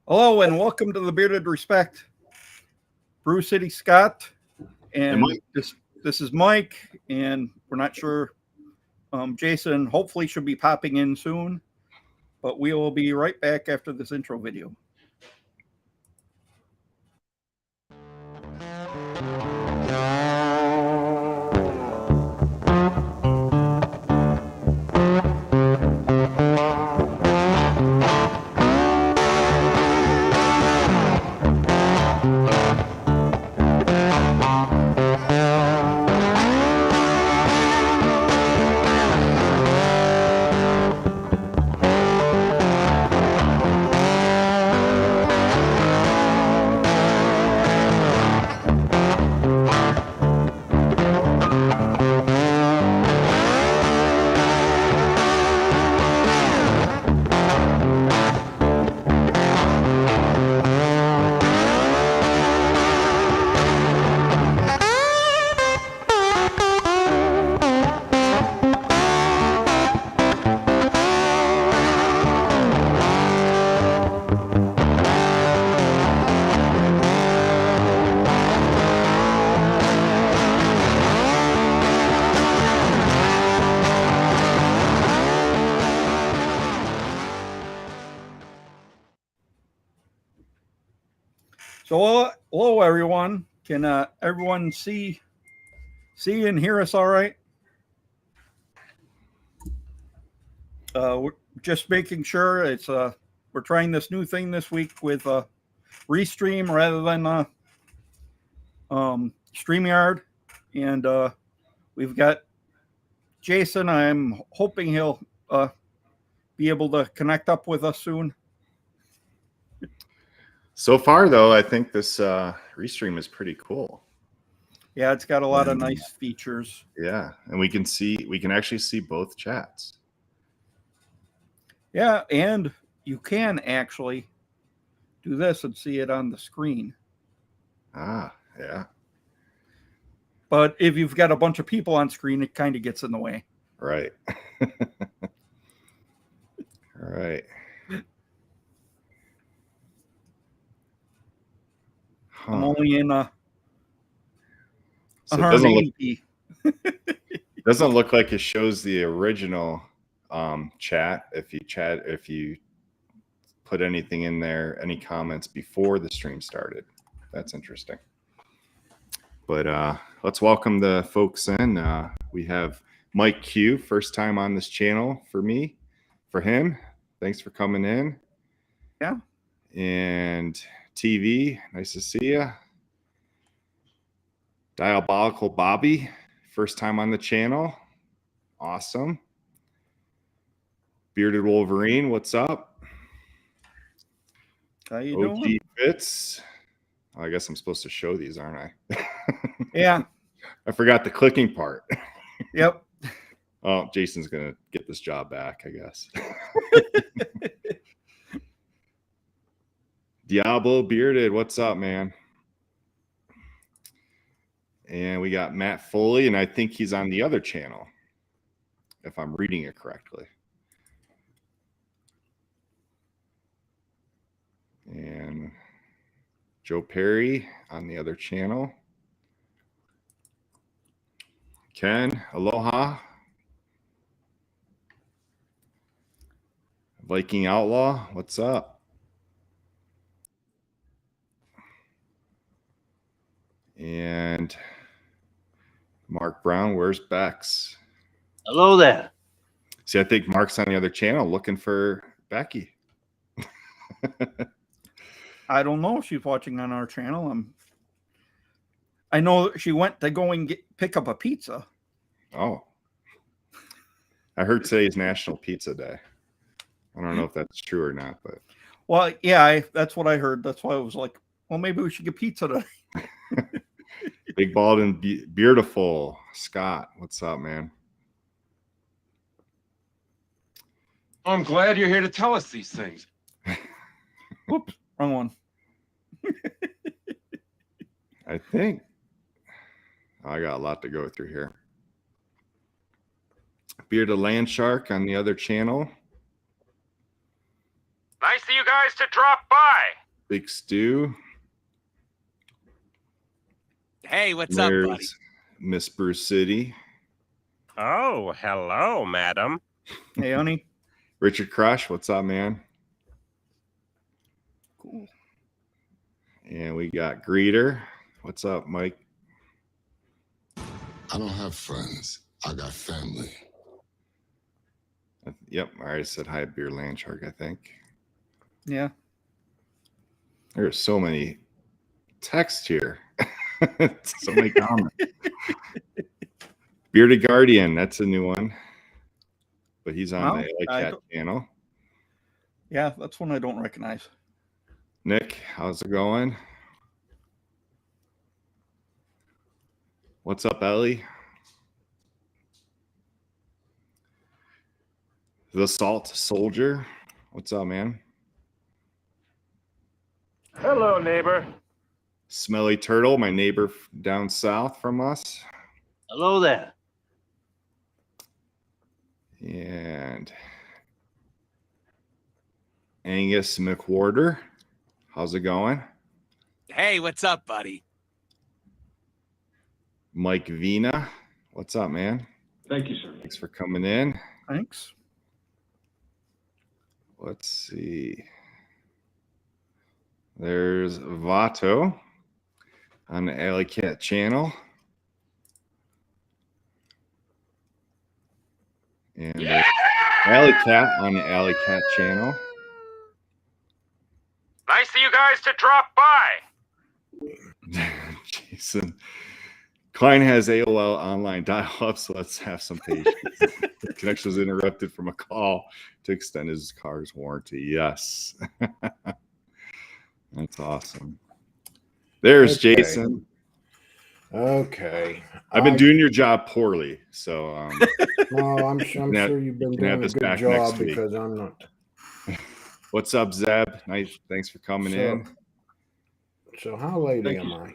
Hello and welcome to the Bearded Respect. BREWCITY Scott, and this is Mike, and we're not sure. Jason hopefully should be popping in soon, but we will be right back after this intro video. So, hello everyone. Can everyone see and hear us all right? We're just making sure it's we're trying this new thing this week with Restream rather than StreamYard, and we've got Jason. I'm hoping he'll be able to connect up with us soon. So far, though, I think this Restream is pretty cool. Yeah, it's got a lot of nice features. Yeah, and we can actually see both chats. Yeah, and you can actually do this and see it on the screen. Ah, yeah. But if you've got a bunch of people on screen, it kind of gets in the way. Right. All right. Huh. I'm only in so it doesn't look like it shows the original chat if you put anything in there, any comments before the stream started. That's interesting. But let's welcome the folks in. We have Mike Q, first time on this channel for me. For him, thanks for coming in. Yeah. And TV, nice to see you. Diabolical Bobby, first time on the channel. Awesome. Bearded Wolverine, what's up? How you OG doing? Fitz. I guess I'm supposed to show these, aren't I? Yeah. I forgot the clicking part. Yep. Oh, Jason's going to get this job back, I guess. Diablo Bearded, what's up, man? And we got Matt Foley, and I think he's on the other channel, if I'm reading it correctly. And Joe Perry on the other channel. Ken, aloha. Viking Outlaw, what's up? And Mark Brown, where's Bex? Hello there. See, I think Mark's on the other channel looking for Becky. I don't know if she's watching on our channel. I know she went to go and pick up a pizza. Oh. I heard today's National Pizza Day. I don't know if that's true or not, but. Well, yeah, that's what I heard. That's why I was like, well, maybe we should get pizza today. Big Bald and Beautiful. Scott, what's up, man? I'm glad you're here to tell us these things. Whoops, wrong one. I think I got a lot to go through here. Bearded Land Shark on the other channel. Nice of you guys to drop by. Big Stu. Hey, what's up, buddy? There's Miss BREWCITY. Oh, hello, madam. Hey, honey. Richard Crush, what's up, man? Cool. And we got Greeter. What's up, Mike? I don't have friends. I got family. Yep, I already said hi, Beer Land Shark, I think. Yeah. There are so many texts here. So many comments. Bearded Guardian, that's a new one. But he's on the LA Cat channel. Yeah, that's one I don't recognize. Nick, how's it going? What's up, Ellie? The Salt Soldier. What's up, man? Hello, neighbor. Smelly Turtle, my neighbor down south from us. Hello there. And Angus McWhorter. How's it going? Hey, what's up, buddy? Mike Vina. What's up, man? Thank you, sir. Thanks for coming in. Thanks. Let's see. There's Vato on the Alley Cat channel. And Alley Cat on the Alley Cat channel. Nice of you guys to drop by. Jason. Klein has AOL online dial-up, so let's have some patience. The connection was interrupted from a call to extend his car's warranty. Yes. That's awesome. There's Jason. Okay. I've been doing your job poorly, so no, I'm sure you've been doing a good job because I'm not. What's up, Zeb? Nice, thanks for coming in. So how late am I?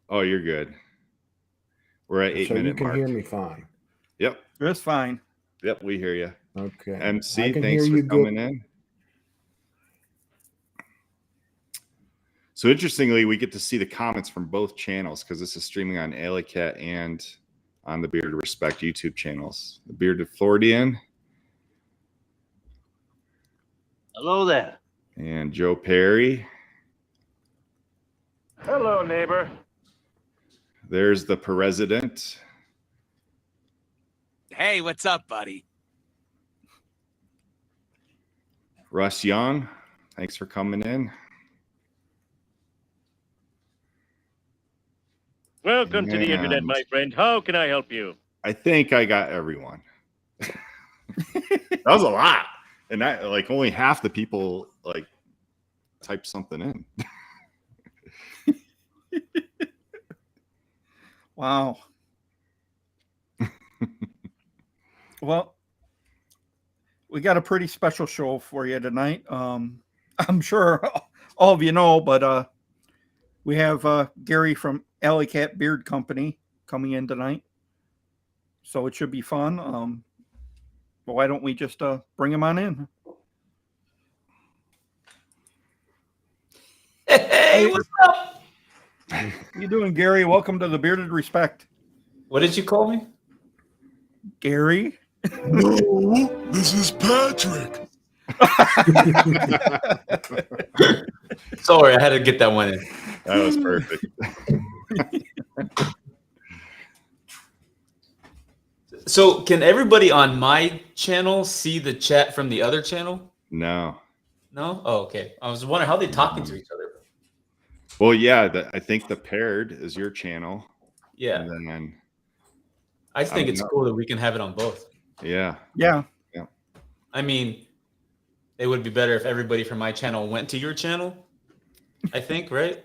Oh, you're good. We're at 8 minutes. So you can mark. hear me fine. Yep. That's fine. Yep, we hear you. Okay. MC, thanks for coming in. So interestingly, we get to see the comments from both channels because this is streaming on Alley Cat and on the Bearded Respect YouTube channels. The Bearded Floridian. Hello there. And Joe Perry. Hello, neighbor. There's the President. Hey, what's up, buddy? Russ Young, thanks for coming in. Welcome to the internet, my friend. How can I help you? I think I got everyone. That was a lot. And that, like, only half the people like typed something in. Wow. Well, we got a pretty special show for you tonight. I'm sure all of you know, but we have Gary from Alley Cat Beard Company coming in tonight. So it should be fun. But why don't we just bring him on in? Hey, what's up? How you doing, Gary? Welcome to the Bearded Respect. What did you call me? Gary? No, this is Patrick. Sorry, I had to get that one in. That was perfect. So, can everybody on my channel see the chat from the other channel? No. No? Oh, okay. I was wondering how they talking to each other. Well, yeah, I think the paired is your channel. Yeah. And then I think it's cool that we can have it on both. yeah. Yeah. Yeah. I mean, it would be better if everybody from my channel went to your channel. I think, right?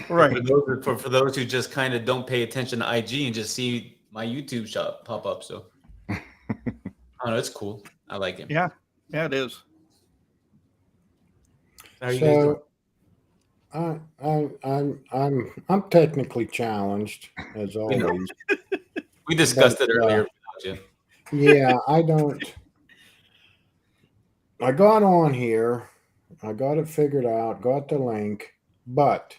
Right. For those who just kind of don't pay attention to IG and just see my YouTube shop pop up. So I don't know, it's cool. I like it. Yeah. Yeah, it is. How are you guys doing? I'm technically challenged as always. We discussed it earlier. Yeah, I got on here I got it figured out, got the link, but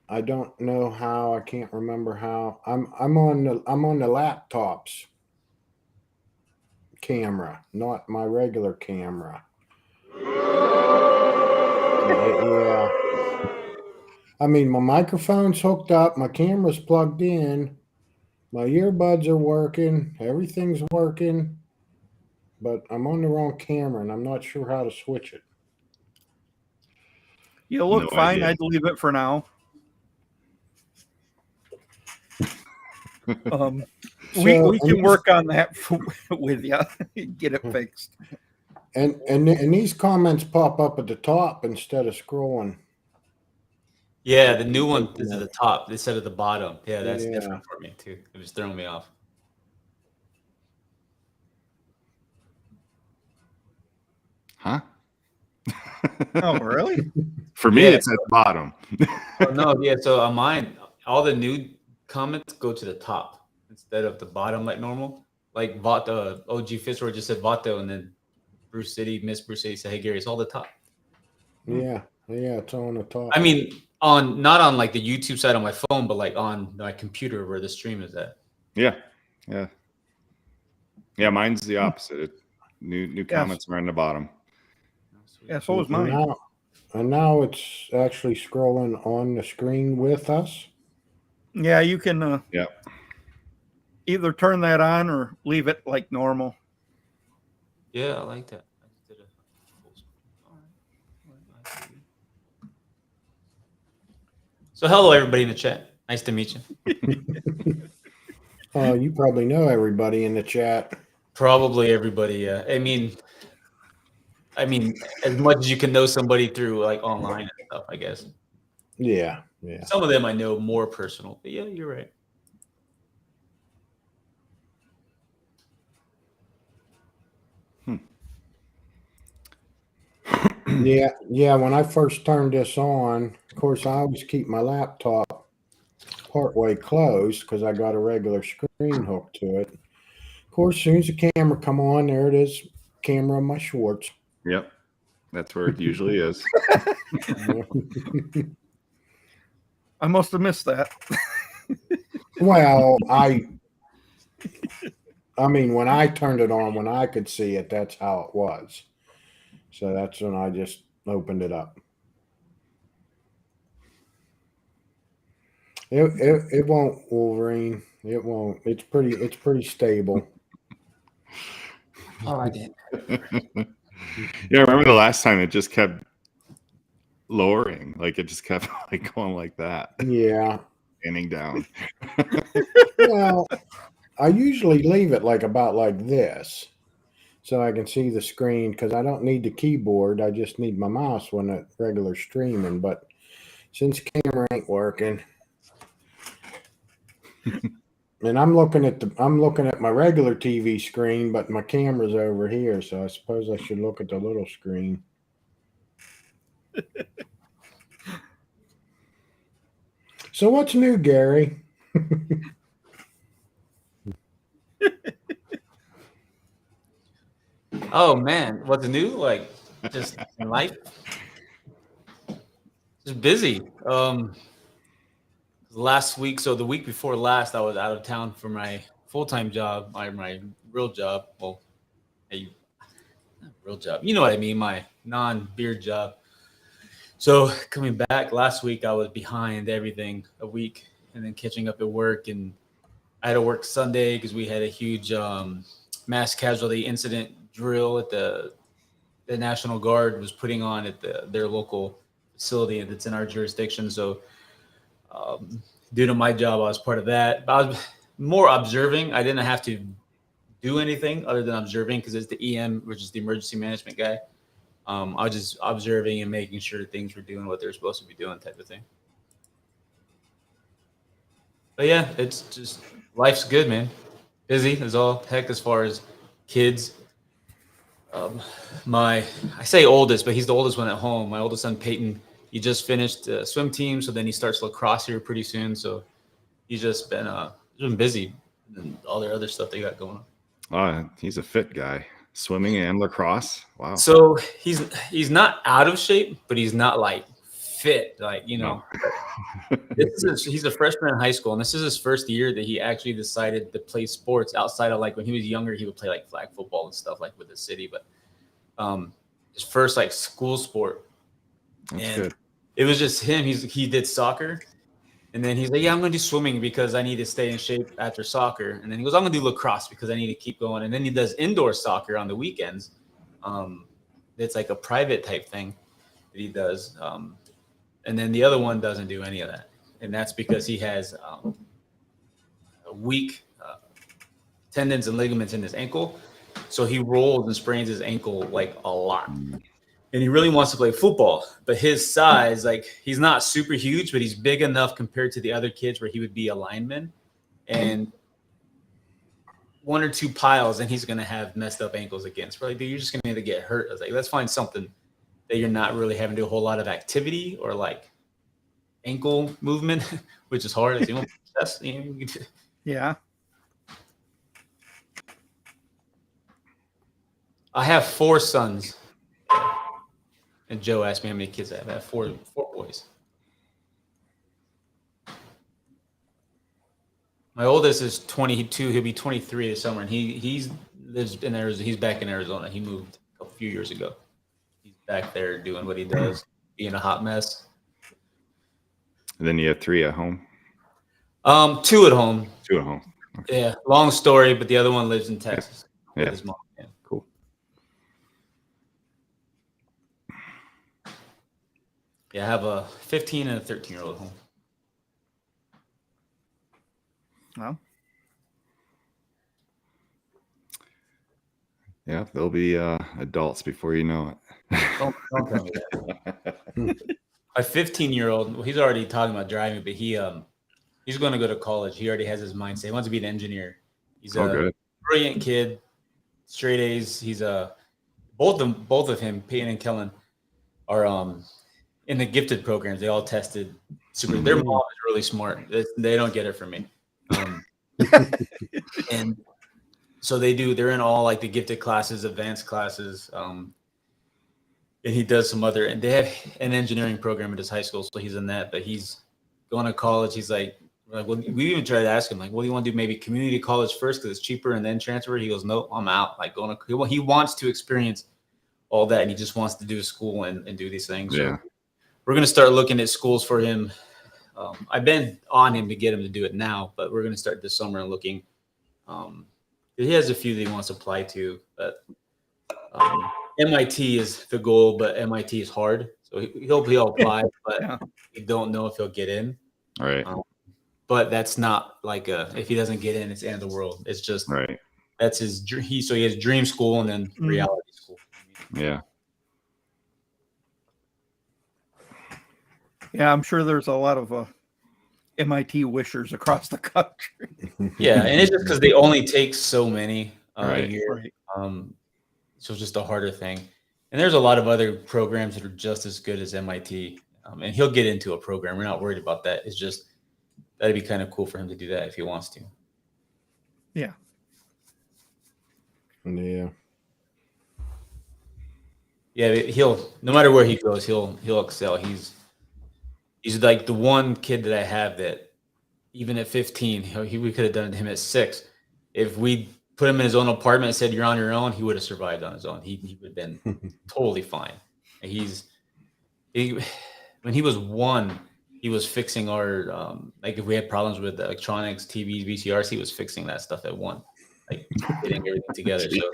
I don't know how. I can't remember how. I'm on the laptop's camera, not my regular camera. Yeah. I mean, my microphone's hooked up, my camera's plugged in, my earbuds are working, everything's working, but I'm on the wrong camera and I'm not sure how to switch it. You look No fine. idea. I'd leave it for now. We can work on that with you. Get it fixed. And these comments pop up at the top instead of scrolling. Yeah, the new one is at the top instead of the bottom. Yeah, that's different for me too. It was throwing me off. Huh? Oh, really? For me, it's at the bottom. No, yeah. So on mine, all the new comments go to the top instead of the bottom like normal. Like Vato, OG Fitzroy just said Vato, and then BREWCITY, Miss BREWCITY said, "Hey Gary, it's all the top." Yeah, it's on the top. I mean, not on like the YouTube side on my phone, but like on my computer where the stream is at. Yeah. Mine's the opposite. New comments are on the bottom. Yeah, so is mine. And now it's actually scrolling on the screen with us. Yeah, you can either turn that on or leave it like normal. Yeah, I like that. So hello, everybody in the chat. Nice to meet you. You probably know everybody in the chat. Probably everybody. Yeah. I mean, as much as you can know somebody through like online and stuff, I guess. Yeah. Some of them I know more personal, but yeah, you're right. Yeah. When I first turned this on, of course, I always keep my laptop partway closed because I got a regular screen hooked to it. Of course, as soon as the camera come on, there it is, camera on my shorts. Yep. That's where it usually is. I must have missed that. Well, I mean, when I turned it on, when I could see it, that's how it was. So that's when I just opened it up. It won't, Wolverine. It won't. It's pretty stable. Oh, I did. Yeah, I remember the last time it just kept lowering. Like it just kept like going like that. Yeah. Standing down. Well, I usually leave it like about like this so I can see the screen because I don't need the keyboard. I just need my mouse when it's regular streaming. But since camera ain't working, and I'm looking at my regular TV screen, but my camera's over here, so I suppose I should look at the little screen. So what's new, Gary? Oh man, what's new? Like just in life? Just busy. Last week, so the week before last, I was out of town for my full-time job, my real job. Well, real job. You know what I mean, my non-beard job. So coming back last week, I was behind everything a week and then catching up at work. And I had to work Sunday because we had a huge mass casualty incident drill at the National Guard was putting on at their local facility that's in our jurisdiction. So due to my job, I was part of that. But I was more observing. I didn't have to do anything other than observing because it's the EM, which is the emergency management guy. I was just observing and making sure things were doing what they're supposed to be doing type of thing. But yeah, it's just life's good, man. Busy as all heck as far as kids. I say oldest, but he's the oldest one at home. My oldest son, Peyton, he just finished swim team. So then he starts lacrosse here pretty soon. So he's just been busy and all their other stuff they got going on. He's a fit guy. Swimming and lacrosse. Wow. So he's not out of shape, but he's not like fit. Like, you know, he's a freshman in high school, and this is his first year that he actually decided to play sports outside of, like, when he was younger, he would play like flag football and stuff like with the city. But his first like school sport. That's and good. It was just him. He did soccer. And then he's like, yeah, I'm going to do swimming because I need to stay in shape after soccer. And then he goes, I'm going to do lacrosse because I need to keep going. And then he does indoor soccer on the weekends. It's like a private type thing that he does. And then the other one doesn't do any of that. And that's because he has a weak tendons and ligaments in his ankle. So he rolls and sprains his ankle like a lot. And he really wants to play football, but his size, like, he's not super huge, but he's big enough compared to the other kids where he would be a lineman. And 1 or 2 piles, and he's going to have messed up ankles again. So we're like, dude, you're just going to get hurt. I was like, let's find something that you're not really having to do a whole lot of activity or like ankle movement, which is hard. Yeah. I have 4 sons. And Joe asked me how many kids I have. I have 4 boys. My oldest is 22. He'll be 23 this summer, and he lives in Arizona. He's back in Arizona. He moved a few years ago. He's back there doing what he does, being a hot mess. And then you have 3 at home. 2 at home. 2 at home. Okay. Yeah, long story, but the other one lives in Texas with his mom. Yeah. Cool. Yeah, I have a 15 and a 13-year-old home. Well, yeah, they'll be adults before you know it. Don't tell me that. My 15-year-old, well, he's already talking about driving, but he's going to go to college. He already has his mindset. He wants to be an engineer. He's a brilliant kid, straight A's. He's both of him, Peyton and Kellen, are in the gifted programs. They all tested super. Their mom is really smart. They don't get it from me. And so they're in all like the gifted classes, advanced classes. And he does some other, and they have an engineering program at his high school. So he's in that, but he's going to college. He's like, well, we even tried to ask him, like, what do you want to do? Maybe community college first because it's cheaper and then transfer. He goes, no, I'm out. Like he wants to experience all that. And he just wants to do school and do these things. Yeah. So we're going to start looking at schools for him. I've been on him to get him to do it now, but we're going to start this summer and looking. He has a few that he wants to apply to, but MIT is the goal, but MIT is hard. So he'll apply, but we don't know if he'll get in. All right. But that's not like if he doesn't get in, it's the end of the world. It's just that's his dream. So he has dream school and then reality school. Yeah. Yeah, I'm sure there's a lot of MIT wishers across the country. Yeah, and it's just because they only take so many a year. Right. So it's just a harder thing. And there's a lot of other programs that are just as good as MIT. And he'll get into a program. We're not worried about that. It's just that'd be kind of cool for him to do that if he wants to. Yeah. Yeah. Yeah, he'll no matter where he goes, he'll excel. He's like the one kid that I have that even at 15, we could have done him at 6. If we put him in his own apartment and said, you're on your own, he would have survived on his own. He would have been totally fine. When he was 1, he was fixing our, like if we had problems with electronics, TVs, VCRs, he was fixing that stuff at 1, like getting everything together. So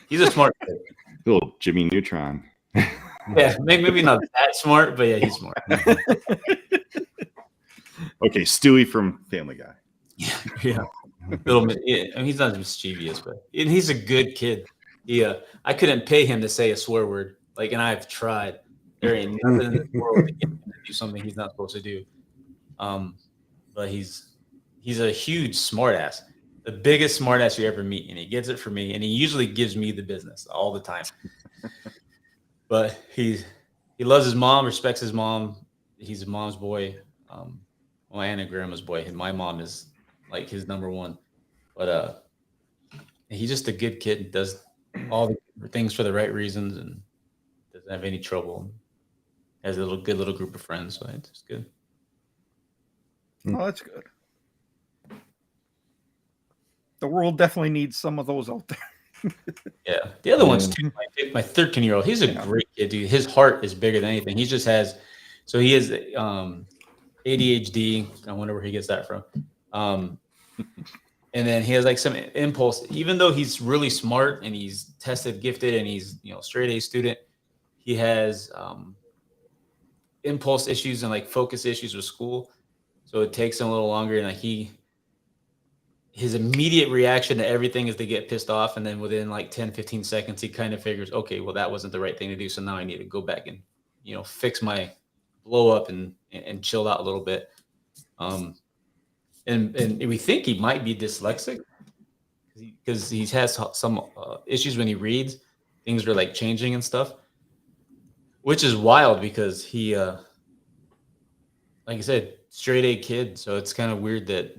he's a smart kid. Little Jimmy Neutron. Yeah, maybe not that smart, but yeah, he's smart. Okay, Stewie from Family Guy. Yeah. I mean, he's not mischievous, but he's a good kid. Yeah, I couldn't pay him to say a swear word. Like, and I've tried. There ain't nothing in this world to get him to do something he's not supposed to do. But he's a huge smartass, the biggest smartass you ever meet, and he gets it from me. And he usually gives me the business all the time. But he loves his mom, respects his mom. He's his mom's boy. My aunt and grandma's boy. And my mom is like his number one. But he's just a good kid. Does all the things for the right reasons and doesn't have any trouble. Has a good little group of friends, so it's good. Oh, that's good. The world definitely needs some of those out there. Yeah, the other ones too. My 13-year-old, he's a great kid, dude. His heart is bigger than anything. He just has, so he has ADHD. I wonder where he gets that from. And then he has like some impulse. Even though he's really smart and he's tested, gifted, and he's straight A student, he has impulse issues and like focus issues with school. So it takes him a little longer, and like his immediate reaction to everything is to get pissed off. And then within like 10, 15 seconds, he kind of figures, okay, well, that wasn't the right thing to do. So now I need to go back and, fix my blow up and chill out a little bit. And we think he might be dyslexic because he has some issues when he reads. Things are like changing and stuff, which is wild because he, like I said, straight A kid. So it's kind of weird that,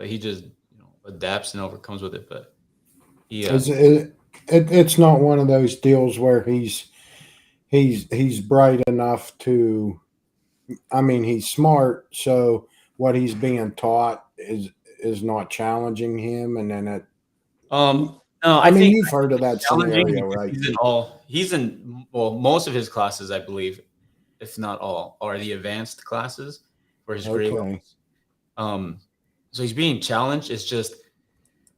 he just, adapts and overcomes with it. But he, it's not one of those deals where he's bright enough to, I mean, he's smart. So what he's being taught is not challenging him. And then it, no, I mean, think you've heard of that scenario, right? He's in most of his classes, I believe, if not all, are the advanced classes for his grade levels. So he's being challenged. It's just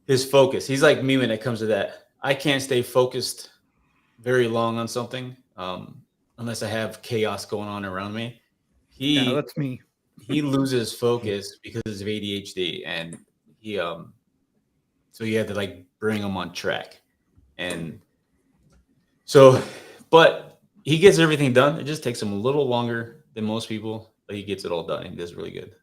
his focus. He's like me when it comes to that. I can't stay focused very long on something unless I have chaos going on around me. That's me. He loses focus because of ADHD, and he so you have to like bring him on track. And so, but he gets everything done. It just takes him a little longer than most people, but he gets it all done. He does really good.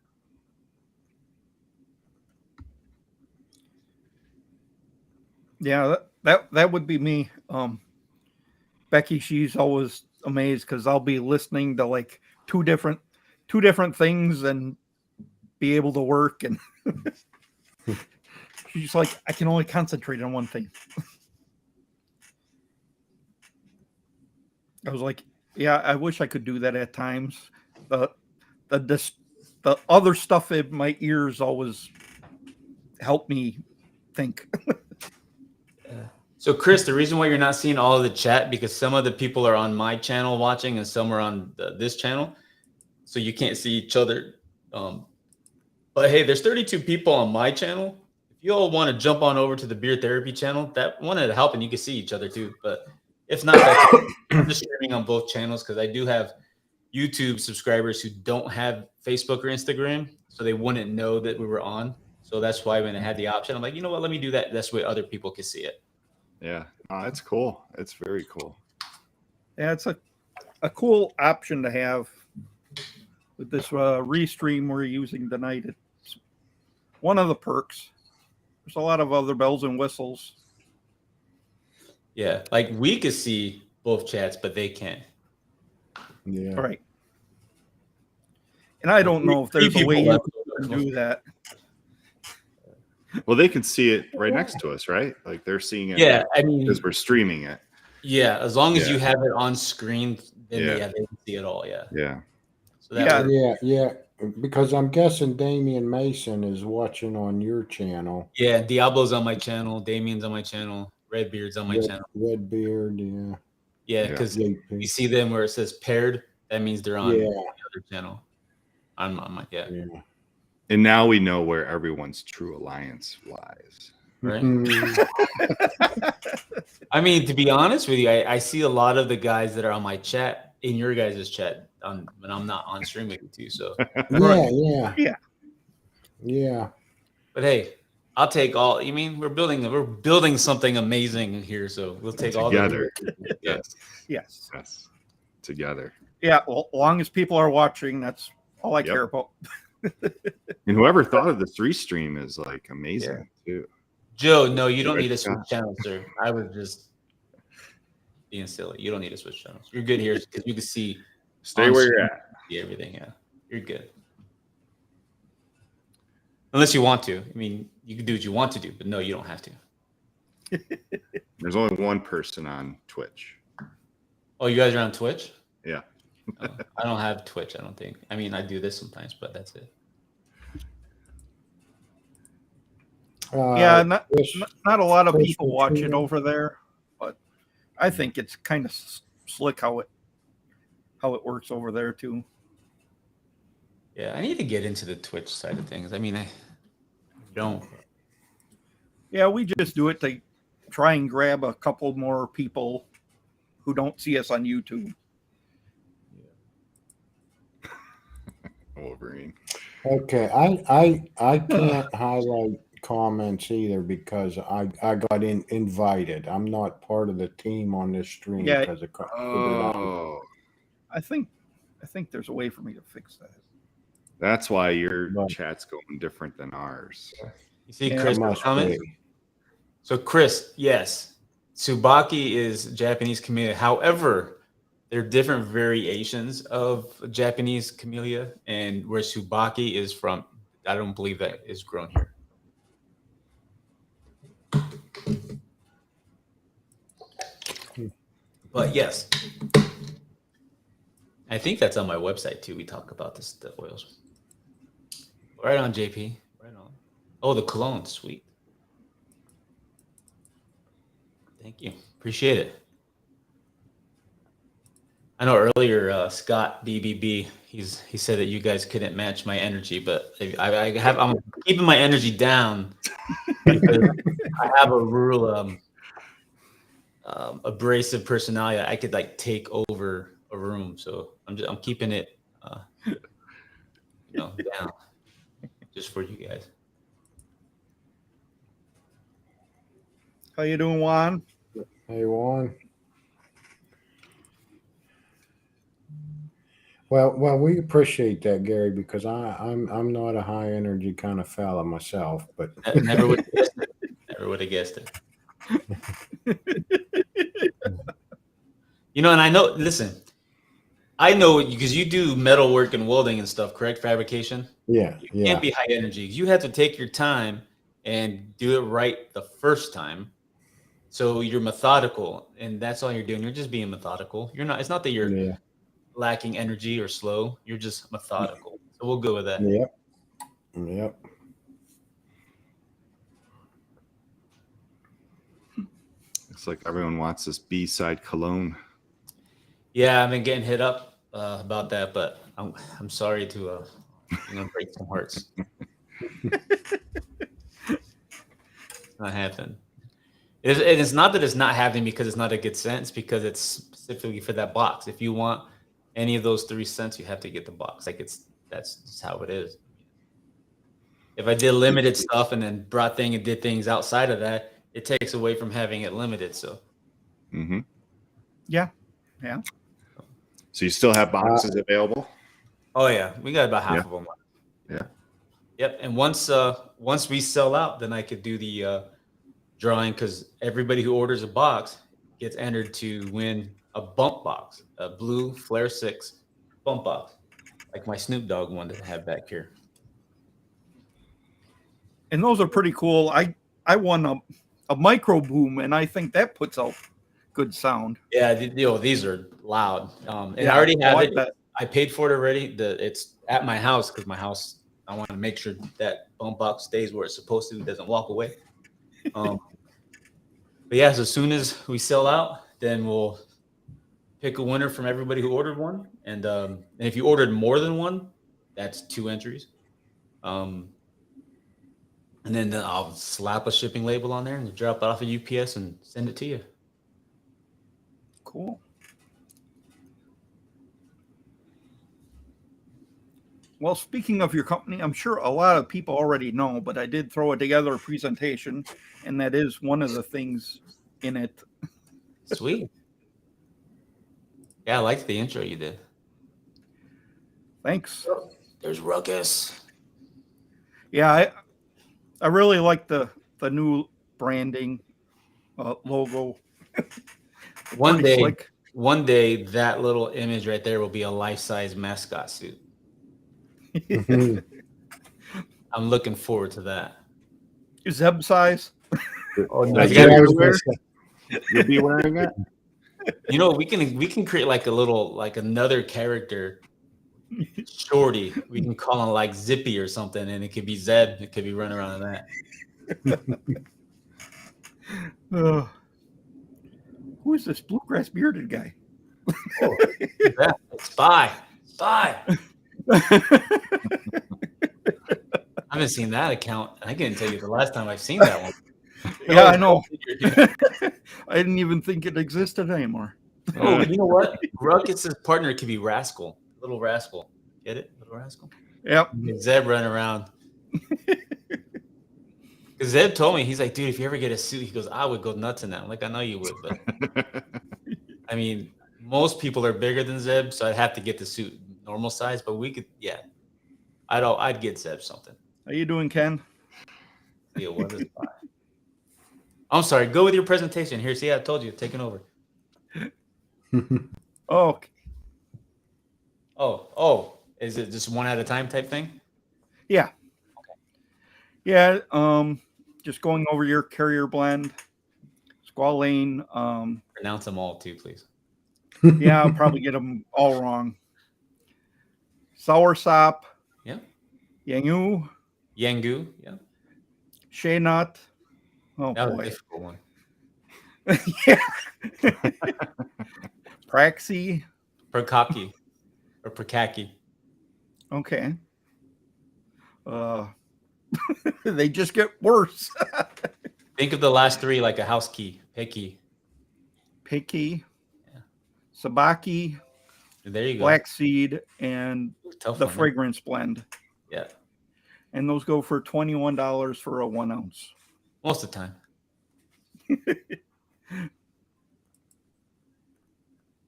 Yeah, that would be me. Becky, she's always amazed because I'll be listening to like two different things and be able to work, and she's like, I can only concentrate on one thing. I was like, yeah, I wish I could do that at times. The other stuff in my ears always help me think. So, Chris, the reason why you're not seeing all of the chat, because some of the people are on my channel watching and some are on this channel. So you can't see each other. But hey, there's 32 people on my channel. If you all want to jump on over to the Beer Therapy channel, that wanted to help and you can see each other too. But if not, I'm just streaming on both channels because I do have YouTube subscribers who don't have Facebook or Instagram. So they wouldn't know that we were on. So that's why when I had the option, I'm like, you know what, let me do that. That's way other people can see it. Yeah, it's cool. It's very cool. Yeah, it's a cool option to have with this restream we're using tonight. It's one of the perks. There's a lot of other bells and whistles. Yeah, like we could see both chats, but they can't. Yeah. Right. And I don't know if there's a way you can do that. Well, they can see it right next to us, right? Like they're seeing it. Yeah, I mean, because we're streaming it. Yeah, as long as you have it on screen, then they can see it all. Yeah. Yeah. So that Yeah. Because I'm guessing Damian Mason is watching on your channel. Yeah, Diablo's on my channel. Damien's on my channel. Redbeard's on my channel. Redbeard, yeah. Yeah, because you see them where it says paired. That means they're on the other channel. I'm on my And now we know where everyone's true alliance lies. Right. I mean, to be honest with you, I see a lot of the guys that are on my chat in your guys' chat when I'm not on stream with you too. So yeah. But hey, I'll take all. You mean we're building something amazing here, so we'll take all together. Yes. Together. Yeah, well, as long as people are watching, that's all I care about. And whoever thought of this restream is like amazing too. Joe, no, you don't need to switch channels, sir. I was just being silly. You don't need to switch channels. You're good here because you can see. Stay where you're at. See everything. Yeah, you're good. Unless you want to. I mean, you can do what you want to do, but no, you don't have to. There's only one person on Twitch. Oh, you guys are on Twitch? Yeah. Oh, I don't have Twitch, I don't think. I mean, I do this sometimes, but that's it. Yeah, not Chris- not a lot of Chris people watch it Katrina. over there, but I think it's kind of slick how it works over there too. Yeah, I need to get into the Twitch side of things. I mean, I don't. Yeah, we just do it to try and grab a couple more people who don't see us on YouTube. Wolverine. Okay, I can't highlight comments either because I got invited. I'm not part of the team on this stream Yeah. because of Oh, I think there's a way for me to fix that. that's why your Right. chat's going different than ours. You see Yeah, Chris must comment? be. So Chris, yes, Tsubaki is Japanese camellia. However, there are different variations of Japanese camellia, and where Tsubaki is from, I don't believe that is grown here. But yes, I think that's on my website too. We talk about this, the oils. Right on, JP. Right on. Oh, the cologne, sweet. Thank you. Appreciate it. I know earlier, Scott BBB, he said that you guys couldn't match my energy, but I'm keeping my energy down because I have a real abrasive personality. I could like take over a room, so I'm keeping it down just for you guys. How you doing, Juan? Hey, Juan. Well, we appreciate that, Gary, because I'm not a high energy kind of fella myself, but Never would have guessed it. Never would have guessed it. And I know. Listen, I know because you do metal work and welding and stuff, correct? Fabrication. yeah, You can't be high energy. You have to take your time and do it right the first time. So you're methodical, and that's all you're doing. You're just being methodical. You're not. It's not that you're yeah, lacking energy or slow. You're just methodical. So we'll go with that. yep. It's like everyone wants this B-side cologne. Yeah, I've been getting hit up about that, but I'm sorry to break some hearts. It's not happening. It's not that it's not happening because it's not a good scent. It's because it's specifically for that box. If you want any of those 3 scents, you have to get the box. That's just how it is. If I did limited stuff and then did things outside of that, it takes away from having it limited. So. Mm-hmm. Yeah. So you still have boxes available? Oh yeah, we got about half of them. Yeah. Yep. And once we sell out, then I could do the drawing because everybody who orders a box gets entered to win a bump box, a blue Flare 6 bump box, like my Snoop Dogg one that I have back here. And those are pretty cool. I won a micro boom, and I think that puts out good sound. Yeah, these are loud. And Yeah, I already have like it. that. I paid for it already. It's at my house because my house, I want to make sure that bump box stays where it's supposed to. It doesn't walk away. But yeah, so as soon as we sell out, then we'll pick a winner from everybody who ordered one. And if you ordered more than one, that's 2 entries. And then I'll slap a shipping label on there and drop it off of UPS and send it to you. Cool. Well, speaking of your company, I'm sure a lot of people already know, but I did throw together a presentation, and that is one of the things in it. Sweet. Yeah, I liked the intro you did. Thanks. There's Ruckus. Yeah, I really like the new branding logo. One Pretty day, slick. that little image right there will be a life-size mascot suit. I'm looking forward to that. Zeb size. Oh, no, Yeah, I was gonna say, You'll be wearing it. You know, we can create like a little like another character, Shorty. We can call him like Zippy or something, and it could be Zeb. It could be running around in that. Who is this bluegrass bearded guy? Oh, yeah. Spy. I haven't seen that account. I can't tell you the last time I've seen that one. Yeah, I know. I didn't even think it existed anymore. Oh, you know what? Ruckus's partner could be Rascal. Little Rascal. Get it? Little Rascal? Yep. Zeb running around. Because Zeb told me, he's like, dude, if you ever get a suit, he goes, I would go nuts in that. I'm like, I know you would, but I mean, most people are bigger than Zeb, so I'd have to get the suit normal size, but we could, yeah. I'd get Zeb something. How you doing, Ken? Yeah, what is that? I'm sorry. Go with your presentation. Here, see, I told you, taking over. Oh. Oh, is it just one at a time type thing? Yeah. Okay. Yeah. Just going over your carrier blend, squalane. Pronounce them all too, please. Yeah, I'll probably get them all wrong. Soursop. Yeah. Yangu. Yeah. Shea nut. Oh, that was boy. a difficult one. Yeah. Praxi. Perkaki. Or Perkaki. Okay. They just get worse. Think of the last three like a house key. Picky. Yeah. Sabaki. There you go. Black seed and Tough the one, fragrance blend. Yeah. And those go for $21 for a 1 ounce. Most of the time.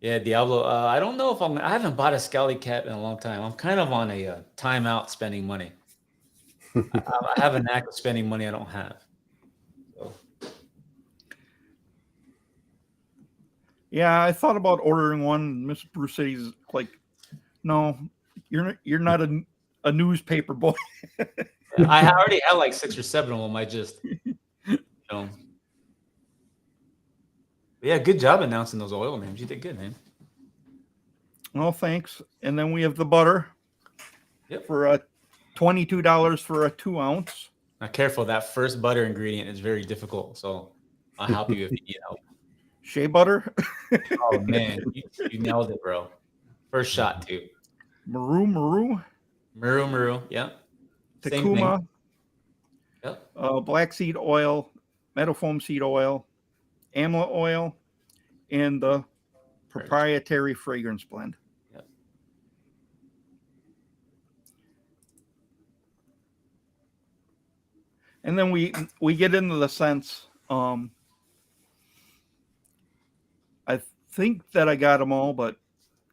Yeah, Diablo. I don't know if I haven't bought a Scally Cat in a long time. I'm kind of on a timeout spending money. I have a knack of spending money I don't have. So. Yeah, I thought about ordering one. Miss BREWCITY's like, no, you're not a newspaper boy. I already have like 6 or 7 of them. I just, But yeah, good job announcing those oil names. You did good, man. Well, thanks. And then we have the butter. Yep. For $22 for a 2 ounce. Now, careful. That first butter ingredient is very difficult. So I'll help you if you need help. Shea butter. Oh man, you nailed it, bro. First shot too. Maru. Yeah. Takuma. Yep. Black seed oil, meadowfoam seed oil, amla oil, and the proprietary fragrance blend. Yep. And then we get into the scents. I think that I got them all, but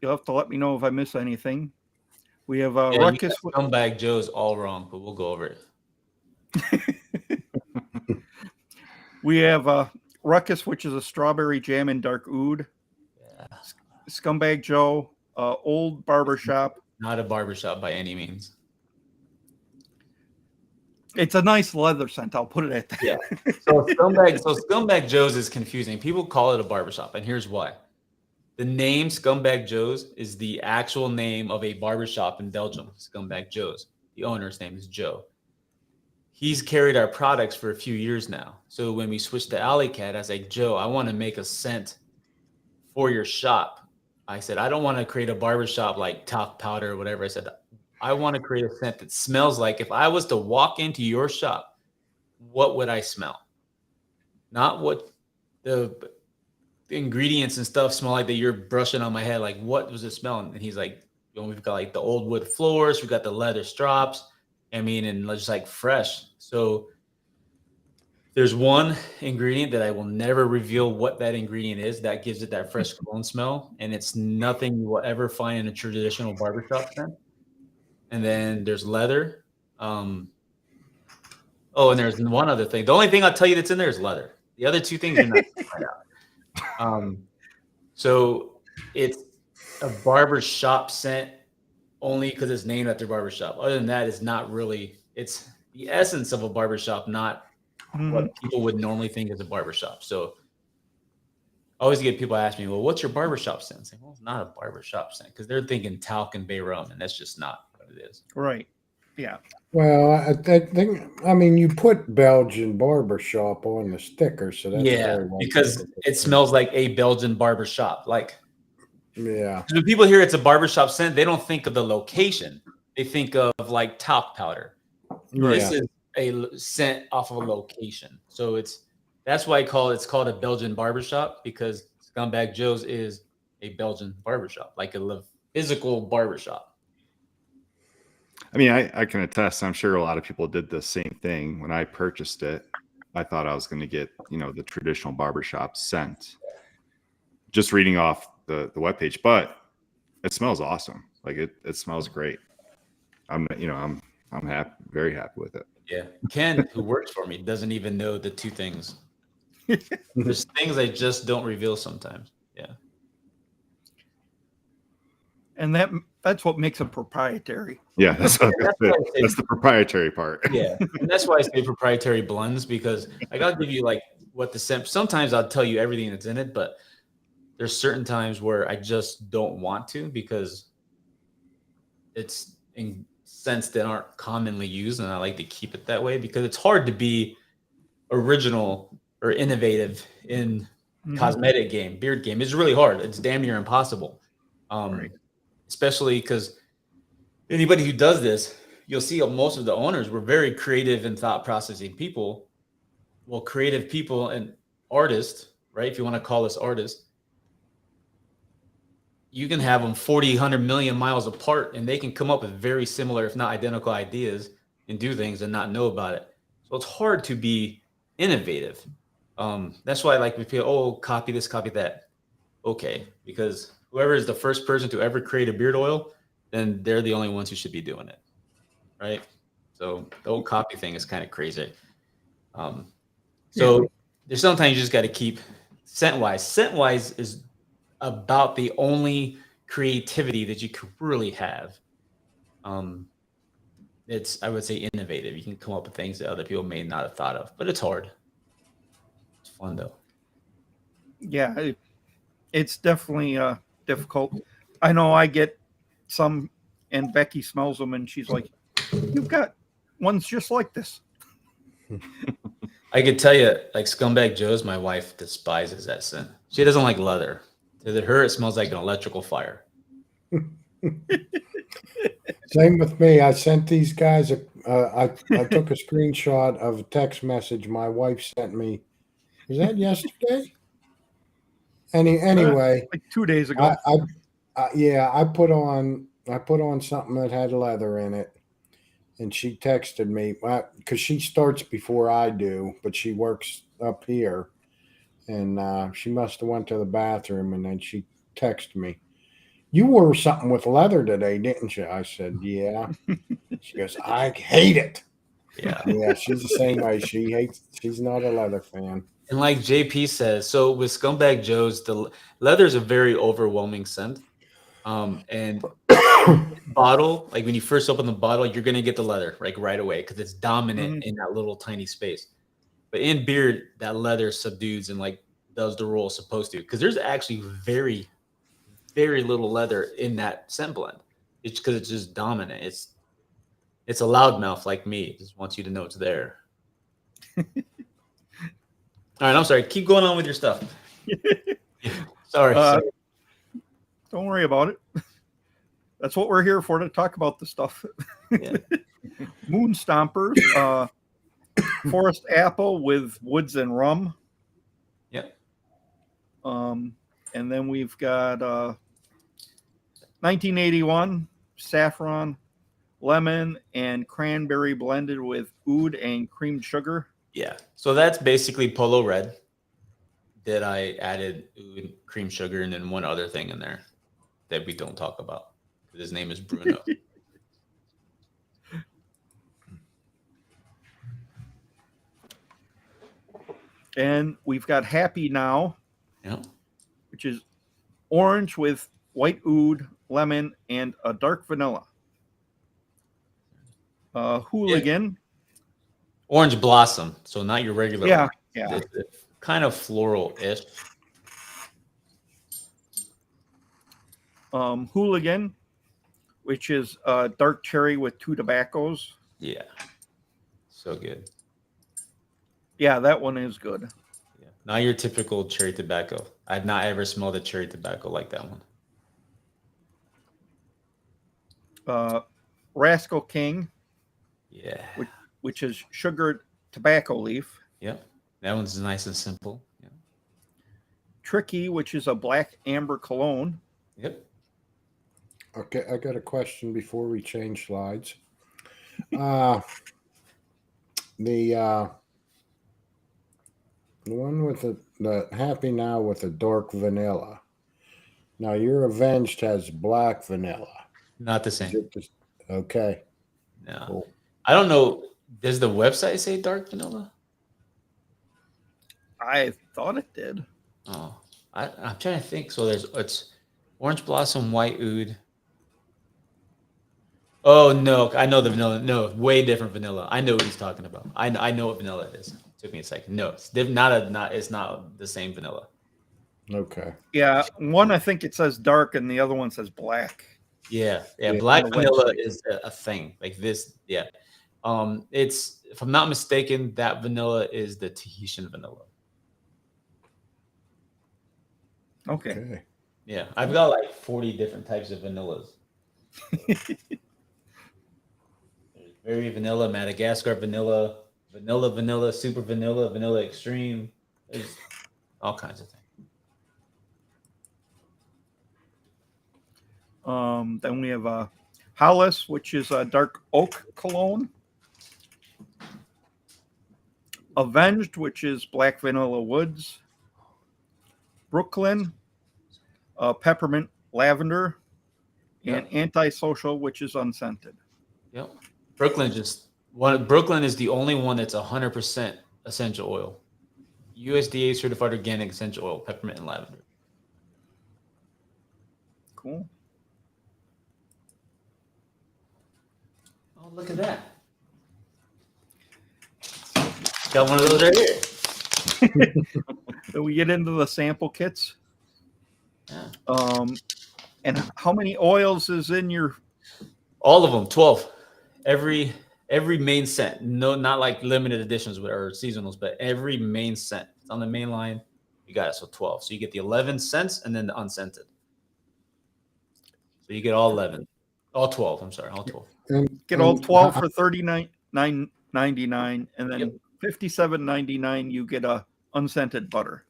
you'll have to let me know if I miss anything. We have Ruckus. Scumbag Joe's all wrong, but we'll go over it. We have Ruckus, which is a strawberry jam and dark oud. Yeah. Scumbag Joe, Old Barbershop. Not a barbershop by any means. It's a nice leather scent. I'll put it at that. Yeah. So Scumbag Joe's is confusing. People call it a barbershop, and here's why. The name Scumbag Joe's is the actual name of a barbershop in Belgium, Scumbag Joe's. The owner's name is Joe. He's carried our products for a few years now. So when we switched to Alley Cat, I was like, Joe, I want to make a scent for your shop. I said, I don't want to create a barbershop like talc powder or whatever. I said, I want to create a scent that smells like if I was to walk into your shop, what would I smell? Not what the ingredients and stuff smell like that you're brushing on my head. Like, what was it smelling? And he's like, we've got like the old wood floors, we've got the leather strops. I mean, and just like fresh. So there's one ingredient that I will never reveal what that ingredient is that gives it that fresh cologne smell. And it's nothing you will ever find in a traditional barbershop scent. And then there's leather. And there's one other thing. The only thing I'll tell you that's in there is leather. The other two things are not find out. So it's a barbershop scent only because it's named after barbershop. Other than that, it's not really. It's the essence of a barbershop, not what people would normally think is a barbershop. So always get people ask me, well, what's your barbershop scent? I'm saying, well, it's not a barbershop scent because they're thinking talc and bay rum, and that's just not what it is. Right. Yeah. Well, I think, I mean, you put Belgian barbershop on the sticker, so that's Yeah, very well because typical. it smells like a Belgian barbershop. Like, Yeah. when people hear it's a barbershop scent, they don't think of the location. They think of like talc powder. This is a scent off of a location. So that's why it's called a Belgian barbershop, because Scumbag Joe's is a Belgian barbershop, like a physical barbershop. I mean, I can attest. I'm sure a lot of people did the same thing. When I purchased it, I thought I was going to get, the traditional barbershop scent. Just reading off the webpage, but it smells awesome. Like it smells great. I'm happy, very happy with it. Yeah. Ken, who works for me, doesn't even know the two things. There's things I just don't reveal sometimes. Yeah. And that's what makes it proprietary. Yeah, that's the proprietary part. Yeah, and that's why I say proprietary blends, because I'll give you like what the scent. Sometimes I'll tell you everything that's in it, but there's certain times where I just don't want to, because it's in scents that aren't commonly used, and I like to keep it that way because it's hard to be original or innovative in cosmetic game, beard game. It's really hard. It's damn near impossible. Right. Especially because anybody who does this, you'll see most of the owners were very creative and thought processing people. Well, creative people and artists, right? If you want to call us artists, you can have them 40, 100 million miles apart, and they can come up with very similar, if not identical ideas and do things and not know about it. So it's hard to be innovative. That's why, like, we feel, oh, copy this, copy that. Okay, because whoever is the first person to ever create a beard oil, then they're the only ones who should be doing it, right? So the whole copy thing is kind of crazy. So there's sometimes you just got to keep scent-wise. Scent-wise is about the only creativity that you could really have. It's, I would say, innovative. You can come up with things that other people may not have thought of, but it's hard. It's fun though. Yeah, it's definitely difficult. I know I get some, and Becky smells them, and she's like, "You've got ones just like this." I could tell you, like Scumbag Joe's, my wife despises that scent. She doesn't like leather. To her, it smells like an electrical fire. Same with me. I sent these guys. I took a screenshot of a text message my wife sent me. Was that yesterday? Anyway, like 2 days ago. I put on something that had leather in it, and she texted me because she starts before I do, but she works up here, and she must have went to the bathroom, and then she texted me, "You wore something with leather today, didn't you?" I said, "Yeah." She goes, "I hate it." Yeah, she's the same way. She's not a leather fan. And like JP says, so with Scumbag Joe's, the leather is a very overwhelming scent. And bottle, like when you first open the bottle, you're going to get the leather like right away because it's dominant in that little tiny space. But in beard, that leather subdues and like does the role it's supposed to, because there's actually very, very little leather in that scent blend. It's because it's just dominant. It's a loudmouth like me. It just wants you to know it's there. All right, I'm sorry. Keep going on with your stuff. Sorry. Don't worry about it. That's what we're here for, to talk about the stuff. Yeah. Moon Stompers, Forest Apple with Woods and Rum. Yep. And then we've got 1981 Saffron, Lemon, and Cranberry blended with oud and creamed sugar. Yeah. So that's basically Polo Red that I added oud, cream sugar, and then one other thing in there that we don't talk about. His name is Bruno. And we've got Happy Now, which is orange with white oud, lemon, and a dark vanilla. Hooligan. Orange Blossom. So not your regular. Yeah, orange. yeah. It's kind of floral-ish. Hooligan, which is dark cherry with 2 tobaccos. Yeah. So good. Yeah, that one is good. Yeah. Not your typical cherry tobacco. I've not ever smelled a cherry tobacco like that one. Rascal King, Yeah. which is sugared tobacco leaf. Yep. That one's nice and simple. Yeah. Tricky, which is a black amber cologne. Yep. Okay, I got a question before we change slides. The one with the Happy Now with the dark vanilla. Now your Avenged has black vanilla. Not the Is same. it just, okay. No. Cool. I don't know. Does the website say dark vanilla? I thought it did. Oh, I'm trying to think. So it's orange blossom, white oud. Oh no, I know the vanilla. No, way different vanilla. I know what he's talking about. I know what vanilla it is. Took me a second. No, it's it's not the same vanilla. Okay. Yeah, one I think it says dark and the other one says black. Yeah. Yeah, Black on the vanilla website. is a thing like this. Yeah. It's, if I'm not mistaken, that vanilla is the Tahitian vanilla. Okay. Yeah, I've got like 40 different types of vanillas. There's very vanilla, Madagascar vanilla, vanilla, super vanilla, vanilla extreme. There's all kinds of things. Then we have Hollis, which is a dark oak cologne. Avenged, which is black vanilla woods. Brooklyn, peppermint lavender. And Antisocial, which is unscented. Yep. Brooklyn is the only one that's 100% essential oil. USDA certified organic essential oil, peppermint and lavender. Cool. Oh, look at that. Got one of those right here. Then we get into the sample kits. Yeah. And how many oils is in your? All of them, 12. Every main scent. No, not like limited editions or seasonals, but every main scent. It's on the main line. You got it. So 12. So you get the 11 scents and then the unscented. So you get all 11. All 12. I'm sorry, all 12. Get all 12 for $39.99, and then $57.99 you get a unscented butter.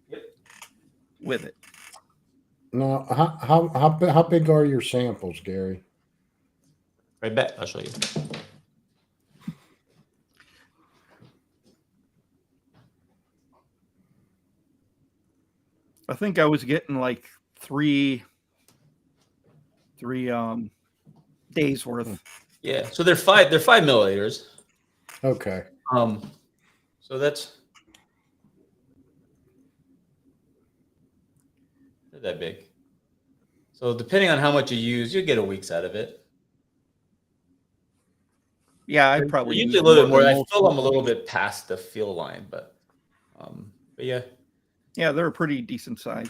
Yep. With it. Now, how big are your samples, Gary? Right back. I'll show you. I think I was getting like three days worth. Yeah. So they're 5 milliliters. Okay. So that's they're that big. So depending on how much you use, you get a week's out of it. Yeah, I probably usually use a little bit more. than I most fill them a people. little bit past the fill line, but yeah. Yeah, they're a pretty decent size.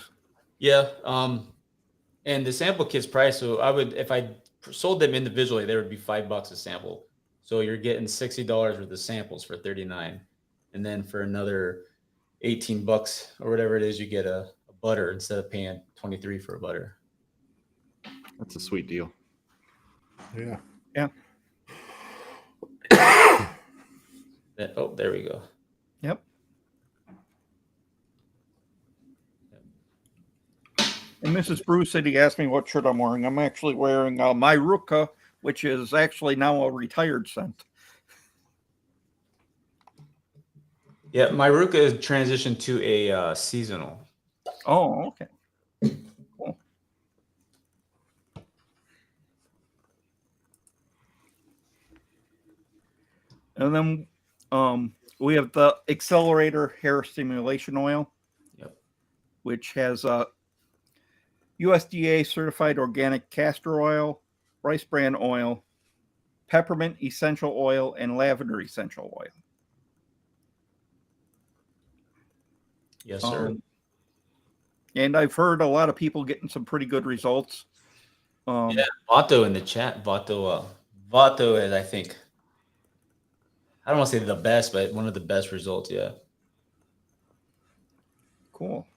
Yeah. And the sample kit's price. So if I sold them individually, they would be $5 a sample. So you're getting $60 worth of samples for $39, and then for another $18 or whatever it is, you get a butter instead of paying $23 for a butter. That's a sweet deal. Yeah. Yeah. Oh, there we go. Yep. And Mrs. BREWCITY asked me what shirt I'm wearing. I'm actually wearing my Ruka, which is actually now a retired scent. Yeah, my Ruka is transitioned to a seasonal. Oh, okay. Cool. And then we have the Accelerator Hair Stimulation Oil. Yep. Which has USDA certified organic castor oil, rice bran oil, peppermint essential oil, and lavender essential oil. Yes, sir. And I've heard a lot of people getting some pretty good results. Yeah, Vato in the chat. Vato is, I think, I don't want to say the best, but one of the best results. Yeah. Cool.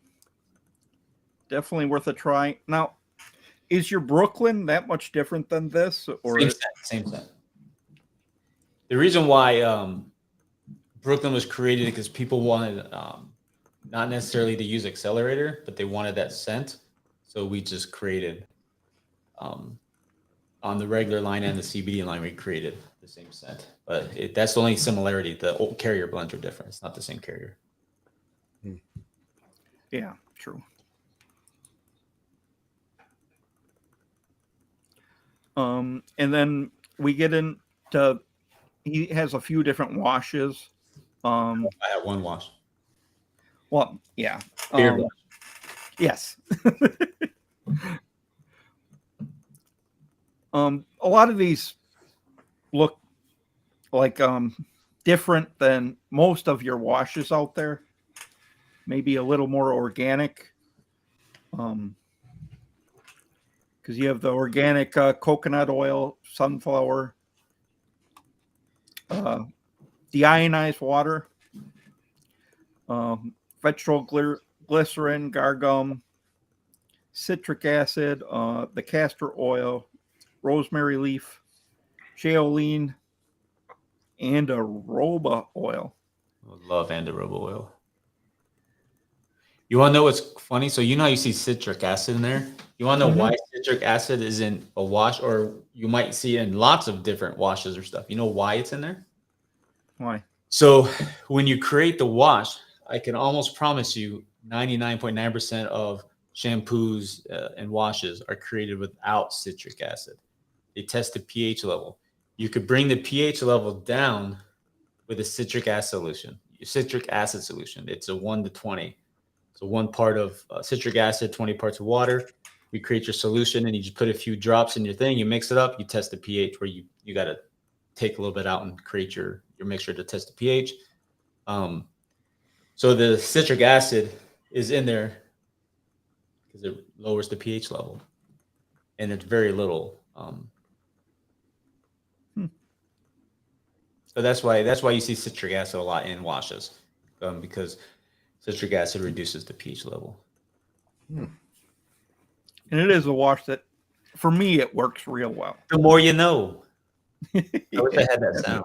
Definitely worth a try. Now, is your Brooklyn that much different than this, or Same set. The reason why Brooklyn was created because people wanted not necessarily to use accelerator, but they wanted that scent. So we just created on the regular line and the CBD line, we created the same scent. But that's the only similarity. The old carrier blends are different. It's not the same carrier. Yeah, true. And then we get into, he has a few different washes. I have one wash. Well, yeah. Beard wash. Yes. A lot of these look like different than most of your washes out there. Maybe a little more organic. Because you have the organic coconut oil, sunflower, deionized water, vegetable glycerin, gargum, citric acid, the castor oil, rosemary leaf, shaolin, and aroba oil. I love andaroba oil. You want to know what's funny? So you know how you see citric acid in there? You want to know why citric acid is in a wash, or you might see it in lots of different washes or stuff. You know why it's in there? Why? So when you create the wash, I can almost promise you 99.9% of shampoos and washes are created without citric acid. They test the pH level. You could bring the pH level down with a citric acid solution. It's a 1 to 20. So 1 part of citric acid, 20 parts of water. We create your solution, and you just put a few drops in your thing. You mix it up. You test the pH, where you got to take a little bit out and create your mixture to test the pH. So the citric acid is in there because it lowers the pH level, and it's very little. So that's why you see citric acid a lot in washes, because citric acid reduces the pH level. And it is a wash that, for me, it works real well. The more you know. I wish I had that sound.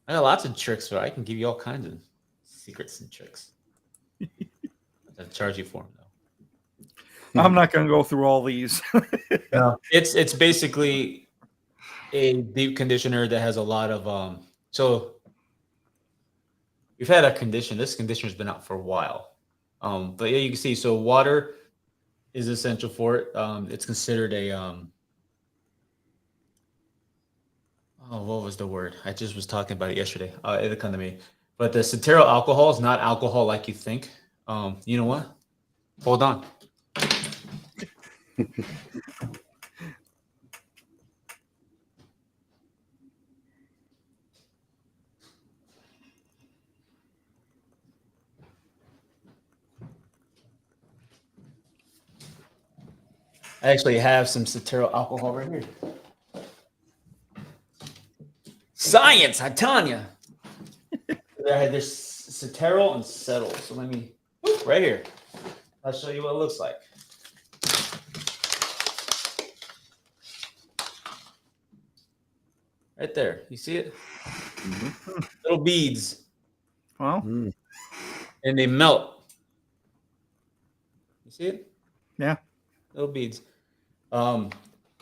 I got lots of tricks, but I can give you all kinds of secrets and tricks. I'll charge you for them, though. I'm not going to go through all these. No. It's basically a deep conditioner that has a lot of so we've had a condition. This conditioner's been out for a while. But yeah, you can see, so water is essential for it. It's considered a what was the word? I just was talking about it yesterday. It'll come to me. But the cetearyl alcohol is not alcohol like you think. You know what? Hold on. I actually have some cetearyl alcohol right here. Science, I tell you. There's cetearyl and cetyl. So let me, right here. I'll show you what it looks like. Right there. You see it? Mm-hmm. Little beads. Well, and they melt. You see it? Yeah. Little beads.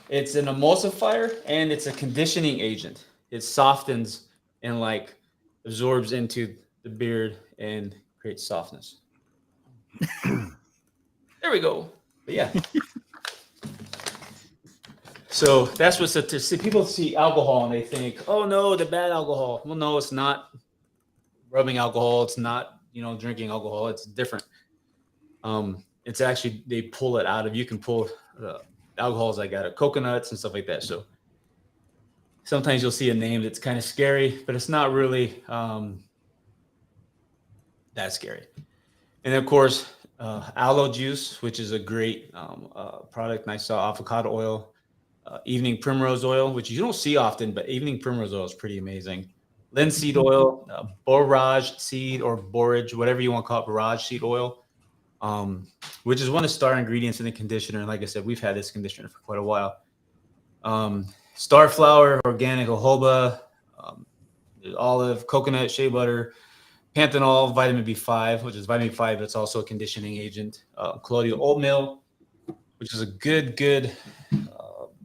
It's an emulsifier and it's a conditioning agent. It softens and like absorbs into the beard and creates softness. There we go. But yeah. So that's what's to see. People see alcohol and they think, oh no, the bad alcohol. Well, no, it's not rubbing alcohol. It's not, drinking alcohol. It's different. It's actually, they pull it out of, you can pull alcohols like out of coconuts and stuff like that. So sometimes you'll see a name that's kind of scary, but it's not really that scary. And of course, aloe juice, which is a great product. And I saw avocado oil, evening primrose oil, which you don't see often, but evening primrose oil is pretty amazing. Linseed oil, borage seed or borage, whatever you want to call it, borage seed oil, which is one of the star ingredients in the conditioner. And like I said, we've had this conditioner for quite a while. Star flower, organic jojoba, olive, coconut, shea butter, panthenol, vitamin B5, which is vitamin B5. It's also a conditioning agent. Colloidal oatmeal, which is a good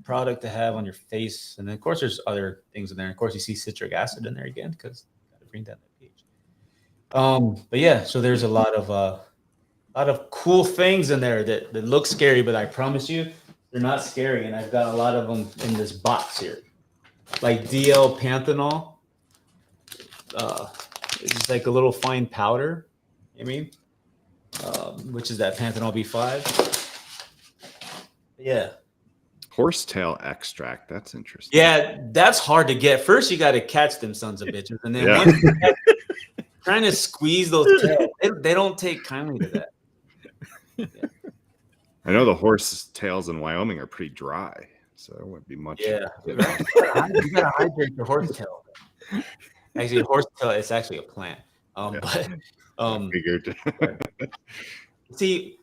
product to have on your face. And then, of course, there's other things in there. Of course, you see citric acid in there again because got to bring down that pH. But yeah, so there's a lot of cool things in there that look scary, but I promise you, they're not scary. And I've got a lot of them in this box here, like DL panthenol. It's like a little fine powder. I mean, which is that panthenol B5. Yeah. Horsetail extract. That's interesting. Yeah, that's hard to get. First, you got to catch them sons of bitches, and then Yeah. once you trying to squeeze those tails, they don't take kindly to that. Yeah. I know the horse tails in Wyoming are pretty dry, so there wouldn't be much. Yeah, you gotta hydrate your horsetail. Actually, horsetail is actually a plant. I figured. See,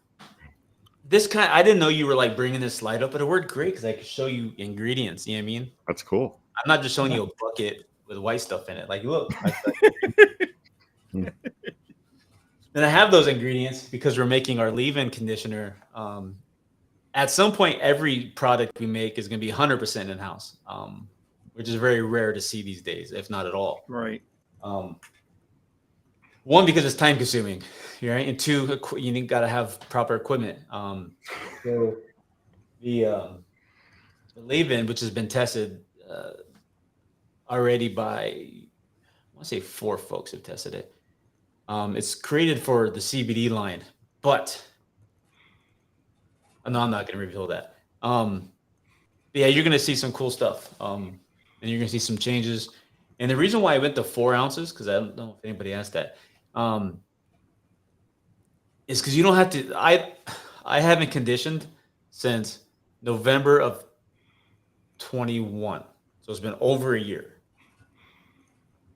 this kind, I didn't know you were like bringing this slide up, but it worked great because I could show you ingredients. You know what I mean? That's cool. I'm not just showing you a bucket with white stuff in it. Like, look. And I have those ingredients because we're making our leave-in conditioner. At some point, every product we make is going to be 100% in-house, which is very rare to see these days, if not at all. Right. One, because it's time-consuming, right? And two, you got to have proper equipment. So the leave-in, which has been tested already by, I want to say 4 folks have tested it. It's created for the CBD line, but no, I'm not going to reveal that. But yeah, you're going to see some cool stuff, and you're going to see some changes. And the reason why I went to 4 ounces, because I don't know if anybody asked that, is because you don't have to. I haven't conditioned since November of 21, so it's been over a year.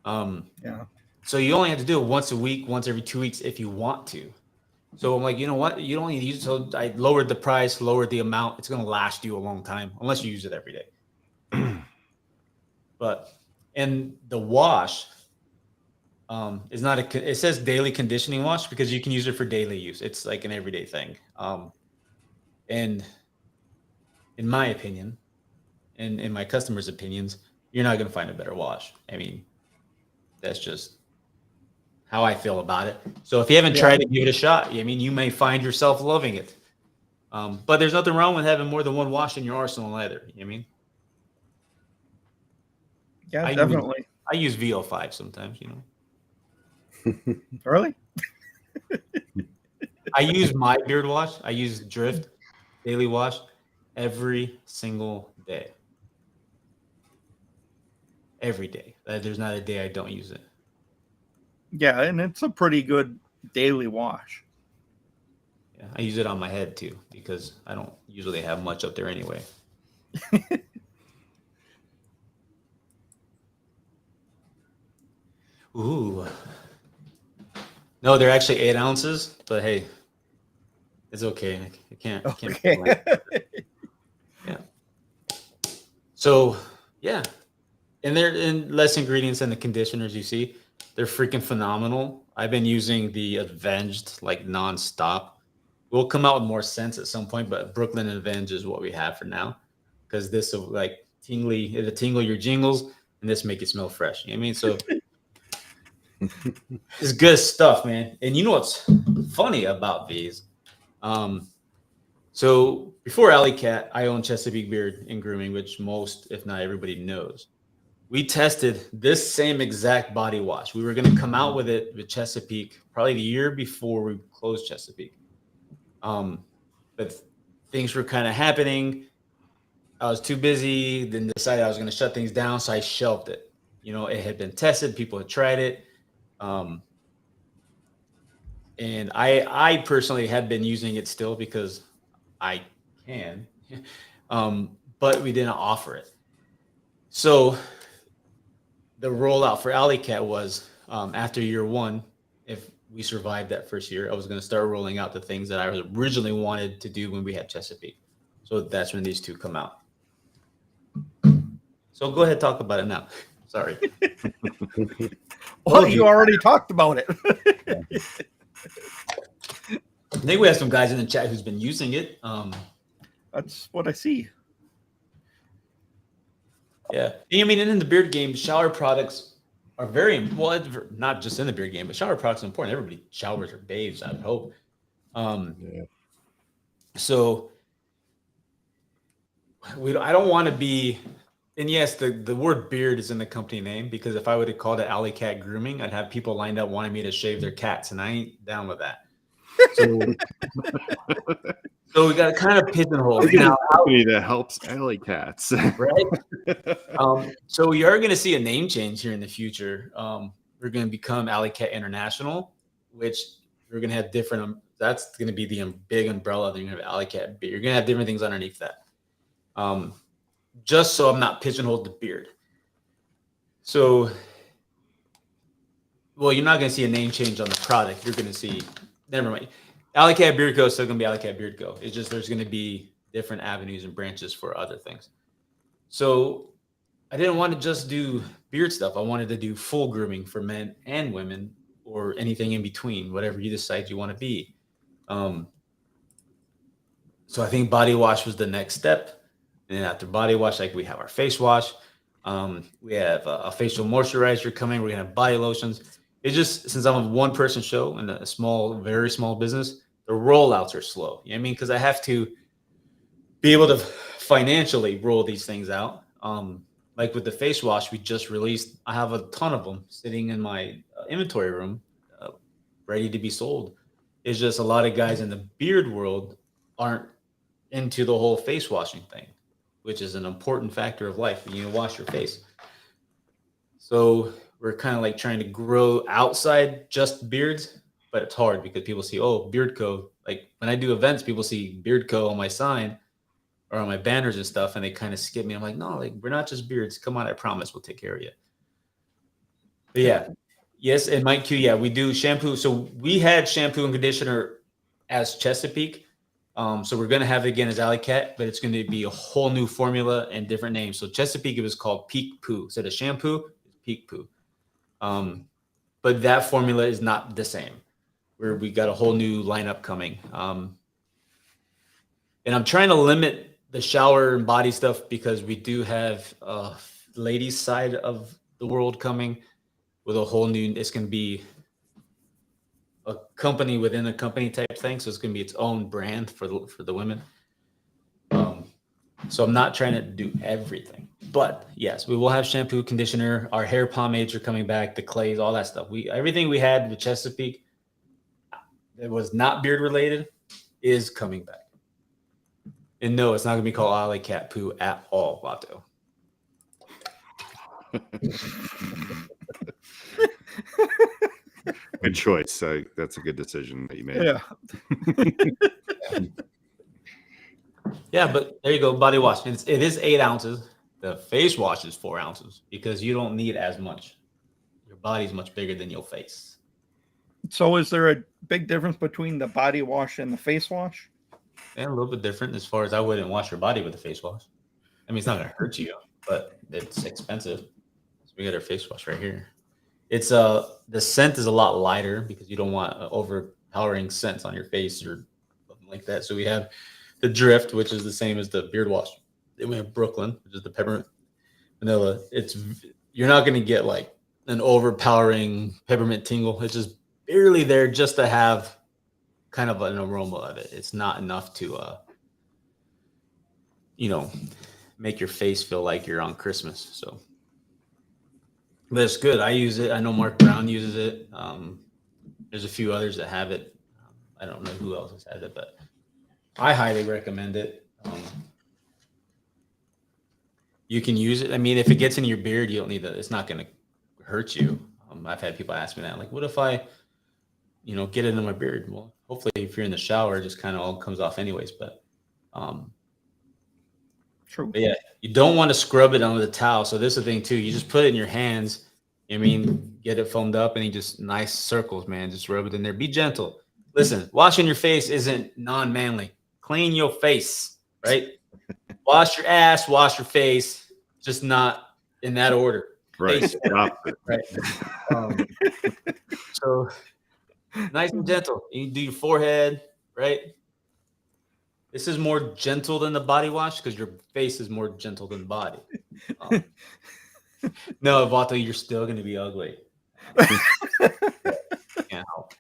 Yeah. So you only have to do it once a week, once every 2 weeks if you want to. So I'm like, you know what? You don't need to use it. So I lowered the price, lowered the amount. It's going to last you a long time unless you use it every day. But and the wash is not it says daily conditioning wash because you can use it for daily use. It's like an everyday thing. And in my opinion, and in my customers' opinions, you're not going to find a better wash. I mean, that's just how I feel about it. So if you haven't tried it, give it a shot. I mean, you may find yourself loving it. But there's nothing wrong with having more than one wash in your arsenal either. You know what I mean? Yeah, definitely. I use VO5 sometimes, you know. Really? I use my beard wash. I use Drift Daily Wash every single day. Every day. There's not a day I don't use it. Yeah, and it's a pretty good daily wash. Yeah, I use it on my head too because I don't usually have much up there anyway. Ooh. No, they're actually 8 ounces, but hey, it's okay. I can't. Okay. Yeah. So yeah, and they're in less ingredients than the conditioners you see. They're freaking phenomenal. I've been using the Avenged like nonstop. We'll come out with more scents at some point, but Brooklyn Avenged is what we have for now because this will like it'll tingle your jingles and this make it smell fresh. You know what I mean? So it's good stuff, man. And you know what's funny about these? So before Alley Cat, I own Chesapeake Beard and Grooming, which most, if not everybody, knows. We tested this same exact body wash. We were going to come out with it with Chesapeake probably the year before we closed Chesapeake. But things were kind of happening. I was too busy, then decided I was going to shut things down, so I shelved it. You know, it had been tested. People had tried it. And And I personally have been using it still because I can, but we didn't offer it. So the rollout for Alley Cat was after year one, if we survived that first year, I was going to start rolling out the things that I originally wanted to do when we had Chesapeake. So that's when these two come out. So go ahead, talk about it now. Sorry. Well, you already talked about it. I think we have some guys in the chat who's been using it. That's what I see. Yeah. I mean, in the beard game, shower products are very, well, not just in the beard game, but shower products are important. Everybody showers or bathes, I would hope. Yeah. So I don't want to be, and yes, the word beard is in the company name, because if I would have called it Alley Cat Grooming, I'd have people lined up wanting me to shave their cats, and I ain't down with that. So we got to kind of pigeonhole now. Company that helps alley cats. Right. So we are going to see a name change here in the future. We're going to become Alley Cat International, which we're going to have different. That's going to be the big umbrella. Then you're going to have Alley Cat. You're going to have different things underneath that. Just so I'm not pigeonholed to beard. So, well, you're not going to see a name change on the product. You're going to see, never mind. Alley Cat Beard Co. is still going to be Alley Cat Beard Co. It's just there's going to be different avenues and branches for other things. So I didn't want to just do beard stuff. I wanted to do full grooming for men and women, or anything in between, whatever you decide you want to be. So I think body wash was the next step. And then after body wash, like we have our face wash. We have a facial moisturizer coming. We're going to have body lotions. It's just, since I'm a one-person show and a small, very small business, the rollouts are slow. You know what I mean? Because I have to be able to financially roll these things out. Like with the face wash we just released, I have a ton of them sitting in my inventory room, ready to be sold. It's just a lot of guys in the beard world aren't into the whole face washing thing, which is an important factor of life. You wash your face. So we're kind of like trying to grow outside just beards, but it's hard because people see, oh, Beard Co. Like when I do events, people see Beard Co. on my sign or on my banners and stuff, and they kind of skip me. I'm like, no, like we're not just beards. Come on, I promise we'll take care of you. But yeah, yes, and Mike Q, yeah, we do shampoo. So we had shampoo and conditioner as Chesapeake. So we're going to have it again as Alley Cat, but it's going to be a whole new formula and different names. So Chesapeake, it was called Peak Poo. So the shampoo is Peak Poo. But that formula is not the same. We got a whole new lineup coming. And I'm trying to limit the shower and body stuff because we do have a ladies side of the world coming with a whole new, it's going to be a company within a company type thing. So it's going to be its own brand for the women. So I'm not trying to do everything, but yes, we will have shampoo, conditioner, our hair pomades are coming back, the clays, all that stuff. Everything we had with Chesapeake that was not beard related is coming back. And no, it's not going to be called Alley Cat Poo at all, Vato. Good choice. That's a good decision that you made. Yeah. Yeah, but there you go. Body wash. It is 8 ounces. The face wash is 4 ounces because you don't need as much. Your body's much bigger than your face. So is there a big difference between the body wash and the face wash? And a little bit different as far as I wouldn't wash your body with a face wash. I mean, it's not going to hurt you, but it's expensive. So we got our face wash right here. It's the scent is a lot lighter because you don't want overpowering scents on your face or something like that. So we have the Drift, which is the same as the beard wash. Then we have Brooklyn, which is the peppermint vanilla. You're not going to get like an overpowering peppermint tingle. It's just barely there just to have kind of an aroma of it. It's not enough to, make your face feel like you're on Christmas. So, but it's good. I use it. I know Mark Brown uses it. There's a few others that have it. I don't know who else has had it, but I highly recommend it. You can use it. I mean, if it gets in your beard, you don't need that. It's not going to hurt you. I've had people ask me that, like, what if I get it in my beard. Well, hopefully if you're in the shower, it just kind of all comes off anyways. But True. But yeah, you don't want to scrub it on with a towel. So this is the thing too. You just put it in your hands. Get it foamed up, and you just nice circles, man. Just rub it in there. Be gentle. Listen, washing your face isn't non-manly. Clean your face, right? Wash your ass, wash your face, just not in that order. Right. Face, Stop it. right. So nice and gentle. You do your forehead, right? This is more gentle than the body wash because your face is more gentle than the body. No, Vato, you're still going to be ugly. Can't help.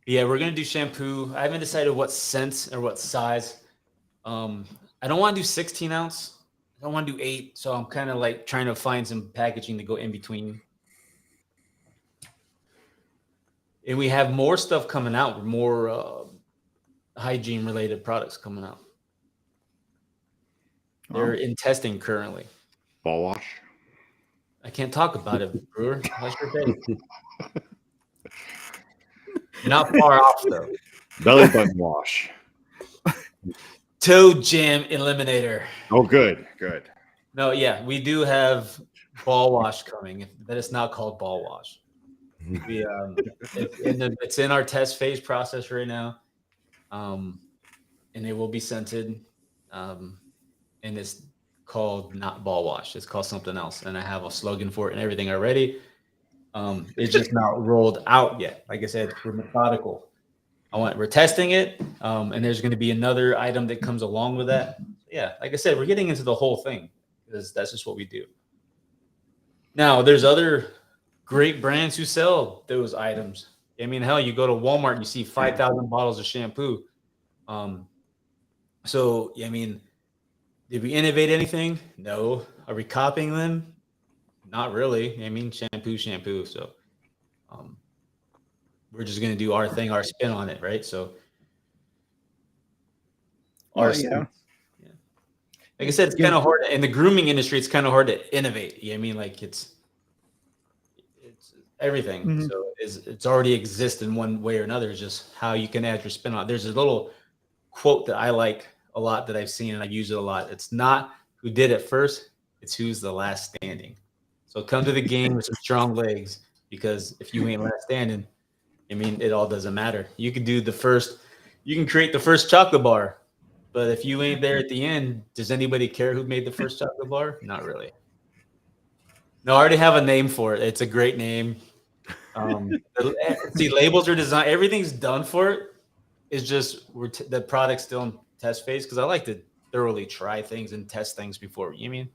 Yeah, we're going to do shampoo. I haven't decided what scent or what size. I don't want to do 16 ounce. I don't want to do 8. So I'm kind of like trying to find some packaging to go in between. And we have more stuff coming out, more hygiene related products coming out. They're in testing currently. Ball wash. I can't talk about it, Brewer. How's your face? Not far off though. Belly button wash. Toe jam eliminator. Oh, good. Good. No, yeah, we do have ball wash coming. That is not called ball wash. It's in our test phase process right now, and it will be scented, and it's called not ball wash. It's called something else, and I have a slogan for it and everything already. It's just not rolled out yet. Like I said, we're methodical. We're testing it, and there's going to be another item that comes along with that. Yeah, like I said, we're getting into the whole thing because that's just what we do. Now, there's other great brands who sell those items. I mean, hell, you go to Walmart, you see 5,000 bottles of shampoo. So, I mean, did we innovate anything? No. Are we copying them? Not really. I mean, shampoo. So, we're just going to do our thing, our spin on it, right? So, Yeah. Like I said, it's kind of hard in the grooming industry. It's kind of hard to innovate. I mean, like it's everything. Mhm. So it's already exists in one way or another. It's just how you can add your spin on it. There's a little quote that I like a lot that I've seen and I use it a lot. It's not who did it first, it's who's the last standing. So come to the game with some strong legs, because if you ain't last standing, I mean, it all doesn't matter. You can do you can create the first chocolate bar, but if you ain't there at the end, does anybody care who made the first chocolate bar? Not really. No, I already have a name for it. It's a great name. See, labels are designed. Everything's done for it. It's just the product's still in test phase because I like to thoroughly try things and test things before. You mean?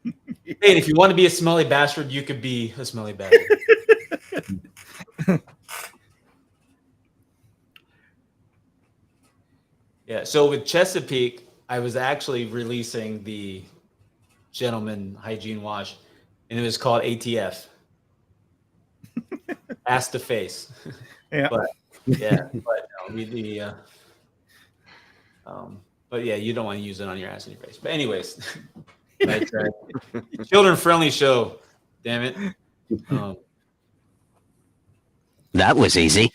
Hey, and if you want to be a smelly bastard, you could be a smelly bastard. Yeah. So with Chesapeake, I was actually releasing the Gentleman Hygiene Wash, and it was called ATF. Ass to face. Yeah. But but yeah, you don't want to use it on your ass and your face. But anyways, children friendly show. Damn it. That was easy.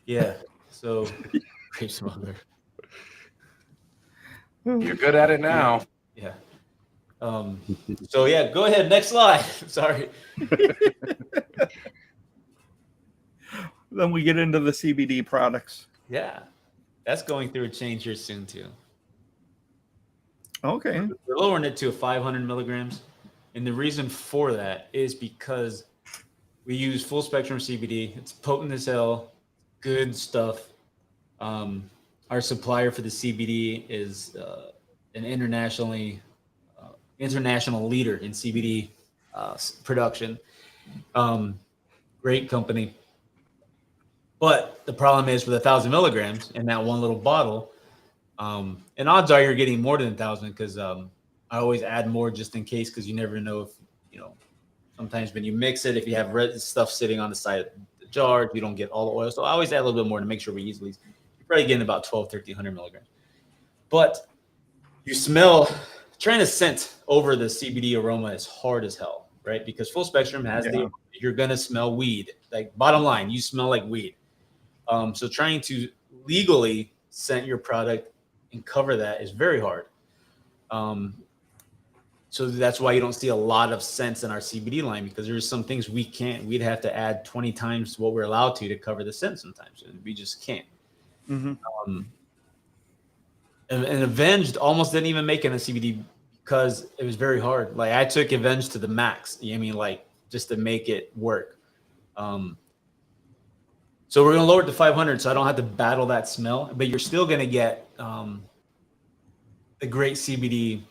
Yeah. So grape smuggler. You're good at it now. Yeah. So yeah, go ahead. Next slide. Sorry. Then we get into the CBD products. Yeah. That's going through a change here soon too. Okay. We're lowering it to 500 milligrams. And the reason for that is because we use full spectrum CBD. It's potent as hell, good stuff. Our supplier for the CBD is an international leader in CBD production. Great company. But the problem is with 1,000 milligrams in that one little bottle, and odds are you're getting more than 1,000 because I always add more just in case, because you never know if, sometimes when you mix it, if you have red stuff sitting on the side of the jar, you don't get all the oil. So I always add a little bit more to make sure we easily, you're probably getting about 1,300 milligrams. But you smell, trying to scent over the CBD aroma is hard as hell, right? Because full spectrum has Yeah. you're gonna smell weed. Like bottom line, you smell like weed. So trying to legally scent your product and cover that is very hard. So that's why you don't see a lot of scents in our CBD line, because there's some things we'd have to add 20 times what we're allowed to cover the scent sometimes. And we just can't. Mm-hmm. And Avenged almost didn't even make it in CBD because it was very hard. Like I took Avenged to the max. You know what I mean? Like just to make it work. So we're going to lower it to 500 so I don't have to battle that smell, but you're still going to get the great CBD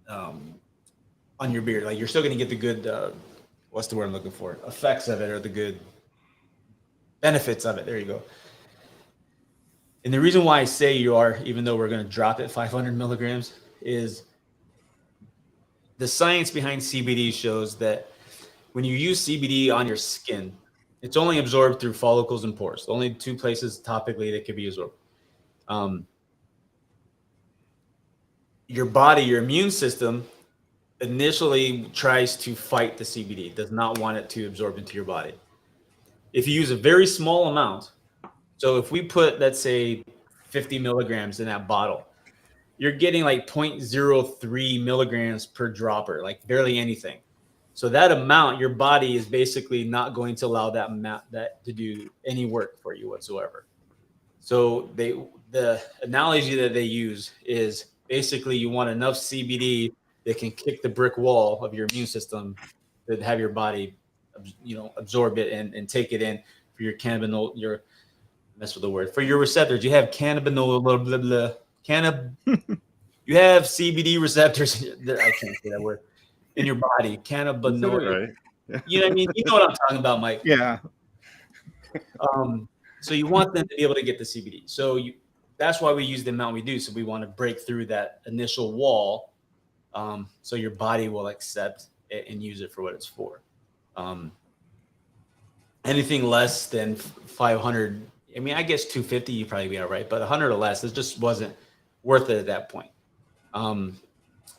on your beard. Like you're still going to get the good, what's the word I'm looking for? Effects of it, or the good benefits of it. There you go. And the reason why I say you are, even though we're going to drop it 500 milligrams, is the science behind CBD shows that when you use CBD on your skin, it's only absorbed through follicles and pores. The only two places topically that can be absorbed. Your body, your immune system, initially tries to fight the CBD, does not want it to absorb into your body. If you use a very small amount, so if we put, let's say, 50 milligrams in that bottle, you're getting like 0.03 milligrams per dropper, like barely anything. So that amount, your body is basically not going to allow that amount to do any work for you whatsoever. So the analogy that they use is basically you want enough CBD that can kick the brick wall of your immune system to have your body, absorb it and take it in for your cannabinoid, mess with the word, for your receptors. You have cannabinoid, blah, blah, blah, you have CBD receptors. I can't say that word. In your body, cannabinoid. Right. You know what I mean? You know what I'm talking about, Mike. Yeah. So you want them to be able to get the CBD. So that's why we use the amount we do. So we want to break through that initial wall, so your body will accept it and use it for what it's for. Anything less than 500, I mean, I guess 250, you'd probably be all right, but 100 or less, it just wasn't worth it at that point.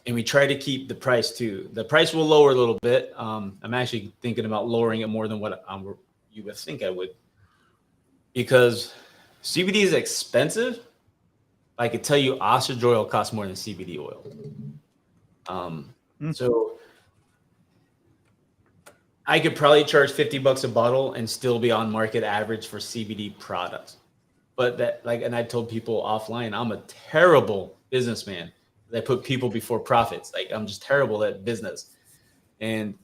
And we try to keep the price too. The price will lower a little bit. I'm actually thinking about lowering it more than what you would think I would, because CBD is expensive. I could tell you ostrich oil costs more than CBD oil. So I could probably charge $50 a bottle and still be on market average for CBD products. But and I told people offline, I'm a terrible businessman. I put people before profits. Like I'm just terrible at business, and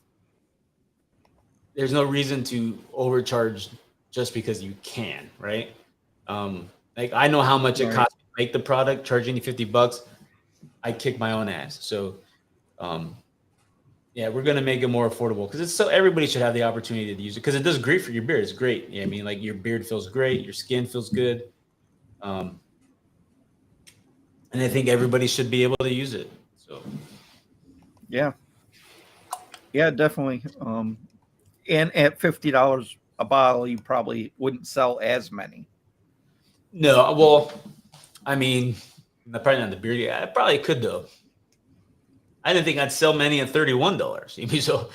there's no reason to overcharge just because you can, right? Like I know how much it costs to make the product. Charging you $50, I kick my own ass. So, yeah, we're gonna make it more affordable because it's so everybody should have the opportunity to use it because it does great for your beard. It's great. Yeah, I mean, like your beard feels great, your skin feels good. And I think everybody should be able to use it. So, yeah, definitely. And at $50 a bottle, you probably wouldn't sell as many. No, well, I mean, probably not the beard. Yeah, I probably could though. I didn't think I'd sell many at $31. So,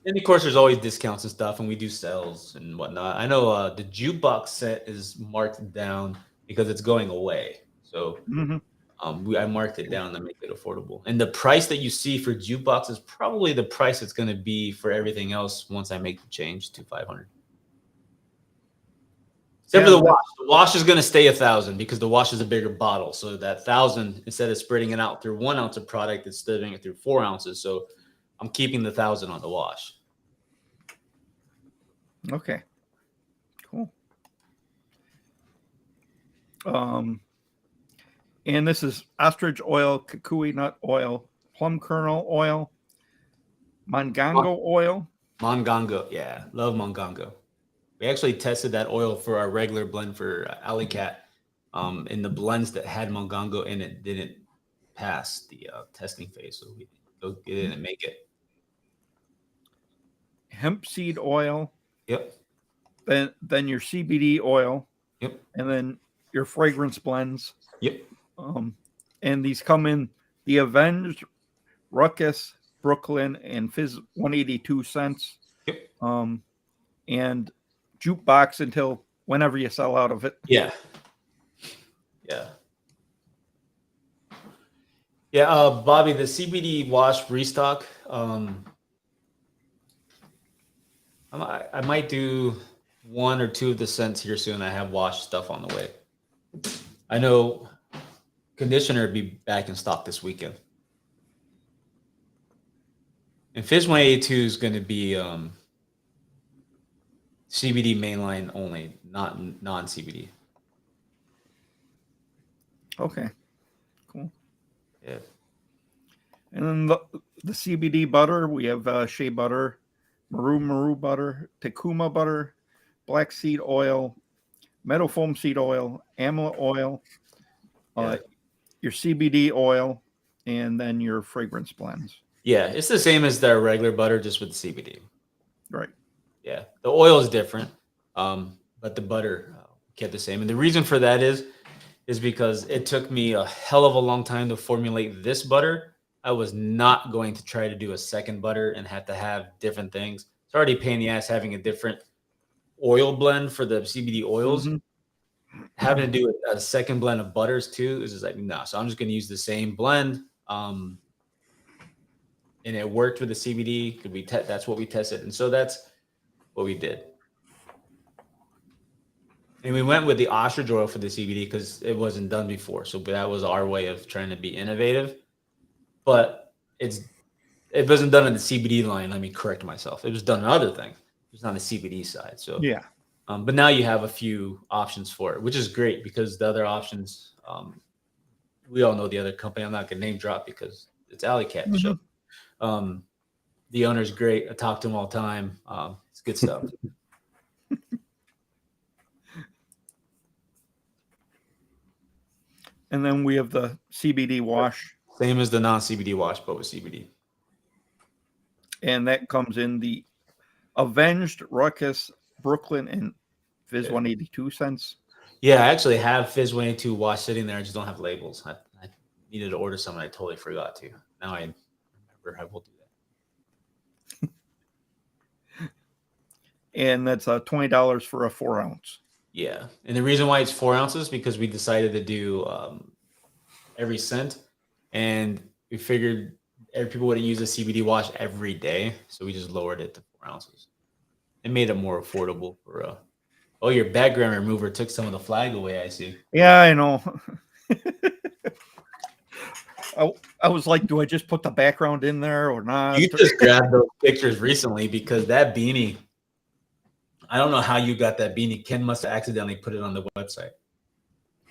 and of course, there's always discounts and stuff, and we do sales and whatnot. I know the jukebox set is marked down because it's going away. So I marked it down to make it affordable. And the price that you see for jukebox is probably the price it's going to be for everything else once I make the change to 500. Except for the wash. The wash is going to stay 1,000 because the wash is a bigger bottle. So that 1,000, instead of spreading it out through 1 ounce of product, it's spreading it through 4 ounces. So I'm keeping the 1,000 on the wash. Okay. Cool. And this is ostrich oil, kukui nut oil, plum kernel oil, mongongo oil. Mongongo. Yeah. Love mongongo. We actually tested that oil for our regular blend for Alley Cat. And the blends that had mongongo in it didn't pass the testing phase. So we go get in and make it. Hemp seed oil. Yep. Then your CBD oil. Yep. And then your fragrance blends. Yep. And these come in The Avenged, Ruckus, Brooklyn, and Fizz 182 cents. Yep. And Jukebox until whenever you sell out of it. Yeah. Yeah. Yeah, Bobby, the CBD wash restock. I might do 1 or 2 of the scents here soon. I have wash stuff on the way. I know conditioner will be back in stock this weekend. And Fizz 182 is going to be CBD mainline only, not non-CBD. Okay, cool. Yeah. And then the CBD butter, we have shea butter, maru butter, Takuma butter, black seed oil, meadow foam seed oil, amla oil, your CBD oil, and then your fragrance blends. Yeah, it's the same as the regular butter, just with CBD. Right. Yeah, the oil is different, but the butter kept the same. And the reason for that is because it took me a hell of a long time to formulate this butter. I was not going to try to do a second butter and have to have different things. It's already a pain in the ass having a different oil blend for the CBD oils. Mm-hmm. Having to do a second blend of butters too is just like, no. So I'm just going to use the same blend. And it worked with the CBD. That's what we tested. And so that's what we did. And we went with the ostrich oil for the CBD because it wasn't done before. So that was our way of trying to be innovative. But it wasn't done in the CBD line. Let me correct myself. It was done in other things. It was on the CBD side. So yeah. But now you have a few options for it, which is great because the other options, we all know the other company. I'm not going to name drop because it's Alley Cat. Mm-hmm. Show. The owner's great. I talk to him all the time. It's good stuff. And then we have the CBD wash. Same as the non-CBD wash, but with CBD. And that comes in the Avenged, Ruckus, Brooklyn, and Fizz 182 cents. Yeah, I actually have Fizz 182 wash sitting there. I just don't have labels. I needed to order some and I totally forgot to. Now I remember I will do that. And that's $20 for a 4 ounce. Yeah. And the reason why it's 4 ounces because we decided to do every scent. And we figured people wouldn't use a CBD wash every day. So we just lowered it to 4 ounces. It made it more affordable for oh, your background remover took some of the flag away, I see. Yeah, I know. I was like, do I just put the background in there or not? You just grabbed those pictures recently because that beanie, I don't know how you got that beanie. Ken must have accidentally put it on the website.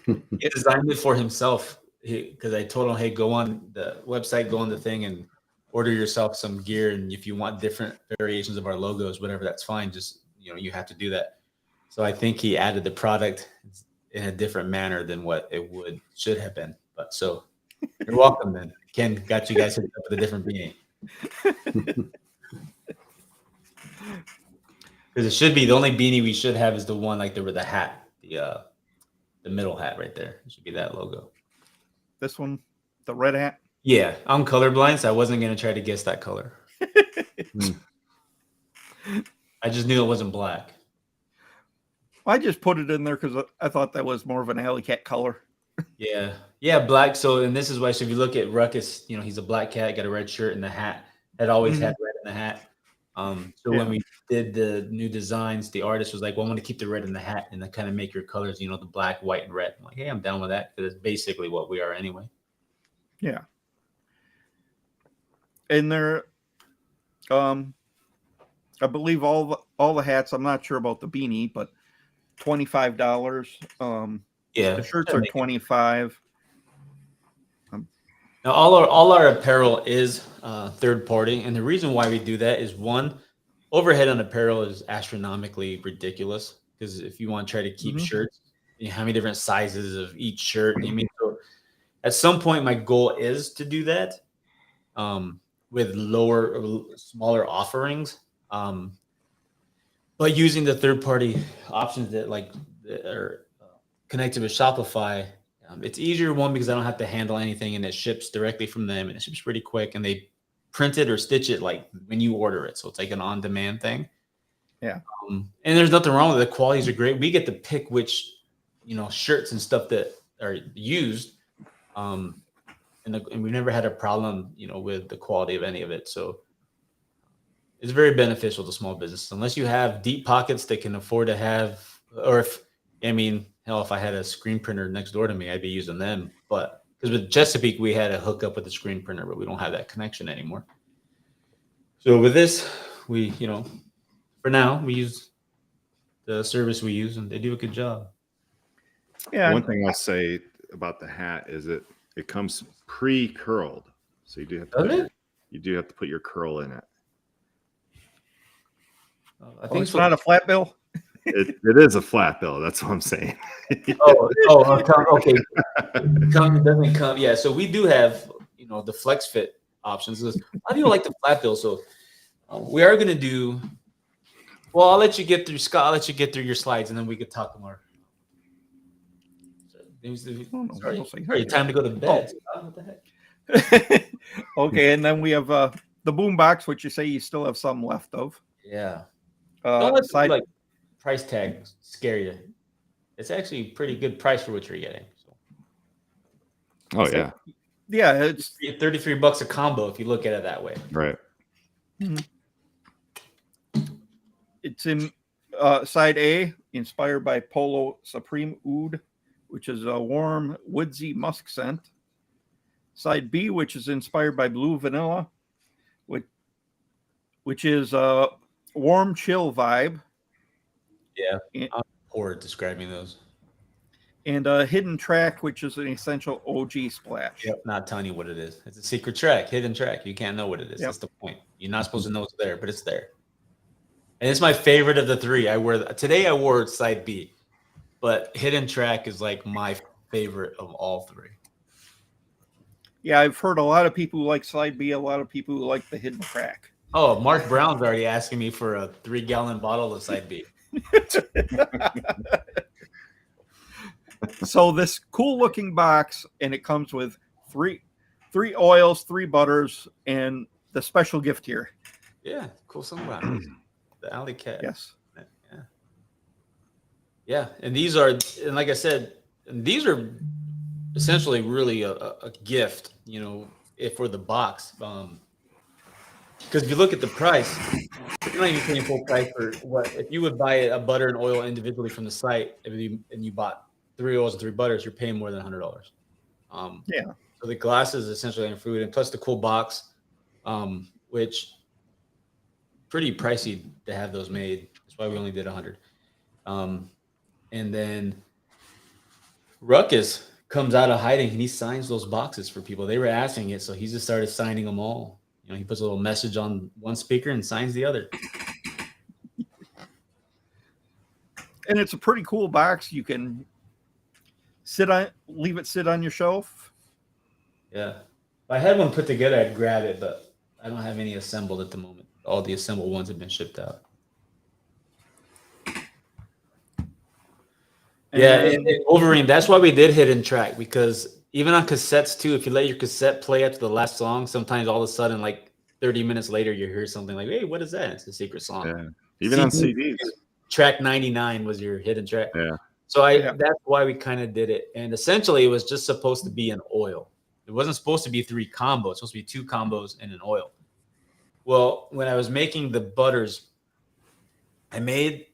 He designed it for himself because I told him, hey, go on the website, go on the thing and order yourself some gear. And if you want different variations of our logos, whatever, that's fine. Just, you have to do that. So I think he added the product in a different manner than what it should have been. But so you're welcome then. Ken got you guys hooked up with a different beanie. Because it should be the only beanie we should have is the one like the hat, the middle hat right there. It should be that logo. This one, the red hat. Yeah, I'm colorblind, so I wasn't gonna try to guess that color. I just knew it wasn't black. I just put it in there because I thought that was more of an alley cat color. Yeah, black. So, and this is why. So, if you look at Ruckus, he's a black cat, got a red shirt and the hat. Had always had red in the hat. When we did the new designs, the artist was like, well, I'm going to keep the red in the hat and then kind of make your colors, the black, white, and red. I'm like, hey, I'm down with that because it's basically what we are anyway. Yeah. And there, I believe all the hats, I'm not sure about the beanie, but $25. The shirts are $25. Now, all our apparel is third party, and the reason why we do that is one, overhead on apparel is astronomically ridiculous because if you want to try to keep shirts, how many different sizes of each shirt? So at some point, my goal is to do that with smaller offerings, but using the third party options that are connected with Shopify. It's easier, one, because I don't have to handle anything, and it ships directly from them, and it ships pretty quick, and they print it or stitch it like when you order it. So it's like an on-demand thing. Yeah. And there's nothing wrong with it. The qualities are great. We get to pick which, shirts and stuff that are used. And we've never had a problem, with the quality of any of it. So it's very beneficial to small business, unless you have deep pockets that can afford to have, or if I had a screen printer next door to me, I'd be using them. But because with Chesapeake, we had a hookup with the screen printer, but we don't have that connection anymore. So with this, we, for now, we use the service we use, and they do a good job. Yeah. One thing I'll say about the hat is it comes pre-curled, so you do have to put your curl in it. I think it's not a flat bill. It is a flat bill. That's what I'm saying. Okay. It doesn't come. Yeah. So we do have, the flex fit options. A lot of people like the flat bill. So we are going to do. Well, I'll let you get through, Scott. I'll let you get through your slides, and then we could talk more. Sorry, time to go to bed. Oh. What the heck? Okay, and then we have the boom box, which you say you still have some left of. Yeah. Don't let side, like price tag scare you. It's actually a pretty good price for what you're getting. So. Oh yeah. Yeah, it's $33 a combo if you look at it that way. Right. It's in side A, inspired by Polo Supreme Oud, which is a warm, woodsy musk scent. Side B, which is inspired by Blue Vanilla, which is a warm, chill vibe. Yeah, I'm poor at describing those. And a hidden track, which is an essential OG splash. Yep, not telling you what it is. It's a secret track, hidden track. You can't know what it is. Yep. That's the point. You're not supposed to know it's there, but it's there. And it's my favorite of the three. Today I wore side B, but hidden track is like my favorite of all three. Yeah, I've heard a lot of people who like side B, a lot of people who like the hidden track. Oh, Mark Brown's already asking me for a 3-gallon bottle of side B. So this cool looking box, and it comes with three oils, 3 butters, and the special gift here. Yeah, cool sunglasses. The Alley Cat. Yes. Yeah, and these are, and like I said, these are essentially really a gift, for the box. Because if you look at the price, you're not even paying full price for what if you would buy a butter and oil individually from the site, and you bought 3 oils and 3 butters, you're paying more than $100. Yeah. So the glasses essentially include, and plus the cool box, which pretty pricey to have those made. That's why we only did 100. And then Ruckus comes out of hiding and he signs those boxes for people. They were asking it, so he just started signing them all. He puts a little message on one speaker and signs the other. And it's a pretty cool box. You can leave it sit on your shelf. Yeah. If I had one put together, I'd grab it, but I don't have any assembled at the moment. All the assembled ones have been shipped out. And Wolverine, that's why we did hidden track, because even on cassettes too, if you let your cassette play up to the last song, sometimes all of a sudden, like 30 minutes later, you hear something like, hey, what is that? It's a secret song. Yeah. Even on CDs. Track 99 was your hidden track. Yeah. So that's why we kind of did it. And essentially, it was just supposed to be an oil. It wasn't supposed to be 3 combos. It's supposed to be 2 combos and an oil. Well, when I was making the butters, I made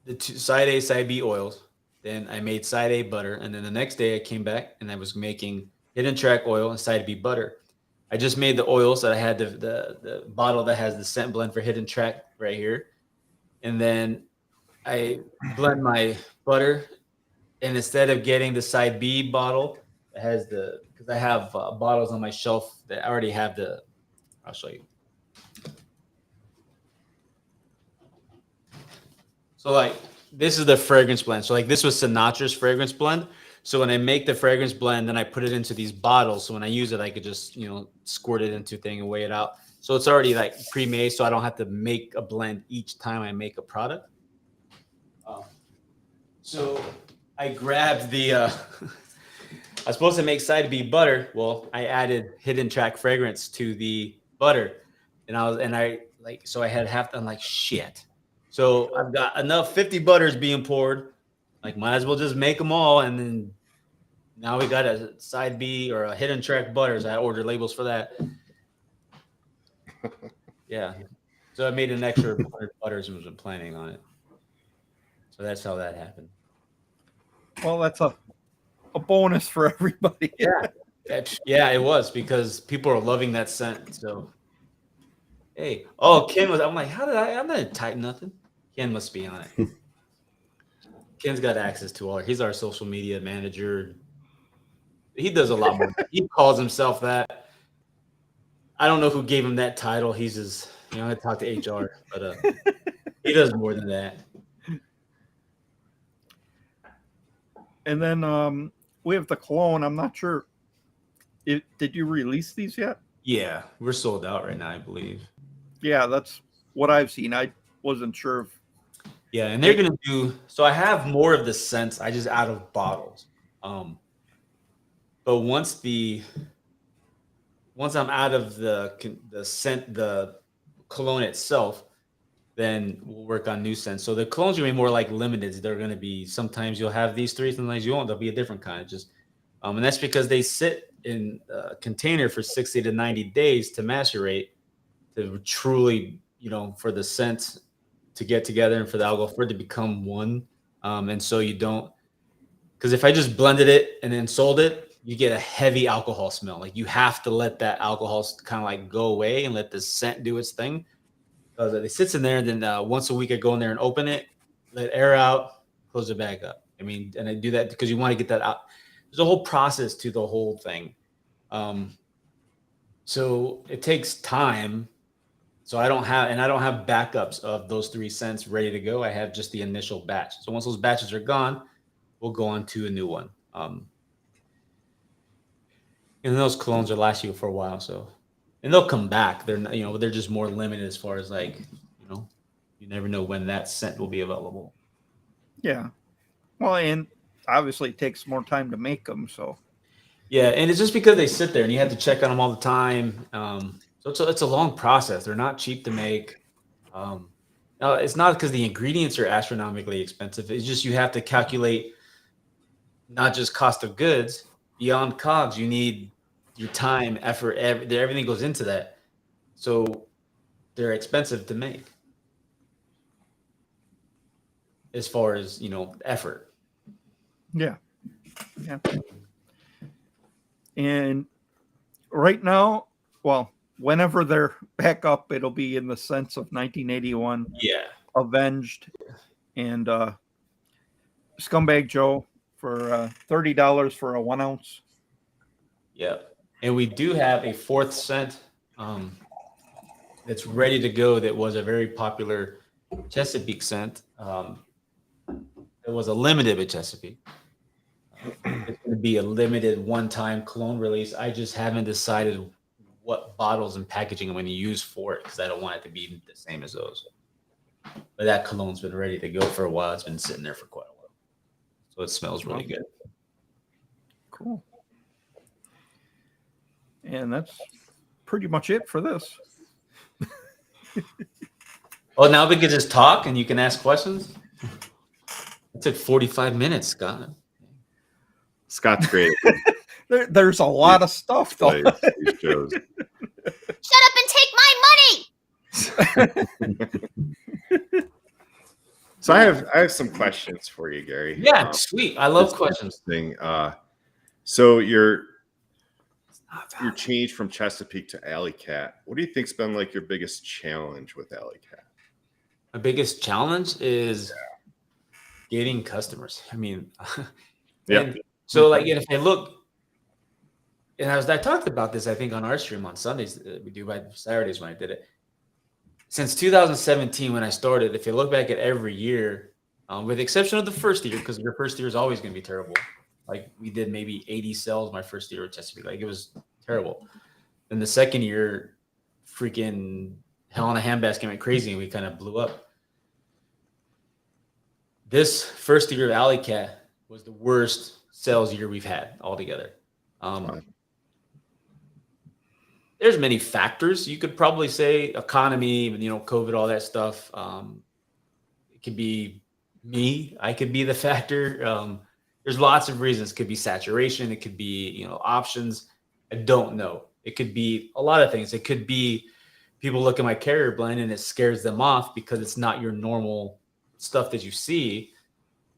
the 2 side A, side B oils. Then I made side A butter. And then the next day I came back and I was making hidden track oil and side B butter. I just made the oils that I had the bottle that has the scent blend for hidden track right here. And then I blend my butter. And instead of getting the side B bottle that has because I have bottles on my shelf that I already have I'll show you. So like, this is the fragrance blend. So like this was Sinatra's fragrance blend. So when I make the fragrance blend, then I put it into these bottles. So when I use it, I could just, squirt it into thing and weigh it out. So it's already like pre-made. So I don't have to make a blend each time I make a product. So I grabbed was supposed to make side B butter. Well, I added hidden track fragrance to the butter, and so I had half. I'm like, shit. So I've got enough 50 butters being poured. Like, might as well just make them all, and then now we got a side B or a hidden track butters. I ordered labels for that. Yeah. So I made an extra 100 butters and wasn't planning on it. So that's how that happened. Well, that's a bonus for everybody. Yeah, it was because people are loving that scent. So, hey, Ken was. I'm like, I'm not typing nothing. Ken must be on it. Ken's got access to all. He's our social media manager. He does a lot more. He calls himself that. I don't know who gave him that title. He's just, I talk to HR, but he does more than that. And then we have the cologne. I'm not sure. Did you release these yet? Yeah, we're sold out right now, I believe. Yeah, that's what I've seen. I wasn't sure if. Yeah, and they're gonna do. So I have more of the scents. I just out of bottles. But once I'm out of the scent, the cologne itself, then we'll work on new scents. So the colognes are gonna be more like limited. They're gonna be, sometimes you'll have these three, sometimes you won't. There'll be a different kind. And that's because they sit in a container for 60 to 90 days to macerate, to truly, for the scent to get together and for the alcohol for it to become one. And so you don't, because if I just blended it and then sold it, you get a heavy alcohol smell. Like, you have to let that alcohol kind of like go away and let the scent do its thing. Because it sits in there, and then once a week I go in there and open it, let air out, close it back up. And I do that because you want to get that out. There's a whole process to the whole thing. So it takes time. So I don't have backups of those three scents ready to go. I have just the initial batch. So once those batches are gone, we'll go on to a new one. And those colognes will last you for a while. So, and they'll come back. They're not, they're just more limited as far as like, you never know when that scent will be available. Yeah. Well, and obviously it takes more time to make them. So. Yeah, and it's just because they sit there and you have to check on them all the time. So it's a long process. They're not cheap to make. Now, it's not because the ingredients are astronomically expensive. It's just you have to calculate not just cost of goods. Beyond COGS, you need your time, effort, everything goes into that. So they're expensive to make as far as, effort. Yeah. And right now, well, whenever they're back up, it'll be in the sense of 1981. Yeah. Avenged and Scumbag Joe for $30 for a 1 ounce. Yeah. And we do have a fourth scent that's ready to go. That was a very popular Chesapeake scent. It was a limited at Chesapeake. It's going to be a limited one-time cologne release. I just haven't decided what bottles and packaging I'm going to use for it because I don't want it to be the same as those. But that cologne's been ready to go for a while. It's been sitting there for quite a while. So it smells really good. Cool. And that's pretty much it for this. Oh, now we can just talk and you can ask questions? It took 45 minutes, Scott. Scott's great. There's a lot of stuff, though. These shows. Shut up and take my money. So I have some questions for you, Gary. Yeah, sweet. I love questions. So your change from Chesapeake to Alley Cat. What do you think's been like your biggest challenge with Alley Cat? My biggest challenge is getting customers. Yeah. So like, if I look, and I talked about this, I think on our stream on Sundays, we do by Saturdays when I did it. Since 2017, when I started, if you look back at every year, with the exception of the first year, because your first year is always going to be terrible. Like, we did maybe 80 sales my first year at Chesapeake. Like, it was terrible. Then the second year, freaking hell in a handbasket went crazy and we kind of blew up. This first year of Alley Cat was the worst sales year we've had altogether. There's many factors. You could probably say economy, COVID, all that stuff. It could be me. I could be the factor. There's lots of reasons. It could be saturation. It could be, options. I don't know. It could be a lot of things. It could be people look at my carrier blend and it scares them off because it's not your normal stuff that you see.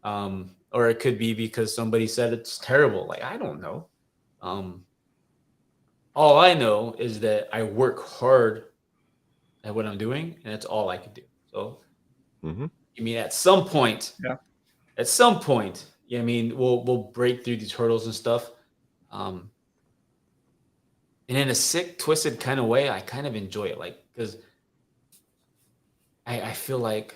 Or it could be because somebody said it's terrible. Like, I don't know. All I know is that I work hard at what I'm doing, and that's all I can do. So, I mean, at some point, we'll break through these hurdles and stuff. And in a sick, twisted kind of way, I kind of enjoy it, like, because I feel like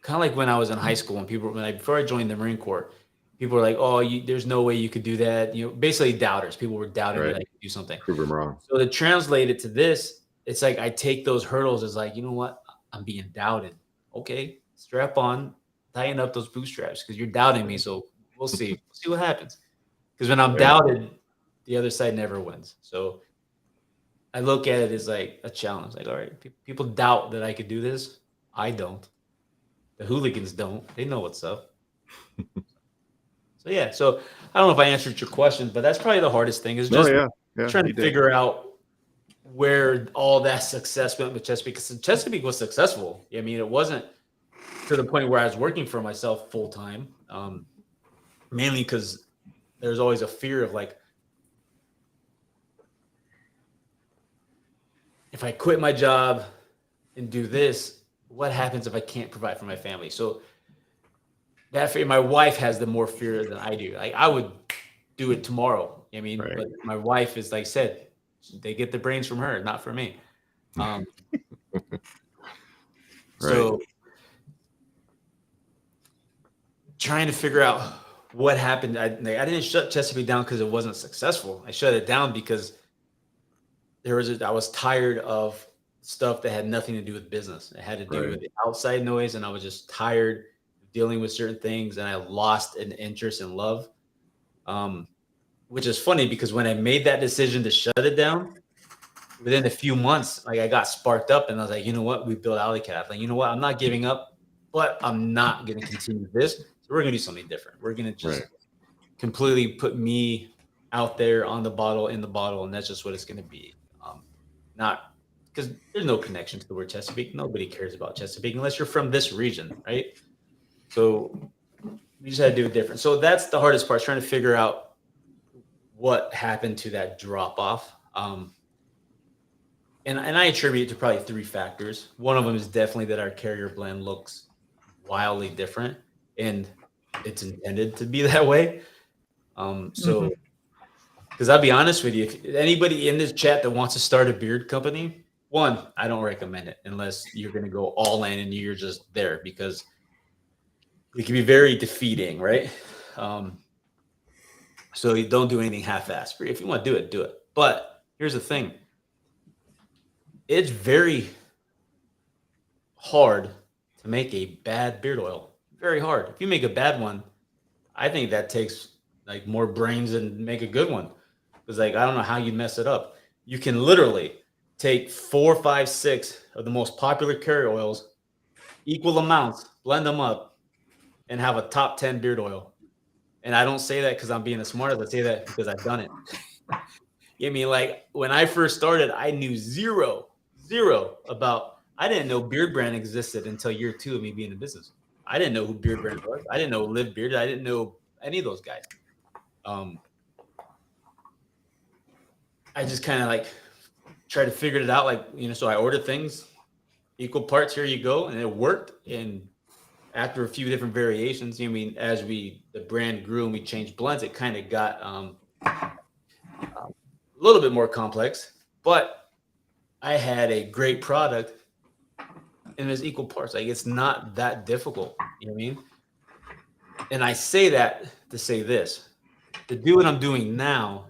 kind of like when I was in high school, before I joined the Marine Corps, people were like, "Oh, there's no way you could do that." Basically doubters. People were doubting that I could do something. Prove them wrong. So to translate it to this, it's like I take those hurdles as like, you know what? I'm being doubted. Okay, strap on, tighten up those bootstraps because you're doubting me. So we'll see. We'll see what happens. Because when I'm doubted, the other side never wins. So I look at it as like a challenge. Like, all right, people doubt that I could do this. I don't. The hooligans don't. They know what's up. So yeah, so I don't know if I answered your question, but that's probably the hardest thing is just trying to figure out where all that success went with Chesapeake. Because Chesapeake was successful. I mean, it wasn't to the point where I was working for myself full time, mainly because there's always a fear of like, if I quit my job and do this, what happens if I can't provide for my family? So that fear, my wife has the more fear than I do. Like I would do it tomorrow. But my wife is, like I said, they get the brains from her, not from me. So trying to figure out what happened. I didn't shut Chesapeake down because it wasn't successful. I shut it down because I was tired of stuff that had nothing to do with business. It had to do with the outside noise, and I was just tired of dealing with certain things, and I lost an interest in love. Which is funny because when I made that decision to shut it down, within a few months, like I got sparked up and I was like, you know what? We built AlleyCat. Like, you know what? I'm not giving up, but I'm not going to continue this. So we're going to do something different. We're going to just completely put me out there on the bottle, in the bottle, and that's just what it's going to be. Not because there's no connection to the word Chesapeake. Nobody cares about Chesapeake unless you're from this region, right? So we just had to do it different. So that's the hardest part, trying to figure out what happened to that drop off. And I attribute it to probably three factors. One of them is definitely that our carrier blend looks wildly different, and it's intended to be that way. So, because I'll be honest with you, if anybody in this chat that wants to start a beard company, one, I don't recommend it unless you're going to go all in and you're just there, because it can be very defeating, right? So you don't do anything half-assed. If you want to do it. But here's the thing. It's very hard to make a bad beard oil. Very hard. If you make a bad one, I think that takes like more brains than make a good one. Because like, I don't know how you mess it up. You can literally take 4, 5, 6 of the most popular carrier oils, equal amounts, blend them up, and have a top 10 beard oil. And I don't say that because I'm being the smartest. I say that because I've done it. Like when I first started, I knew zero about, I didn't know Beard Brand existed until year 2 of me being in business. I didn't know who Beard Brand was. I didn't know Live Beard. I didn't know any of those guys. I just kind of like tried to figure it out. Like, so I ordered things, equal parts, here you go. And it worked. And after a few different variations, as the brand grew and we changed blends, it kind of got a little bit more complex, but I had a great product and there's equal parts. Like, it's not that difficult. You know what I mean? And I say that to say this, to do what I'm doing now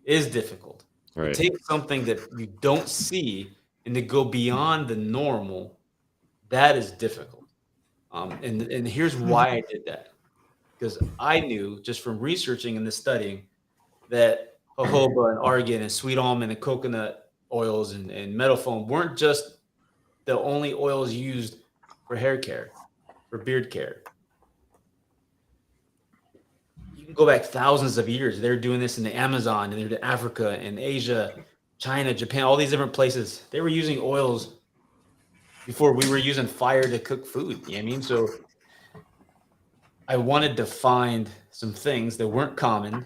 is difficult. Right. Take something that you don't see and to go beyond the normal, that is difficult. And here's why I did that. Because I knew just from researching and the studying that jojoba and argan and sweet almond and coconut oils and metal foam weren't just the only oils used for hair care, for beard care. You can go back thousands of years. They're doing this in the Amazon, and they're in Africa and Asia, China, Japan, all these different places. They were using oils before we were using fire to cook food. You know what I mean? So I wanted to find some things that weren't common.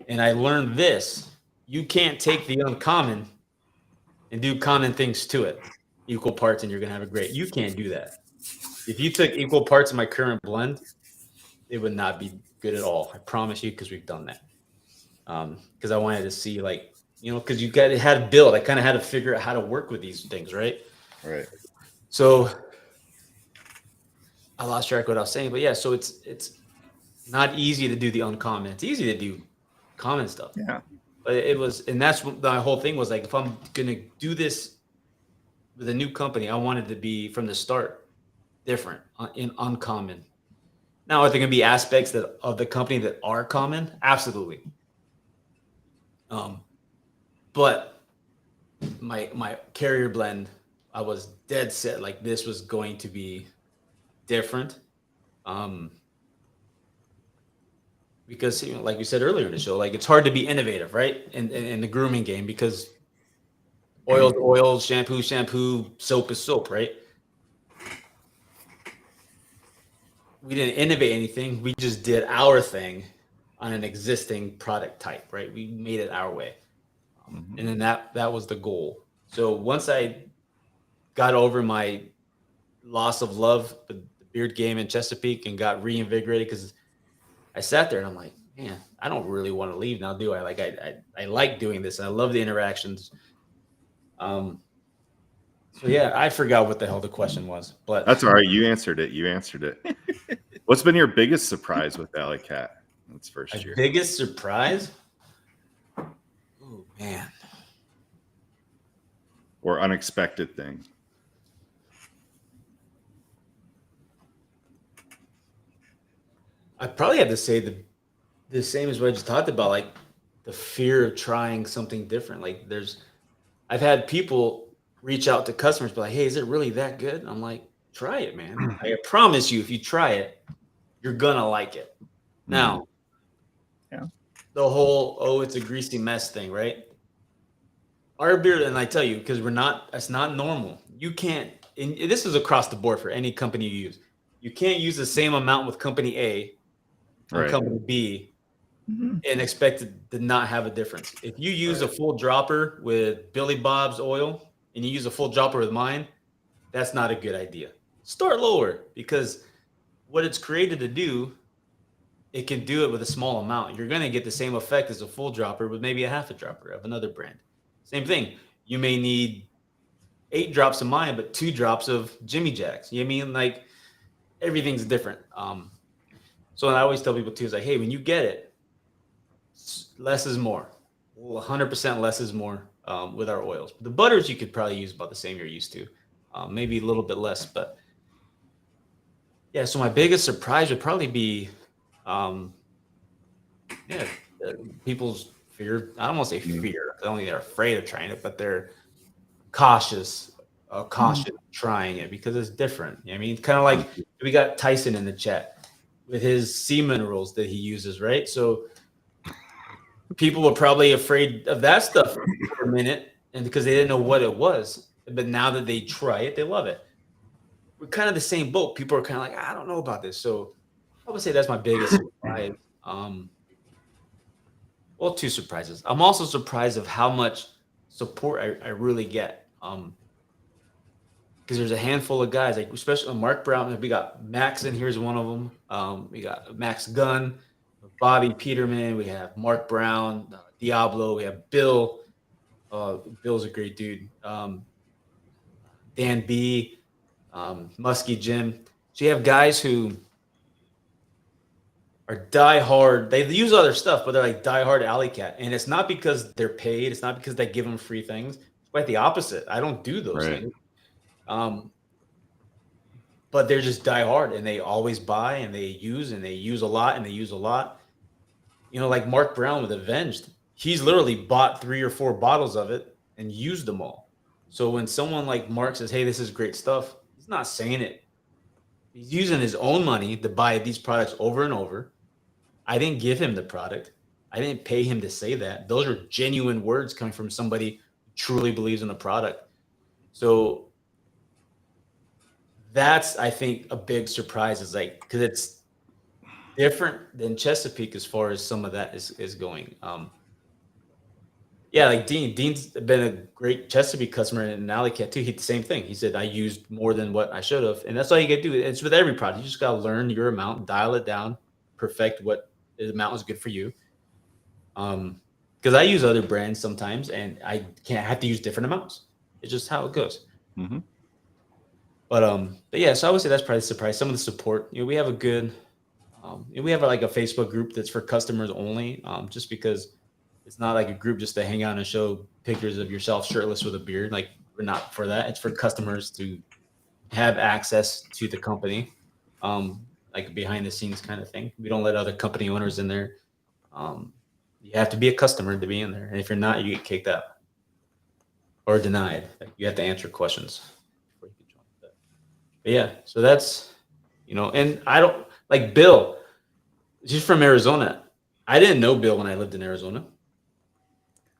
And I learned this. You can't take the uncommon and do common things to it, equal parts, and you're going to have a great. You can't do that. If you took equal parts of my current blend, it would not be good at all. I promise you, because we've done that. Because I wanted to see, like, you know, because you got had to build. I kind of had to figure out how to work with these things, right? Right. So I lost track of what I was saying, but yeah. So it's not easy to do the uncommon. It's easy to do common stuff. Yeah. But it was, and that's what the whole thing was like. If I'm gonna do this with a new company, I wanted to be from the start different, in uncommon. Now, are there going to be aspects that of the company that are common? Absolutely. But my carrier blend, I was dead set like this was going to be different. Because, you know, like we said earlier in the show, like it's hard to be innovative, right? In the grooming game, because oil is oil, shampoo, soap is soap, right? We didn't innovate anything. We just did our thing on an existing product type, right? We made it our way. And then that was the goal. So once I got over my loss of love with the beard game in Chesapeake and got reinvigorated, because I sat there and I'm like, man, I don't really want to leave now, do I? Like I like doing this and I love the interactions. So yeah, I forgot what the hell the question was, but That's all right. You answered it. You answered it. What's been your biggest surprise with Alley Cat? That's first year. Biggest surprise? Oh man. Or unexpected thing. I probably have to say the same as what I just talked about, like the fear of trying something different. Like I've had people reach out to customers, be like, hey, is it really that good? I'm like, try it, man. I promise you, if you try it, you're gonna like it. Now, yeah, the whole, oh, it's a greasy mess thing, right? Our beard, and I tell you, because that's not normal. You can't, and this is across the board for any company you use. You can't use the same amount with company A or company B and expect it to not have a difference. If you use a full dropper with Billy Bob's oil and you use a full dropper with mine, that's not a good idea. Start lower, because what it's created to do, it can do it with a small amount. You're going to get the same effect as a full dropper with maybe a half a dropper of another brand. Same thing. You may need 8 drops of mine, but 2 drops of Jimmy Jack's. You know what I mean? Like, everything's different. So I always tell people too, is like, hey, when you get it, less is more. 100% less is more with our oils. The butters you could probably use about the same you're used to, maybe a little bit less. But yeah, so my biggest surprise would probably be, people's fear. I don't want to say fear. I don't think they're afraid of trying it, but they're cautious trying it because it's different. You know what I mean, kind of like we got Tyson in the chat with his sea minerals that he uses, right? So people were probably afraid of that stuff for a minute, and because they didn't know what it was. But now that they try it, they love it. We're kind of the same boat. People are kind of like, I don't know about this. So I would say that's my biggest surprise. Well, 2 surprises. I'm also surprised of how much support I really get. Because there's a handful of guys, like especially Mark Brown. We got Max in here is one of them. We got Max Gunn, Bobby Peterman. We have Mark Brown, Diablo. We have Bill. Bill's a great dude. Dan B, Muskie Jim. So you have guys who are diehard. They use other stuff, but they're like diehard Alley Cat. And it's not because they're paid. It's not because they give them free things. It's quite the opposite. I don't do those things. But they're just diehard, and they always buy, and they use a lot, and they use a lot. like Mark Brown with Avenged, he's literally bought 3 or 4 bottles of it and used them all. So when someone like Mark says, hey, this is great stuff, he's not saying it. He's using his own money to buy these products over and over. I didn't give him the product. I didn't pay him to say that. Those are genuine words coming from somebody who truly believes in the product. So that's, I think, a big surprise, is like, because it's different than Chesapeake as far as some of that is going. Yeah, like Dean's been a great Chesapeake customer, and Alley Cat too. He did the same thing. He said, I used more than what I should have. And that's all you gotta do. It's with every product. You just gotta learn your amount, dial it down, perfect what the amount is good for you. Because I use other brands sometimes, and I have to use different amounts. It's just how it goes. Mm-hmm. But yeah, so I would say that's probably a surprise. Some of the support, we have a good, we have like a Facebook group that's for customers only, just because it's not like a group just to hang out and show pictures of yourself shirtless with a beard. Like, we're not for that. It's for customers to have access to the company, like behind the scenes kind of thing. We don't let other company owners in there. You have to be a customer to be in there, and if you're not, you get kicked out or denied. Like, you have to answer questions before you can join. But yeah, so that's, and I don't like Bill. He's from Arizona. I didn't know Bill when I lived in Arizona.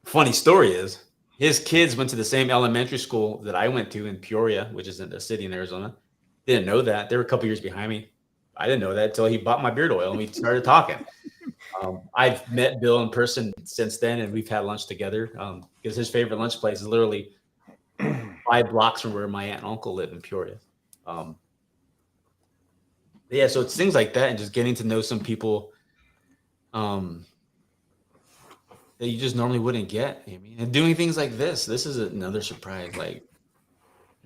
Funny story is, his kids went to the same elementary school that I went to in Peoria, which is in a city in Arizona. Didn't know that. They were a couple years behind me. I didn't know that until he bought my beard oil and we started talking. I've met Bill in person since then, and we've had lunch together, because his favorite lunch place is literally 5 blocks from where my aunt and uncle live in Peoria. Yeah, so it's things like that, and just getting to know some people that you just normally wouldn't get. I mean, and doing things like this is another surprise. Like,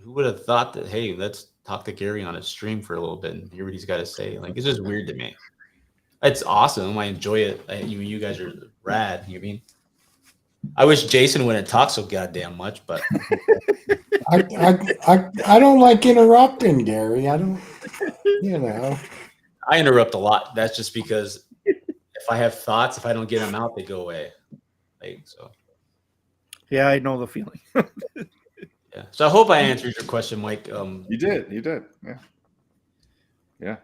who would have thought that, hey, let's talk to Gary on a stream for a little bit and hear what he's got to say? Like, it's just weird to me. It's awesome. I enjoy it. You guys are rad. You mean? I wish Jason wouldn't talk so goddamn much, but I don't like interrupting, Gary. I don't, I interrupt a lot. That's just because if I have thoughts, if I don't get them out, they go away. So. Yeah, I know the feeling. Yeah. So I hope I answered your question, Mike. You did. Yeah. Yeah.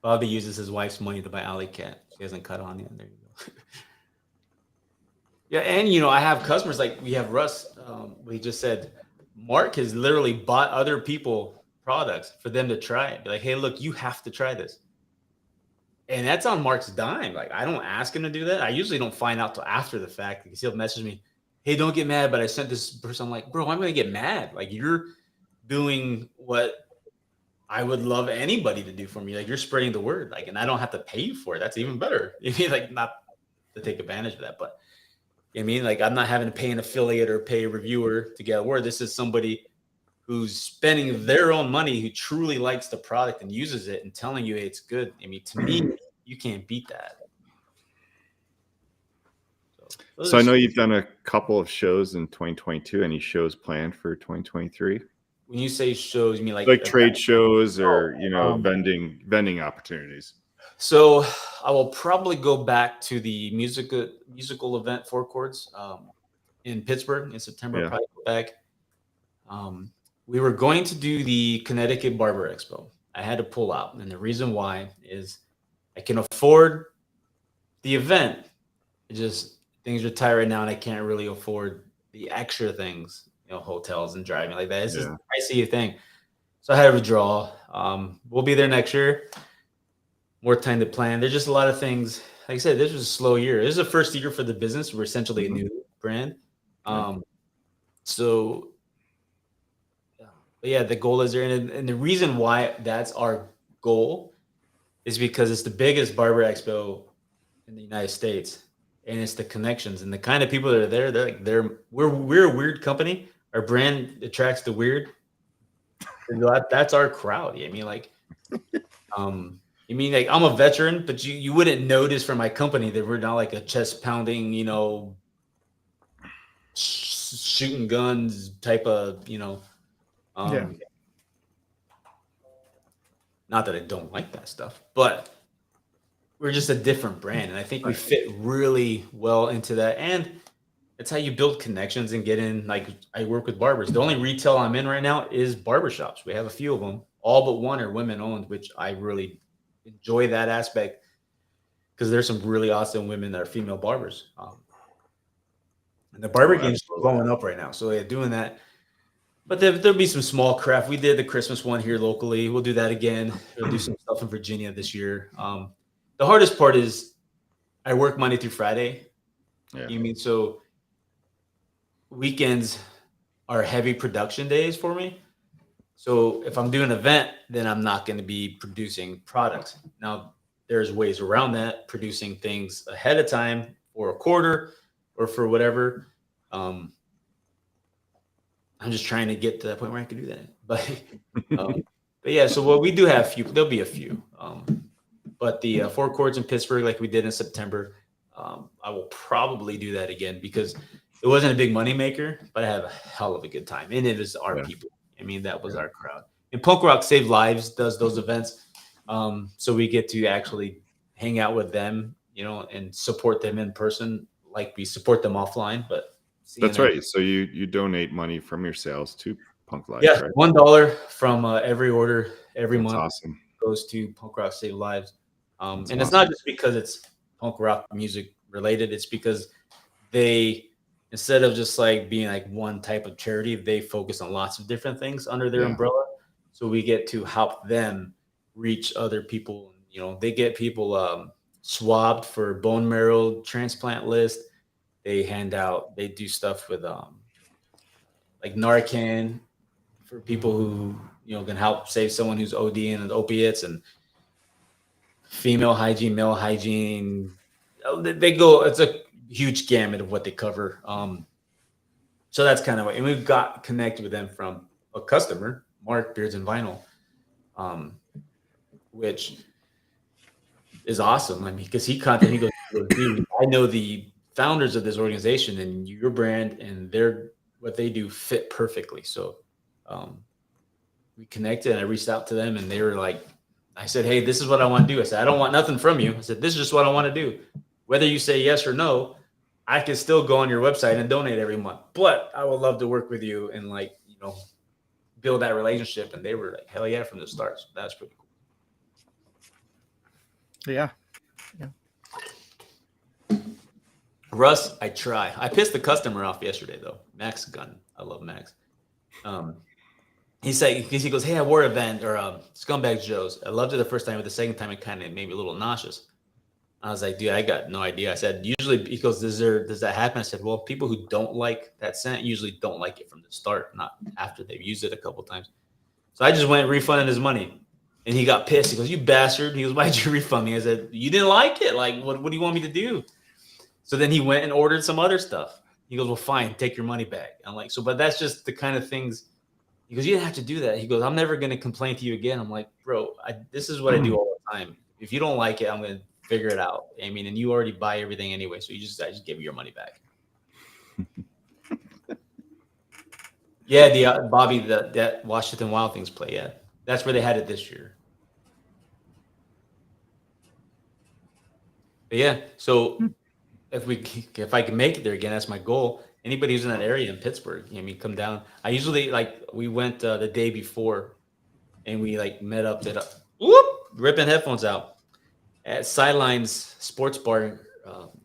Bobby uses his wife's money to buy Alley Cat. She hasn't cut on yet. There you go. Yeah, and I have customers like we have Russ. We just said Mark has literally bought other people products for them to try it. Be like, hey, look, you have to try this. And that's on Mark's dime. Like, I don't ask him to do that. I usually don't find out till after the fact, because he'll message me, hey, don't get mad, but I sent this person. I'm like, bro, I'm going to get mad. Like, you're doing what I would love anybody to do for me. Like, you're spreading the word. Like, and I don't have to pay you for it. That's even better. You mean, like, not to take advantage of that, but I mean, like, I'm not having to pay an affiliate or pay a reviewer to get a word. This is somebody who's spending their own money, who truly likes the product and uses it and telling you it's good. I mean, to me, you can't beat that. So I know you've done a couple of shows in 2022. Any shows planned for 2023? When you say shows, you mean like trade shows or vending opportunities? So I will probably go back to the musical event, Four Chords, in Pittsburgh in September. Yeah. Probably go back. We were going to do the Connecticut Barber Expo. I had to pull out, and the reason why is I can afford the event. It just things are tight right now, and I can't really afford the extra things, hotels and driving like that. It's just a pricey thing. So I had to withdraw. We'll be there next year. More time to plan. There's just a lot of things. Like I said, this was a slow year. This is the first year for the business. We're essentially a new brand. So, but yeah, the goal is there. And the reason why that's our goal is because it's the biggest barber expo in the United States. And it's the connections and the kind of people that are there. We're a weird company. Our brand attracts the weird. That's our crowd. I mean, like, I'm a veteran, but you wouldn't notice from my company that we're not like a chest pounding, shooting guns type of, not that I don't like that stuff, but we're just a different brand, and I think we fit really well into that. And it's how you build connections and get in. Like I work with barbers. The only retail I'm in right now is barbershops. We have a few of them. All but one are women owned, which I really enjoy that aspect because there's some really awesome women that are female barbers. And the barber game's blowing up right now. So yeah, doing that. But there'll be some small craft. We did the Christmas one here locally. We'll do that again. We'll do some stuff in Virginia this year. The hardest part is I work Monday through Friday. Yeah. You mean so weekends are heavy production days for me. So if I'm doing an event, then I'm not going to be producing products. Now, there's ways around that, producing things ahead of time for a quarter or for whatever. I'm just trying to get to that point where I can do that. But yeah, so what we do have there'll be a few. But the 4 chords in Pittsburgh, like we did in September, I will probably do that again because it wasn't a big money maker, but I have a hell of a good time. And it was our people. I mean, that was our crowd. And Punk Rock Save Lives does those events. So we get to actually hang out with them, you know, and support them in person like we support them offline. But that's right. So you donate money from your sales to Punk Lives, yeah, right? $1 from every order every month awesome. goes to Punk Rock Save Lives. And awesome. It's not just because it's punk rock music related. It's because they, instead of just like being like one type of charity, they focus on lots of different things under their umbrella. So we get to help them reach other people. You know, they get people swabbed for bone marrow transplant list. They do stuff with like Narcan for people who, you know, can help save someone who's ODing on opiates, and female hygiene, male hygiene. They go, it's a huge gamut of what they cover. So that's kind of what, and we've got connected with them from a customer, Mark Beards and Vinyl, which is awesome. I mean, because he goes, dude, I know the founders of this organization, and your brand and what they do fit perfectly. So we connected, and I reached out to them, and they were like, I said, hey, this is what I want to do. I said, I don't want nothing from you. I said, this is just what I want to do. Whether you say yes or no, I can still go on your website and donate every month. But I would love to work with you and, like, you know, build that relationship. And they were like, hell yeah, from the start. So that's pretty cool. Yeah. Russ, I try. I pissed the customer off yesterday, though. Max Gunn. I love Max. He goes, hey, I wore a Event or Scumbag Joe's. I loved it the first time, but the second time it kind of made me a little nauseous. I was like, dude, I got no idea. I said, usually, he goes, does that happen? I said, well, people who don't like that scent usually don't like it from the start, not after they've used it a couple times. So I just went refunding his money. And he got pissed. He goes, you bastard. He goes, why'd you refund me? I said, you didn't like it. Like, what do you want me to do? So then he went and ordered some other stuff. He goes, well, fine, take your money back. I'm like, but that's just the kind of things. He goes, you didn't have to do that. He goes, I'm never going to complain to you again. I'm like, bro, this is what I do all the time. If you don't like it, I'm going to figure it out. I mean, and you already buy everything anyway. So I just give you your money back. Yeah, the Bobby, that Washington Wild Things play. Yeah, that's where they had it this year. But yeah, so if I can make it there again, that's my goal. Anybody who's in that area in Pittsburgh, I mean, come down. I usually, like, we went the day before, and we like met up at ripping headphones out at Sidelines Sports Bar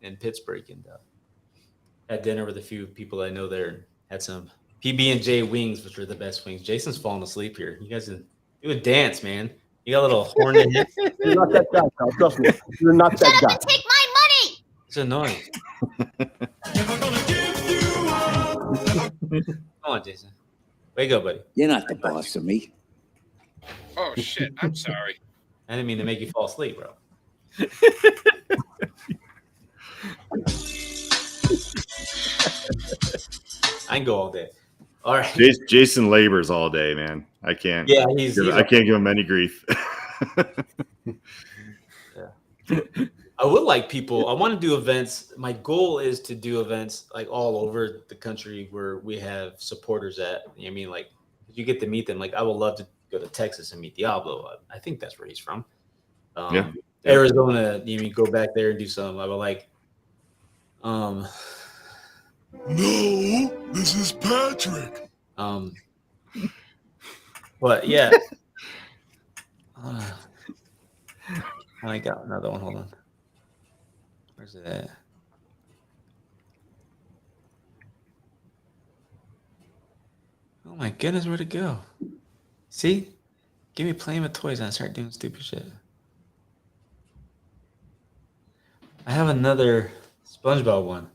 in Pittsburgh, and had dinner with a few people I know there. And had some PB&J wings, which are the best wings. Jason's falling asleep here. You guys do a dance, man. You got a little horn in it. You're not that guy, pal. Trust me. You're not that guy. Take my money. It's annoying. Come on, Jason. Wake up, buddy. You're not the boss of me. Oh, shit. I'm sorry. I didn't mean to make you fall asleep, bro. I can go all day. All right. Jason labors all day, man. I can't. Yeah, I can't give him any grief. Yeah. I would like people. I want to do events. My goal is to do events like all over the country where we have supporters at. I mean, like, you get to meet them. Like, I would love to go to Texas and meet Diablo. I think that's where he's from. Yeah. Arizona, you mean go back there and do something. I would like, No, this is Patrick. but yeah. I got another one. Hold on. Where's it at? Oh my goodness, where'd it go? See? Give me playing with toys and I start doing stupid shit. I have another SpongeBob one.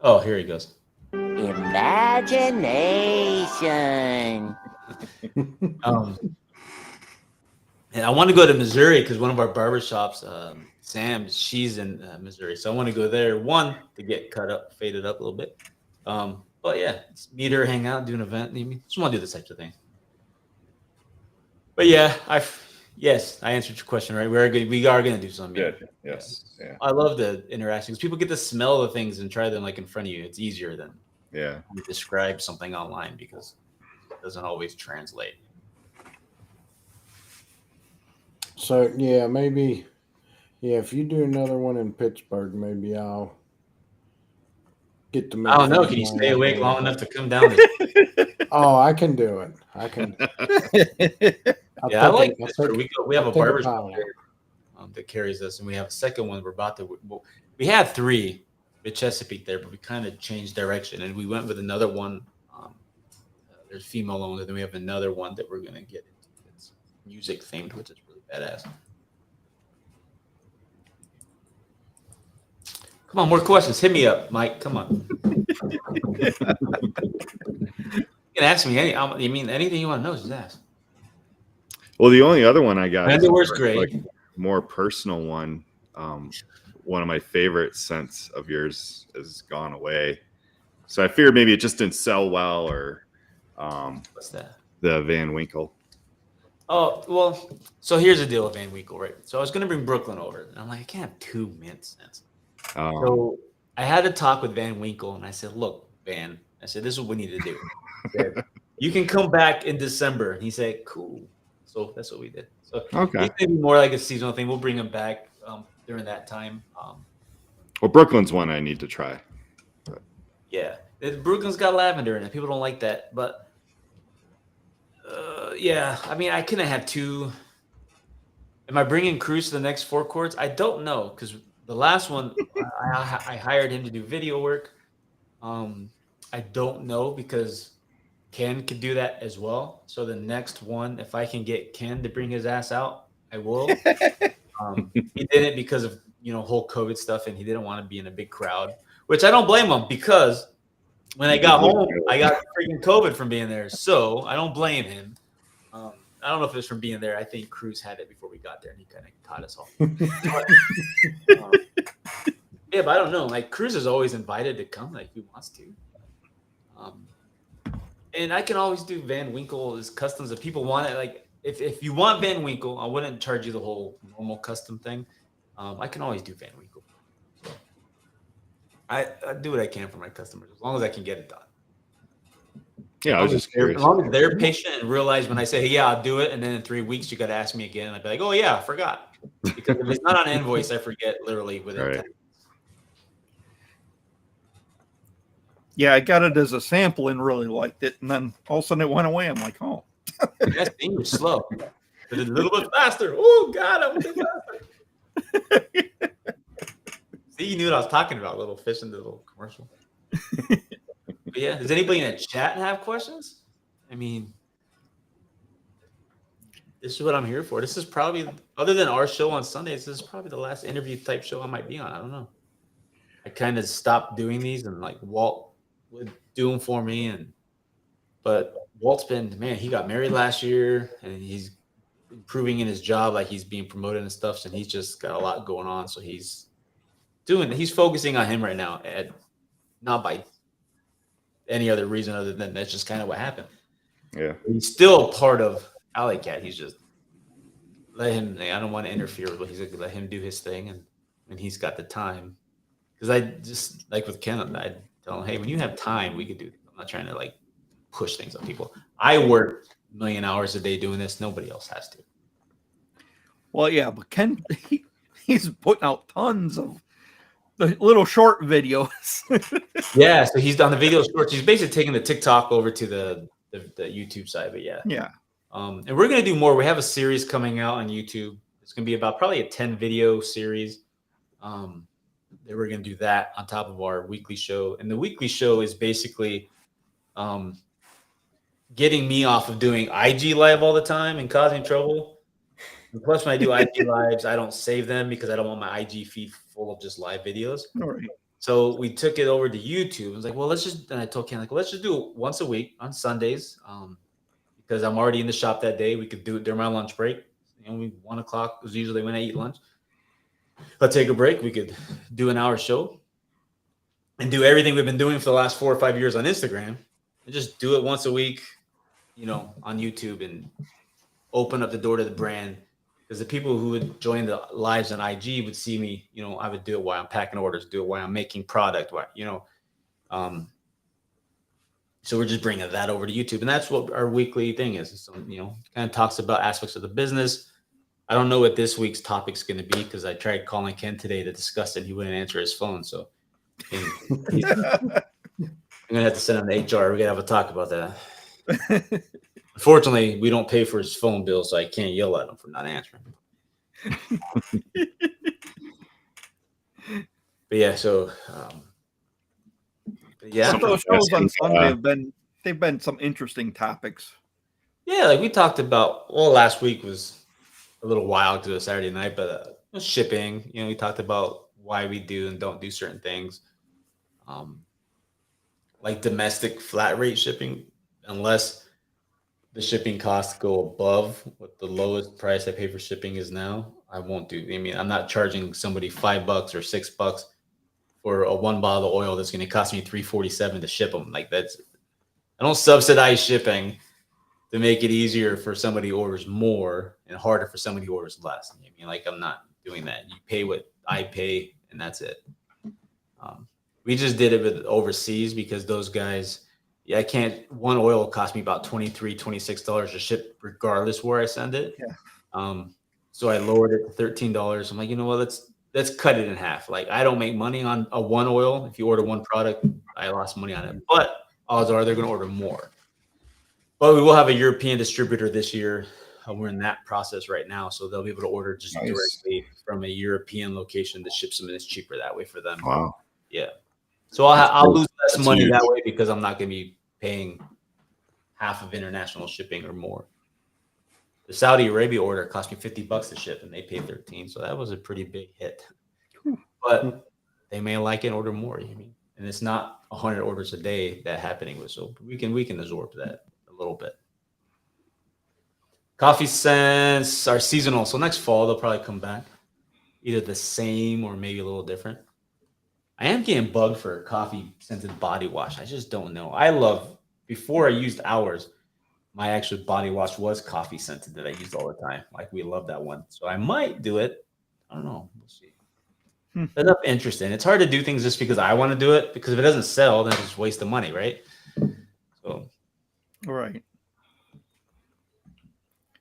Oh, here he goes. Imagination. And I want to go to Missouri because one of our barbershops, Sam, she's in Missouri. So I want to go there, one, to get cut up, faded up a little bit. But yeah, meet her, hang out, do an event. Just want to do this type of thing. But yeah, yes, I answered your question, right? We are going to do something. Good. Yes. Yeah. I love the interactions. People get to smell the things and try them like in front of you. It's easier than describe something online because it doesn't always translate. So yeah, maybe if you do another one in Pittsburgh, maybe I'll get to. I don't know. Can you stay awake long enough to come down? Oh, I can do it. I can. Yeah, I like this. We have a barbershop there that carries us, and we have a second one. We're about to. We had 3 at Chesapeake there, but we kind of changed direction, and we went with another one. There's female owned, and then we have another one that we're gonna get into. It's music themed, which is really badass. Come on, more questions. Hit me up, Mike. Come on. You can ask me anything you want to know. Just ask. Well, the only other one I got is great. Like more personal one. One of my favorite scents of yours has gone away. So I figured maybe it just didn't sell well, or what's that? The Van Winkle. Oh, well, so here's the deal with Van Winkle, right? So I was going to bring Brooklyn over, and I'm like, I can't have 2 mint scents. So I had a talk with Van Winkle, and I said, look, Van, I said, this is what we need to do. Said, you can come back in December. And he said, cool. So that's what we did. So it's maybe more like a seasonal thing. We'll bring him back during that time. Well, Brooklyn's one I need to try. But. Yeah. Brooklyn's got lavender in it. People don't like that. But, yeah, I mean, I couldn't have 2. Am I bringing Cruz to the next 4 courts? I don't know, because the last one, I hired him to do video work. I don't know because Ken could do that as well. So the next one, if I can get Ken to bring his ass out, I will. He did it because of whole COVID stuff, and he didn't want to be in a big crowd, which I don't blame him because when I got home, I got freaking COVID from being there. So I don't blame him. I don't know if it's from being there. I think Cruz had it before we got there, and he kind of caught us all. Yeah, but I don't know. Like Cruz is always invited to come, like he wants to. And I can always do Van Winkle as customs if people want it. Like if you want Van Winkle, I wouldn't charge you the whole normal custom thing. I can always do Van Winkle. So I do what I can for my customers as long as I can get it done. Yeah, I was just curious. As long as they're patient and realize when I say, hey, yeah, I'll do it, and then in 3 weeks you got to ask me again, I'd be like, oh yeah, I forgot. Because if it's not on invoice, I forget literally within 10 minutes. Yeah, I got it as a sample and really liked it, and then all of a sudden it went away. I'm like, oh. That's English slow. But it's a little bit faster. Oh God, I want it faster. See, you knew what I was talking about. Little fish in the little commercial. But yeah, does anybody in the chat have questions? I mean, this is what I'm here for. This is probably, other than our show on Sundays, this is probably the last interview type show I might be on. I don't know. I kind of stopped doing these, and like Walt would do them for me, but Walt's been, man, he got married last year, and he's improving in his job, like he's being promoted and stuff, and he's just got a lot going on. So he's focusing on him right now, and not by any other reason other than that's just kind of what happened. Yeah, he's still part of Alley Cat. He's just let him. I don't want to interfere with what he's like. Let him do his thing, and when he's got the time. Because I just like with Ken, I tell him, hey, when you have time, we could do. I'm not trying to like push things on people. I work million hours a day doing this. Nobody else has to. Well, yeah, but Ken, he's putting out tons of the little short videos. Yeah, so he's done the video shorts. He's basically taking the TikTok over to the YouTube side. But yeah, Yeah. And we're gonna do more. We have a series coming out on YouTube. It's gonna be about probably a 10 video series. That we're gonna do that on top of our weekly show, and the weekly show is basically getting me off of doing IG live all the time and causing trouble. And plus, when I do IG lives, I don't save them because I don't want my IG feed full of just live videos. All right. So we took it over to YouTube. I was like, well, and I told Ken, like, let's just do it once a week on Sundays. Because I'm already in the shop that day. We could do it during my lunch break. 1 o'clock is usually when I eat lunch. Let's take a break. We could do an hour show and do everything we've been doing for the last 4 or 5 years on Instagram and just do it once a week, on YouTube and open up the door to the brand. Because the people who would join the lives on IG would see me, I would do it while I'm packing orders, do it while I'm making product, so we're just bringing that over to YouTube. And that's what our weekly thing is. So, kind of talks about aspects of the business. I don't know what this week's topic's going to be because I tried calling Ken today to discuss it. He wouldn't answer his phone. So I'm going to have to send him to HR. We're going to have a talk about that. Unfortunately, we don't pay for his phone bill, so I can't yell at him for not answering. But yeah, so Some of those shows on Sunday they've been some interesting topics. Yeah, like we talked about. Well, last week was a little wild to a Saturday night, but shipping. We talked about why we do and don't do certain things, like domestic flat rate shipping, unless the shipping costs go above what the lowest price I pay for shipping is now. I won't do. I mean, I'm not charging somebody $5 or $6 for a 1 bottle of oil that's going to cost me $3.47 to ship them. Like I don't subsidize shipping to make it easier for somebody who orders more and harder for somebody who orders less. I mean, like I'm not doing that. You pay what I pay, and that's it. We just did it with overseas because those guys. Yeah, I can't. One oil cost me about $23, $26 to ship, regardless where I send it. Yeah. So I lowered it to $13. I'm like, you know what? Let's cut it in half. Like I don't make money on a one oil. If you order one product, I lost money on it. But odds are they're going to order more. But we will have a European distributor this year. We're in that process right now, so they'll be able to order just directly from a European location that ships them, and it's cheaper that way for them. Wow. Yeah. So I'll lose less money that way because I'm not going to be paying half of international shipping or more. The Saudi Arabia order cost me $50 to ship, and they paid $13. So that was a pretty big hit. But they may like it and order more. And it's not 100 orders a day that happening with. So we can absorb that a little bit. Coffee scents are seasonal. So next fall they'll probably come back, either the same or maybe a little different. I am getting bugged for coffee scented body wash. I just don't know. Before I used ours, my actual body wash was coffee scented that I used all the time. Like we love that one. So I might do it. I don't know. We'll see. That's up interesting. It's hard to do things just because I want to do it, because if it doesn't sell, then it's just a waste of money, right? So right.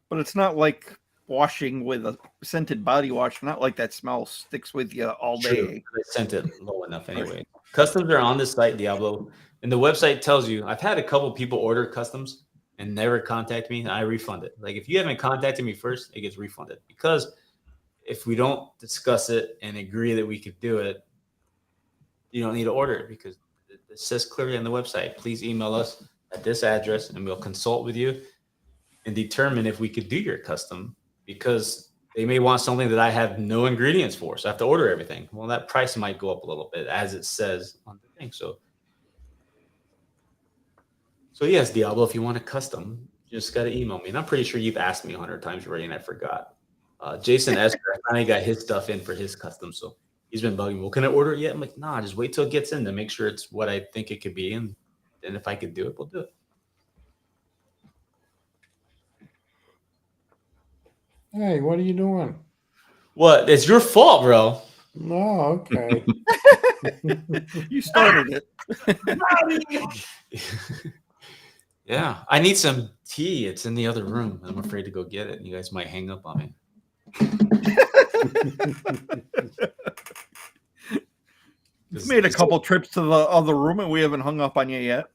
But it's not like washing with a scented body wash. Not like that smell sticks with you all day. True. It's scented low enough anyway. Customs are on this site, Diablo, and the website tells you. I've had a couple people order customs and never contact me, and I refund it. Like if you haven't contacted me first, it gets refunded, because if we don't discuss it and agree that we could do it, you don't need to order it, because it says clearly on the website, please email us at this address and we'll consult with you and determine if we could do your custom, because they may want something that I have no ingredients for. So I have to order everything. Well, that price might go up a little bit, as it says on the thing. So yes, Diablo, if you want a custom, you just got to email me. And I'm pretty sure you've asked me 100 times already and I forgot. Jason Esker, I finally got his stuff in for his custom. So he's been bugging me. Well, can I order it yet? I'm like, nah, just wait till it gets in to make sure it's what I think it could be. And if I could do it, we'll do it. Hey, what are you doing? What? It's your fault, bro. No, okay. You started it. Yeah, I need some tea. It's in the other room. I'm afraid to go get it. You guys might hang up on me. You've made a couple trips to the other room and we haven't hung up on you yet.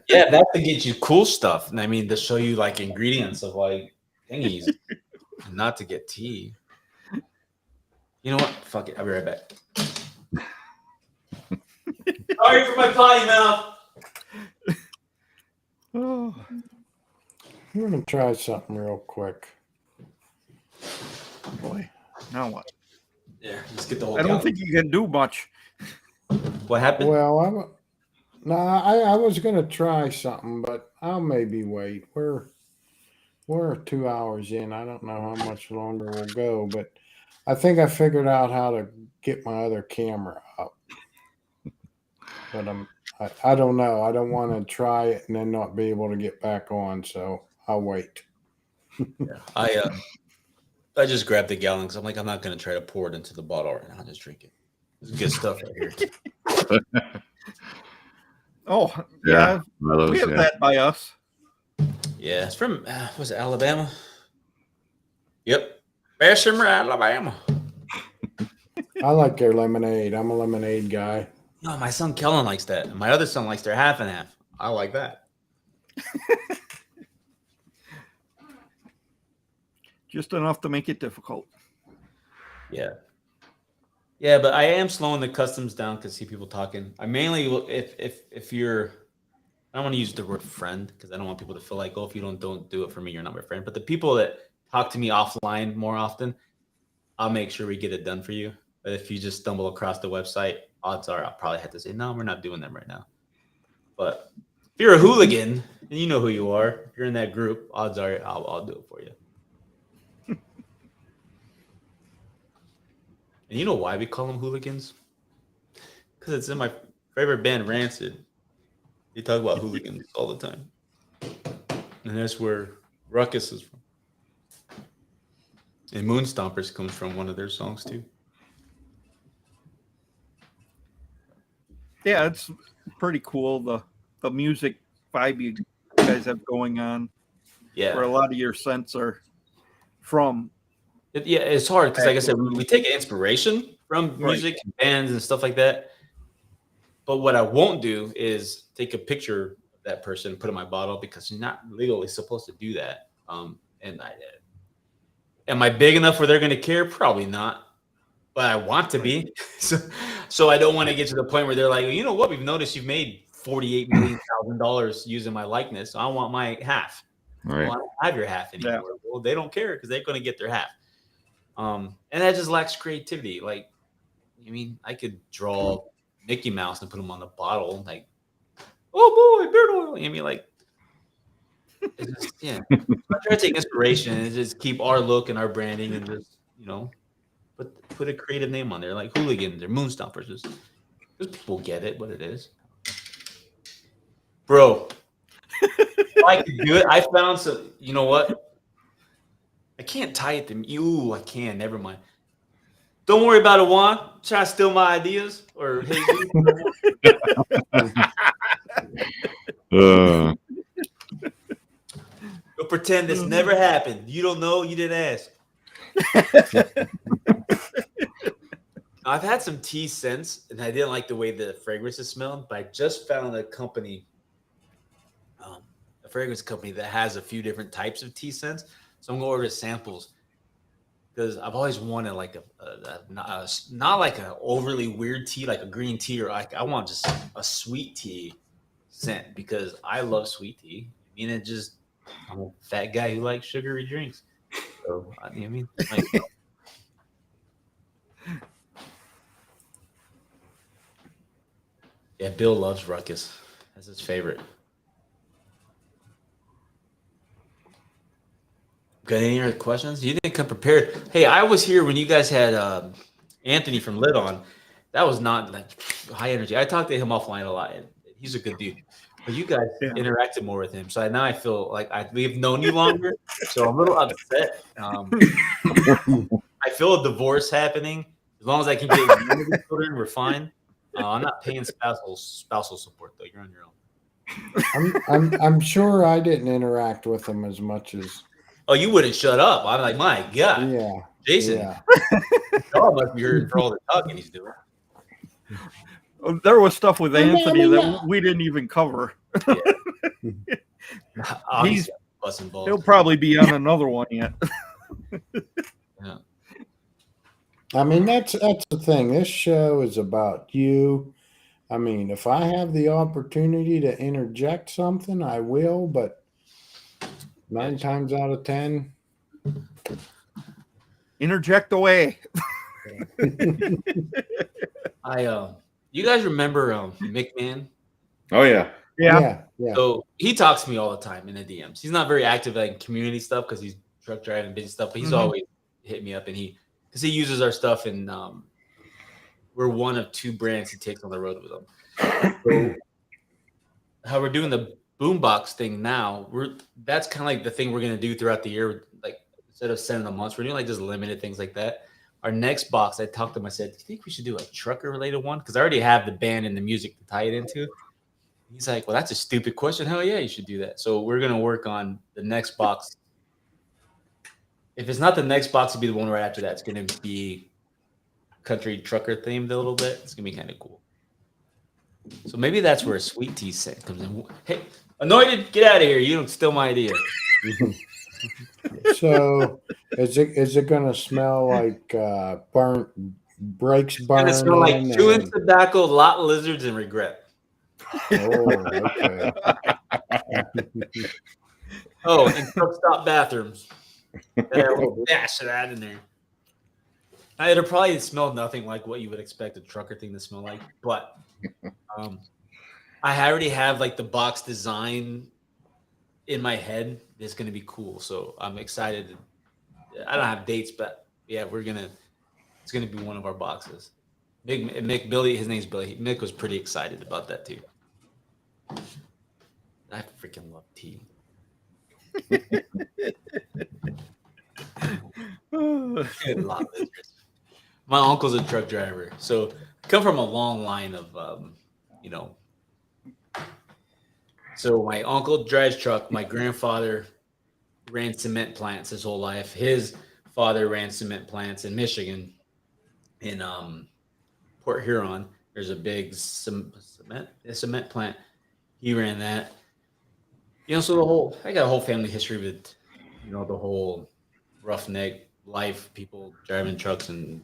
Yeah, that's to get you cool stuff. And I mean, to show you like ingredients of like thingies, and not to get tea. You know what? Fuck it. I'll be right back. Sorry for my potty mouth. Oh. I'm gonna try something real quick. Boy, now what? Yeah, let's get the whole. I don't think you can do much. What happened? Well, I was gonna try something, but I'll maybe wait. We're 2 hours in. I don't know how much longer we'll go, but I think I figured out how to get my other camera up. But I don't know. I don't want to try it and then not be able to get back on, so I'll wait. Yeah. I just grabbed the gallon because I'm like, I'm not gonna try to pour it into the bottle right now. I'll just drink it. It's good stuff right here. Oh, yeah. We have that by us. Yeah, it's from, was it Alabama? Yep. Bessemer, Alabama. I like their lemonade. I'm a lemonade guy. No, my son Kellen likes that. And my other son likes their half and half. I like that. Just enough to make it difficult. Yeah. Yeah, but I am slowing the customs down because I see people talking. I mainly, if you're, I don't want to use the word friend because I don't want people to feel like, oh, if you don't do it for me, you're not my friend. But the people that talk to me offline more often, I'll make sure we get it done for you. But if you just stumble across the website, odds are I'll probably have to say, no, we're not doing them right now. But if you're a hooligan and you know who you are, if you're in that group, odds are I'll do it for you. And you know why we call them hooligans? Because it's in my favorite band, Rancid. They talk about hooligans all the time. And that's where Ruckus is from. And Moonstompers comes from one of their songs, too. Yeah, it's pretty cool. The music vibe you guys have going on. Yeah. Where a lot of your scents are from. It's hard because, like I said, we take inspiration from music and bands and stuff like that. But what I won't do is take a picture of that person, put it in my bottle because you're not legally supposed to do that. And am I big enough where they're going to care? Probably not. But I want to be. So I don't want to get to the point where they're like, you know what? We've noticed you've made $48 million using my likeness. So I want my half. Right. Well, I don't have your half anymore. Yeah. Well, they don't care because they're going to get their half. And that just lacks creativity. Like, I mean, I could draw Mickey Mouse and put him on the bottle. Like, oh boy, beard oil. I mean, like, it's just, yeah. I try to take inspiration and just keep our look and our branding and just, you know, put a creative name on there, like hooligans or Moonstompers. Just people get it, what it is. Bro, I could do it. I found some, you know what? I can't tie it to you. I can. Never mind. Don't worry about it, Juan. Try to steal my ideas or his. You'll pretend this never happened. You don't know. You didn't ask. I've had some tea scents, and I didn't like the way the fragrances smelled. But I just found a company, a fragrance company that has a few different types of tea scents. So I'm gonna order samples because I've always wanted like not like an overly weird tea, like a green tea, or like I want just a sweet tea scent because I love sweet tea. I mean, I'm a fat guy who likes sugary drinks. So I mean, like, yeah, Bill loves Ruckus. That's his favorite. Got any other questions? You didn't come prepared. Hey, I was here when you guys had Anthony from Lit on. That was not like high energy. I talked to him offline a lot. He's a good dude. But you guys interacted more with him. So now I feel like we've known you longer. So I'm a little upset. I feel a divorce happening. As long as I can get one of the children, we're fine. I'm not paying spousal support, though. You're on your own. I'm sure I didn't interact with him as much as. Oh, you wouldn't shut up. I'm like, my God. Yeah. Jason. Yeah. Y'all must be hurting for all the talking he's doing. There was stuff with I mean, Anthony I mean, that we didn't even cover. Obviously, bus involved. He'll probably be on another one yet. Yeah. I mean, that's the thing. This show is about you. I mean, if I have the opportunity to interject something, I will, but 9 times out of 10. Interject away. You guys remember Mick Man? Oh yeah. Yeah. So he talks to me all the time in the DMs. He's not very active like community stuff because he's truck driving busy stuff, but he's always hit me up and because he uses our stuff and we're one of 2 brands he takes on the road with him. So how we're doing the boombox thing now, that's kind of like the thing we're gonna do throughout the year. Like instead of sending a month, we're doing like just limited things like that. Our next box, I talked to him. I said, "Do you think we should do a trucker related one? Because I already have the band and the music to tie it into." He's like, "Well, that's a stupid question. Hell yeah, you should do that." So we're gonna work on the next box. If it's not the next box, it'll be the one right after that. It's gonna be country trucker themed a little bit. It's gonna be kind of cool. So maybe that's where a sweet tea set comes in. Hey, Anointed, get out of here! You don't steal my idea. So is it gonna smell like burnt brakes It's gonna smell like burning? chewing tobacco, lot lizards, and regret. Oh, okay. Oh, and truck stop bathrooms. A little dash of that in there. It'll probably smell nothing like what you would expect a trucker thing to smell like, but I already have like the box design in my head. It's gonna be cool, so I'm excited. I don't have dates, but yeah, it's gonna be one of our boxes. Mick Billy, his name's Billy. Mick was pretty excited about that too. I freaking love tea. My uncle's a truck driver, so I come from a long line of So my uncle drives truck. My grandfather ran cement plants his whole life. His father ran cement plants in Michigan. In Port Huron, there's a big cement plant. He ran that. So I got a whole family history with, the whole roughneck life, people driving trucks and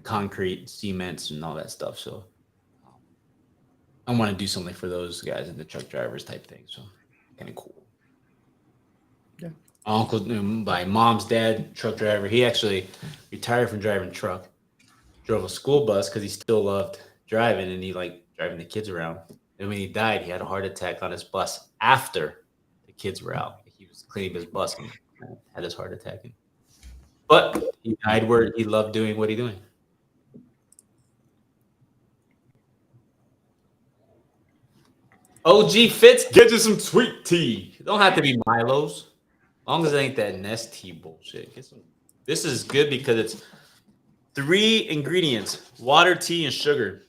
concrete, cements, and all that stuff. So I want to do something for those guys and the truck drivers type thing. So kind of cool. Yeah. Uncle, my mom's dad, truck driver. He actually retired from driving truck, drove a school bus because he still loved driving and he liked driving the kids around. And when he died, he had a heart attack on his bus after the kids were out. He was cleaning his bus and had his heart attack. But he died where he loved doing what he's doing. OG Fitz, get you some sweet tea. It don't have to be Milo's. As long as it ain't that Nest tea bullshit. Get some. This is good because it's 3 ingredients: water, tea, and sugar.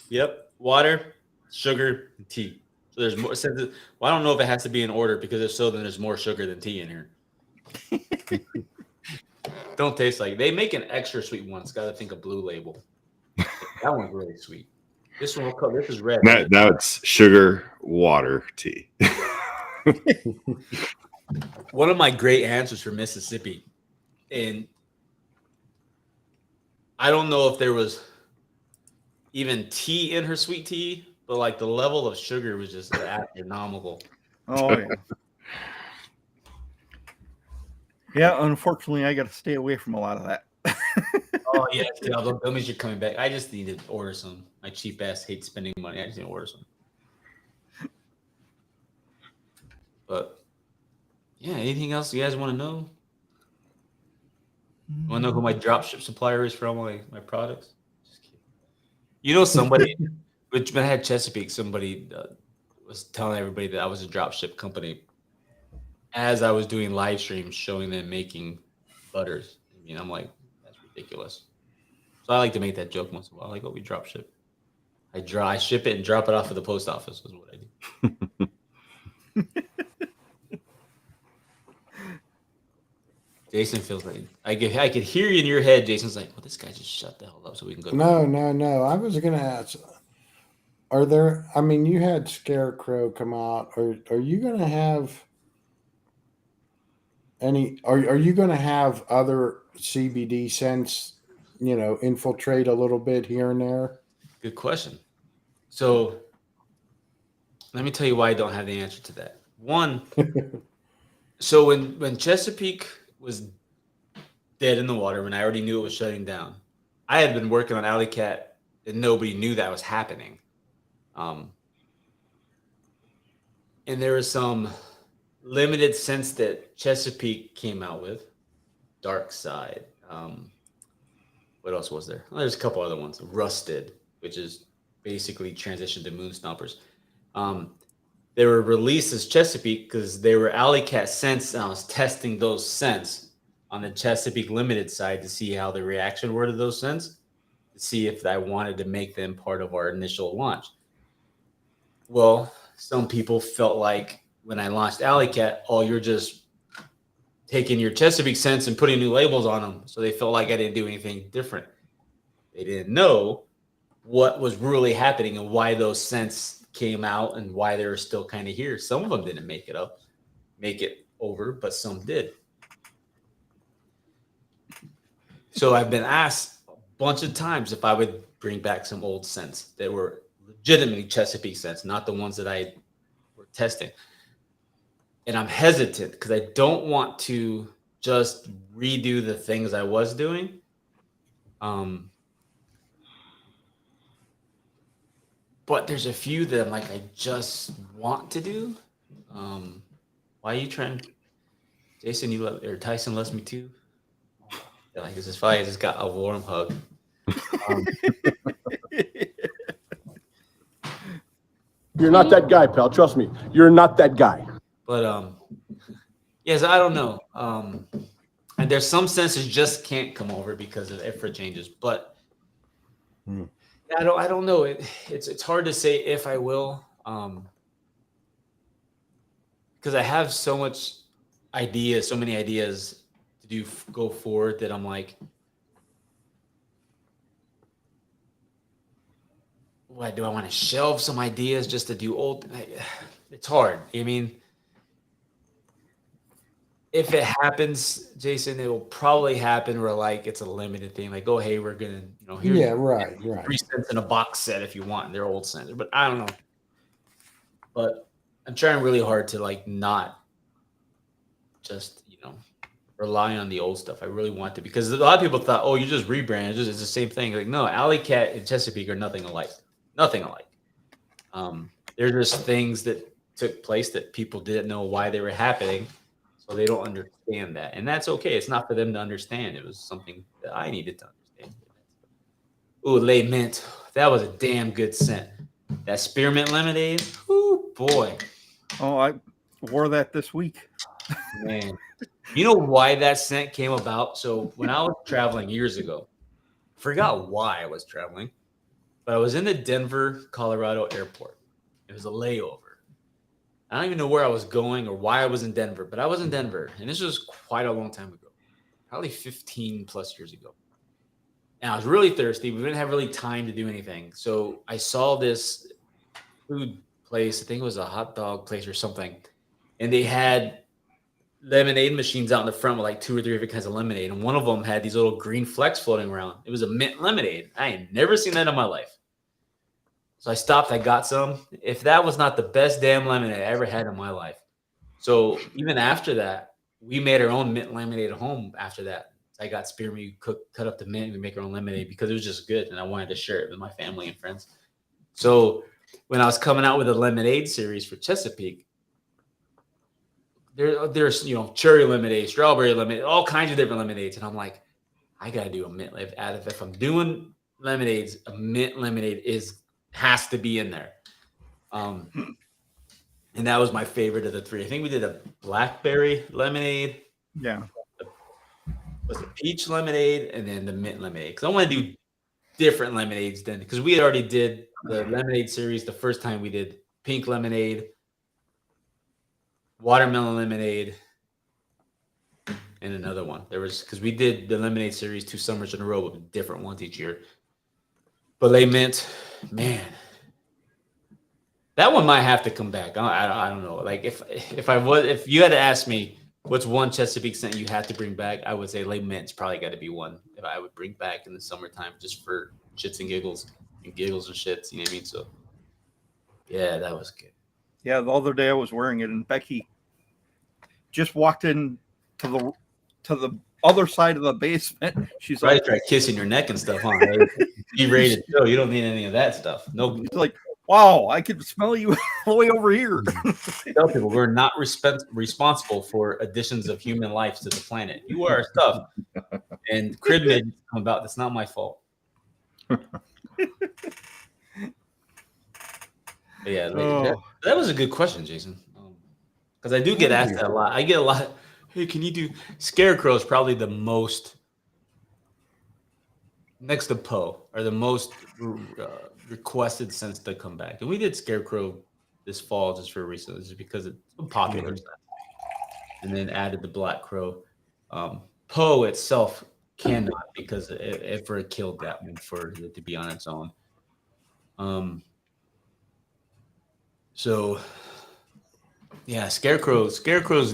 Yep, water, sugar, and tea. So there's more. Well, I don't know if it has to be in order because if so, then there's more sugar than tea in here. Don't taste like they make an extra sweet one. It's got to think of Blue Label. That one's really sweet. This one will come. This is red. Now it's sugar, water, tea. One of my great answers for Mississippi, and I don't know if there was even tea in her sweet tea, but like the level of sugar was just astronomical. Oh yeah. Yeah, unfortunately, I got to stay away from a lot of that. Oh yeah, that means you're coming back. I just need to order some. My cheap ass hates spending money. I just need to order some. But yeah, anything else you guys want to know? Want to know who my dropship supplier is for all my products? Just kidding. Somebody, when I had Chesapeake, somebody was telling everybody that I was a dropship company as I was doing live streams showing them making butters. I'm like, that's ridiculous. So I like to make that joke once in a while. Like, we drop ship. I ship it and drop it off at the post office. Is what I do. Jason feels like I could hear you in your head. Jason's like, "Well, this guy just shut the hell up, so we can go." No. I was gonna ask. Are there? I mean, you had Scarecrow come out. Are you gonna have any? Are you gonna have other CBD scents? Infiltrate a little bit here and there. Good question. So let me tell you why I don't have the answer to that. One, so when Chesapeake was dead in the water, when I already knew it was shutting down, I had been working on Alley Cat and nobody knew that was happening. And there was some limited scents that Chesapeake came out with. Dark Side. What else was there? Well, there's a couple other ones. Rusted, which is basically transitioned to Moon Stompers. They were released as Chesapeake because they were Alley Cat scents, and I was testing those scents on the Chesapeake Limited side to see how the reaction were to those scents, to see if I wanted to make them part of our initial launch. Well, some people felt like when I launched Alley Cat, oh, you're just taking your Chesapeake scents and putting new labels on them. So they felt like I didn't do anything different. They didn't know what was really happening and why those scents came out and why they were still kind of here. Some of them didn't make it over, but some did. So I've been asked a bunch of times if I would bring back some old scents that were legitimately Chesapeake scents, not the ones that I were testing. And I'm hesitant because I don't want to just redo the things I was doing. But there's a few that I'm like, I just want to do. Why are you trying? Jason, or Tyson loves me too. Like, this is fine. I just got a warm hug. You're not that guy, pal. Trust me. You're not that guy. But yes, I don't know. And there's some senses just can't come over because of infra changes. But I don't know. It's hard to say if I will, because I have so many ideas to go forward that I'm like, what do I want to shelve some ideas just to do old? It's hard. I mean, if it happens, Jason, it will probably happen where like it's a limited thing. Like, oh, hey, we're gonna, here's right. 3 cents in a box set if you want. They're old cents, but I don't know. But I'm trying really hard to like not just rely on the old stuff. I really want to, because a lot of people thought, oh, you just rebrand. It's the same thing. Like, no, Alley Cat and Chesapeake are nothing alike. Nothing alike. They're just things that took place that people didn't know why they were happening. So they don't understand that. And that's okay. It's not for them to understand. It was something that I needed to understand. Ooh, Le Mint. That was a damn good scent. That spearmint lemonade. Ooh, boy. Oh, I wore that this week. Man. You know why that scent came about? So when I was traveling years ago, I forgot why I was traveling, but I was in the Denver, Colorado airport. It was a layover. I don't even know where I was going or why I was in Denver, but I was in Denver, and this was quite a long time ago, probably 15 plus years ago. And I was really thirsty. We didn't have really time to do anything. So I saw this food place. I think it was a hot dog place or something. And they had lemonade machines out in the front with like 2 or 3 different kinds of lemonade. And one of them had these little green flecks floating around. It was a mint lemonade. I had never seen that in my life. So I stopped. I got some. If that was not the best damn lemonade I ever had in my life. So even after that, we made our own mint lemonade at home after that. I got spearmint, cut up the mint, and we make our own lemonade because it was just good. And I wanted to share it with my family and friends. So when I was coming out with a lemonade series for Chesapeake, there's cherry lemonade, strawberry lemonade, all kinds of different lemonades. And I'm like, I got to do a mint. If I'm doing lemonades, a mint lemonade has to be in there. And that was my favorite of the 3. I think we did a blackberry lemonade. Yeah. Was the peach lemonade and then the mint lemonade. Because I want to do different lemonades then, because we already did the lemonade series the first time we did pink lemonade, watermelon lemonade, and another one. There was because we did the lemonade series 2 summers in a row with different ones each year. But Les Mint, man, that one might have to come back. I don't know. Like if you had to ask me what's one Chesapeake scent you had to bring back, I would say Les Mint's probably got to be one that I would bring back in the summertime just for shits and giggles and shits. You know what I mean? So yeah, that was good. Yeah, the other day I was wearing it, and Becky just walked in to the other side of the basement. She's Right, like, try kissing your neck and stuff, huh? E-rated show. You don't need any of that stuff. No, she's like, wow, I could smell you all the way over here. tell people we're not responsible for additions of human life to the planet. You are our stuff, and crib made come about. That's not my fault. But yeah, that was a good question, Jason. Because I do get asked that a lot. I get a lot. Hey, can you do Scarecrow? Is probably the most next to Poe are the most requested since to come back, and we did Scarecrow this fall just for recently, just because it's popular, and then added the Black Crow. Poe itself cannot because it killed that one for it to be on its own. So yeah, Scarecrow's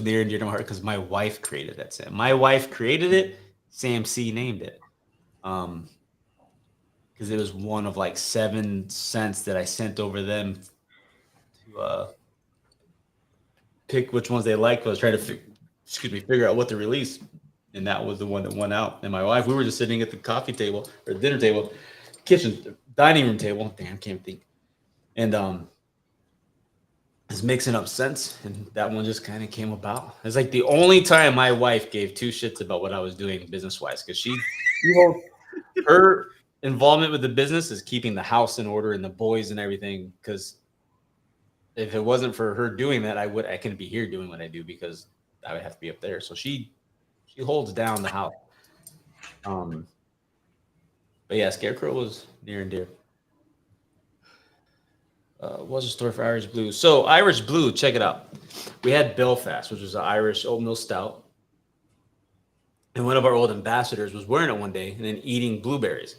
near and dear to my heart because my wife created that scent. My wife created it. Sam C named it. Because it was one of like 7 scents that I sent over them to pick which ones they liked. I was trying to figure out what to release, and that was the one that went out. And my wife, we were just sitting at the coffee table or dinner table, dining room table. Damn, can't think. And was mixing up scents, and that one just kind of came about. It's like the only time my wife gave 2 shits about what I was doing business wise, because her involvement with the business is keeping the house in order and the boys and everything. Because if it wasn't for her doing that, I couldn't be here doing what I do because I would have to be up there. So she holds down the house. But yeah, Scarecrow was near and dear. Was a store for Irish Blue. So Irish Blue, check it out. We had Belfast, which was an Irish oatmeal stout. And one of our old ambassadors was wearing it one day and then eating blueberries.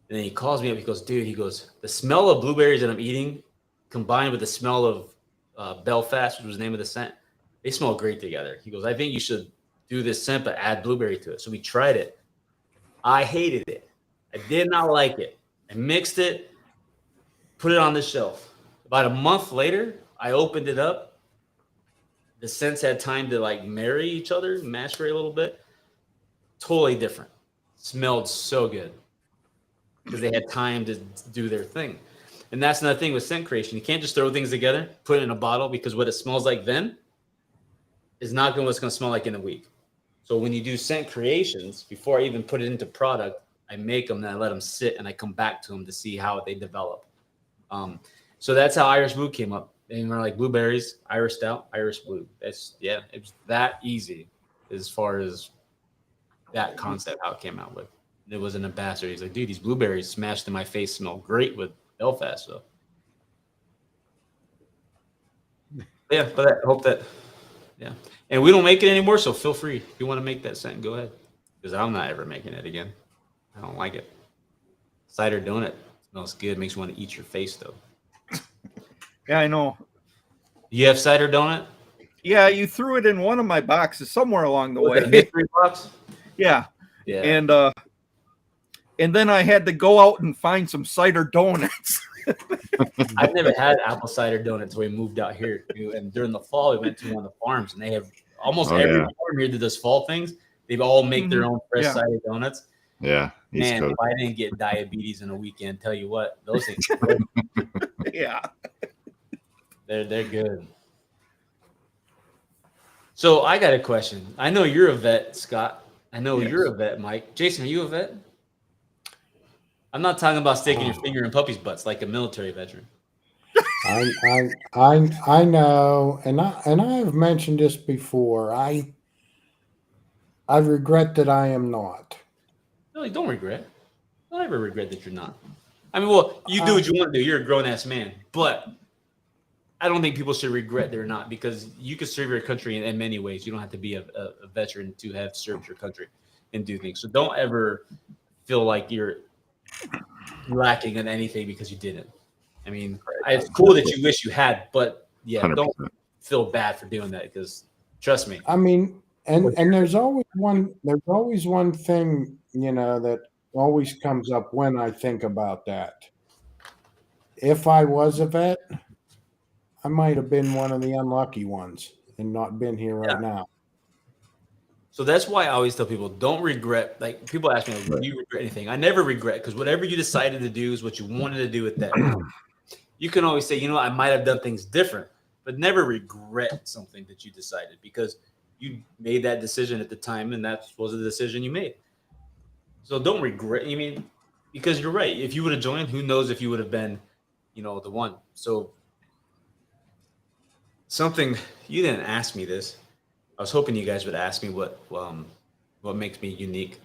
And then he calls me up. He goes, dude, the smell of blueberries that I'm eating combined with the smell of Belfast, which was the name of the scent, they smell great together. He goes, I think you should do this scent, but add blueberry to it. So we tried it. I hated it. I did not like it. I mixed it, put it on the shelf. About a month later, I opened it up. The scents had time to like marry each other, macerate a little bit. Totally different. Smelled so good because they had time to do their thing. And that's another thing with scent creation. You can't just throw things together, put it in a bottle, because what it smells like then is not going what's going to smell like in a week. So when you do scent creations, before I even put it into product, I make them and I let them sit and I come back to them to see how they develop. So that's how Irish Blue came up. And we're like blueberries, Irish Stout, Irish Blue. It was that easy as far as that concept, how it came out with. It was an ambassador. He's like, dude, these blueberries smashed in my face smell great with Belfast. So yeah, but I hope that, yeah. And we don't make it anymore, so feel free. If you want to make that scent, go ahead. Because I'm not ever making it again. I don't like it. Cider donut smells good. Makes you want to eat your face, though. Yeah, I know. You have cider donut? Yeah, you threw it in one of my boxes somewhere along the way. Mystery box? Yeah. Yeah. And then I had to go out and find some cider donuts. I've never had apple cider donuts when we moved out here. And during the fall, we went to one of the farms, and they have almost every farm here that does fall things. They all make their own fresh cider donuts. Yeah. Man, if I didn't get diabetes in a weekend, tell you what, those things are good. Yeah. They're good. So I got a question. I know you're a vet, Scott. I know you're a vet, Mike. Jason, are you a vet? I'm not talking about sticking your finger in puppies' butts like a military veteran. I know, and I've mentioned this before. I regret that I am not. No, you don't regret. Don't ever regret that you're not. I mean, well, you do what you want to do. You're a grown ass man, but I don't think people should regret they're not, because you can serve your country in many ways. You don't have to be a veteran to have served your country and do things. So don't ever feel like you're lacking in anything because you didn't. I mean, it's cool that you wish you had, but yeah, 100%. don't feel bad for doing that, because trust me. I mean, and there's always one thing, you know, that always comes up when I think about that. If I was a vet, I might have been one of the unlucky ones and not been here right now. So that's why I always tell people, don't regret. Like, people ask me, like, do you regret anything? I never regret, because whatever you decided to do is what you wanted to do at that time. You can always say, you know, I might have done things different, but never regret something that you decided, because you made that decision at the time, and that was the decision you made. So don't regret. I mean, because you're right. If you would have joined, who knows if you would have been, you know, the one. So something, you didn't ask me this. I was hoping you guys would ask me what makes me unique,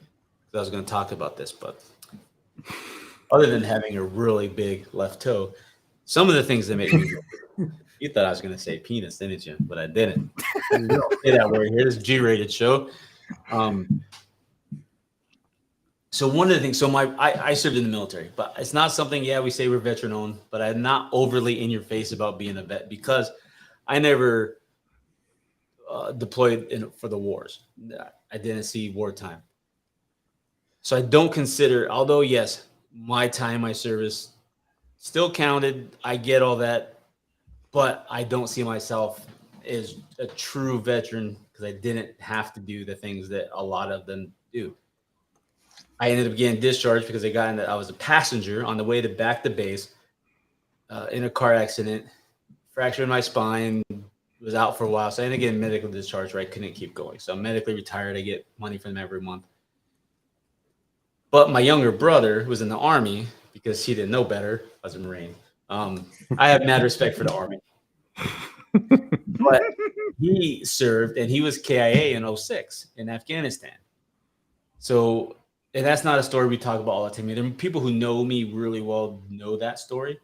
because I was going to talk about this, but other than having a really big left toe, some of the things that make me you thought I was going to say penis, didn't you? But I didn't. We don't say that word here. This is a G-rated show. So one of the things, I served in the military, but it's not something, we say we're veteran owned, but I'm not overly in your face about being a vet, because I never deployed for the wars. I didn't see wartime. So I don't consider, although yes, my time, my service still counted. I get all that, but I don't see myself as a true veteran, because I didn't have to do the things that a lot of them do. I ended up getting discharged because I was a passenger on the way back to base in a car accident, fractured my spine, was out for a while. So I ended up getting medical discharge, where I couldn't keep going. So I'm medically retired. I get money from them every month. But my younger brother was in the Army, because he didn't know better. I was a Marine. I have mad respect for the Army. But he served, and he was KIA in 06 in Afghanistan. So, and that's not a story we talk about all the time. There are people who know me really well know that story.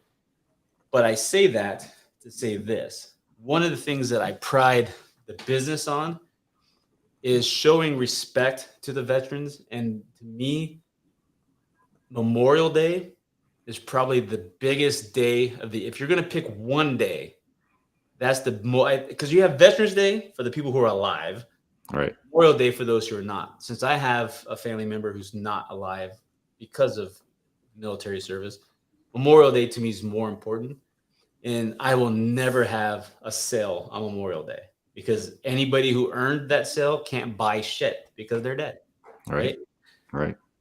But I say that to say this. One of the things that I pride the business on is showing respect to the veterans. And to me, Memorial Day is probably the biggest day of if you're going to pick one day, that's because you have Veterans Day for the people who are alive, right? Memorial Day for those who are not. Since I have a family member who's not alive because of military service, Memorial Day to me is more important. And I will never have a sale on Memorial Day, because anybody who earned that sale can't buy shit because they're dead. Right.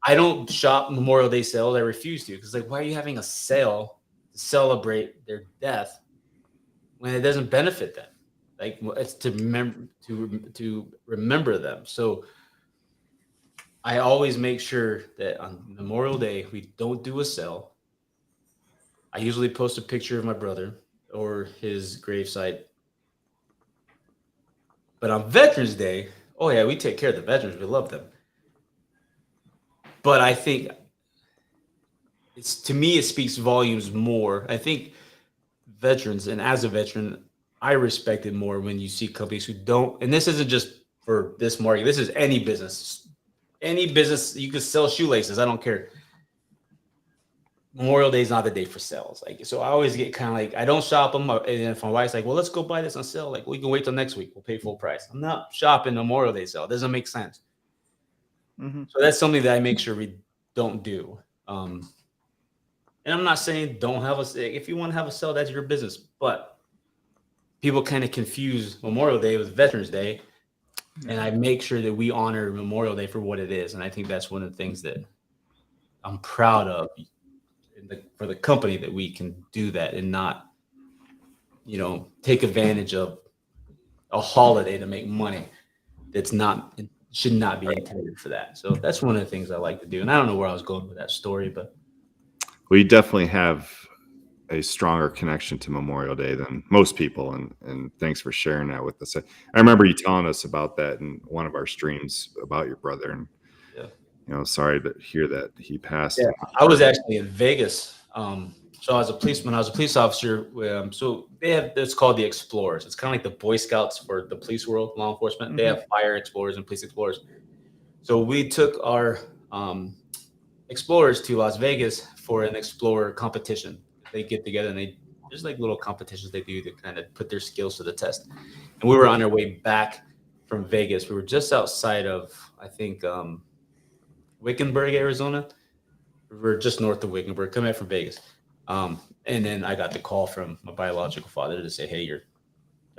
I don't shop Memorial Day sales. I refuse to, because why are you having a sale to celebrate their death when it doesn't benefit them? It's to remember them. So I always make sure that on Memorial Day we don't do a sale. I usually post a picture of my brother or his gravesite. But on Veterans Day, we take care of the veterans. We love them. But I think to me, it speaks volumes more. I think veterans, and as a veteran, I respect it more when you see companies who don't, and this isn't just for this market, this is any business. Any business, you can sell shoelaces, I don't care. Memorial Day is not the day for sales. So I always get kind of I don't shop them. And if my wife's well, let's go buy this on sale. We can wait till next week. We'll pay full price. I'm not shopping Memorial Day sale. It doesn't make sense. Mm-hmm. So that's something that I make sure we don't do. And I'm not saying don't have if you want to have a sale, that's your business. But people kind of confuse Memorial Day with Veterans Day. And I make sure that we honor Memorial Day for what it is. And I think that's one of the things that I'm proud of for the company, that we can do that and not, take advantage of a holiday to make money. It should not be intended for that. So that's one of the things I like to do. And I don't know where I was going with that story, but we definitely have a stronger connection to Memorial Day than most people. And thanks for sharing that with us. I remember you telling us about that in one of our streams about your brother. sorry to hear that he passed. Yeah, I was actually in Vegas. So I was a policeman. I was a police officer. So they have, it's called the Explorers. It's kind of like the Boy Scouts for the police world, law enforcement. They have fire explorers and police explorers. So we took our explorers to Las Vegas for an explorer competition. They get together and there's like little competitions they do to kind of put their skills to the test. And we were on our way back from Vegas. We were just outside of, I think, Wickenburg, Arizona. We're just north of Wickenburg, coming back from Vegas. And then I got the call from my biological father to say, hey,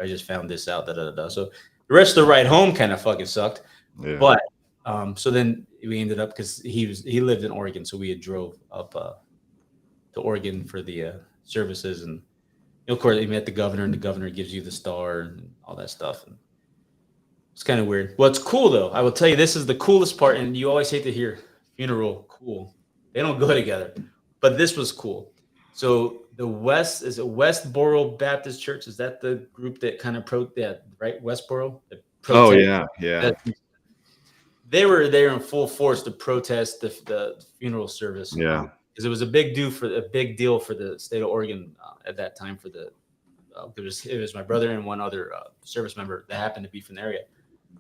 I just found this out. So the rest of the ride home kind of fucking sucked. Yeah. But so then we ended up, because he lived in Oregon, so we had drove up to Oregon for the services, and of course he met the governor, and the governor gives you the star and all that stuff. And it's kind of weird. What's cool though, I will tell you, this is the coolest part, and you always hate to hear funeral cool. They don't go together, but this was cool. So the Westboro Baptist Church? Is that the group that kind of right? Westboro. Oh yeah. They were there in full force to protest the funeral service. Yeah, because it was a big deal for the state of Oregon at that time. For the it was my brother and one other service member that happened to be from the area.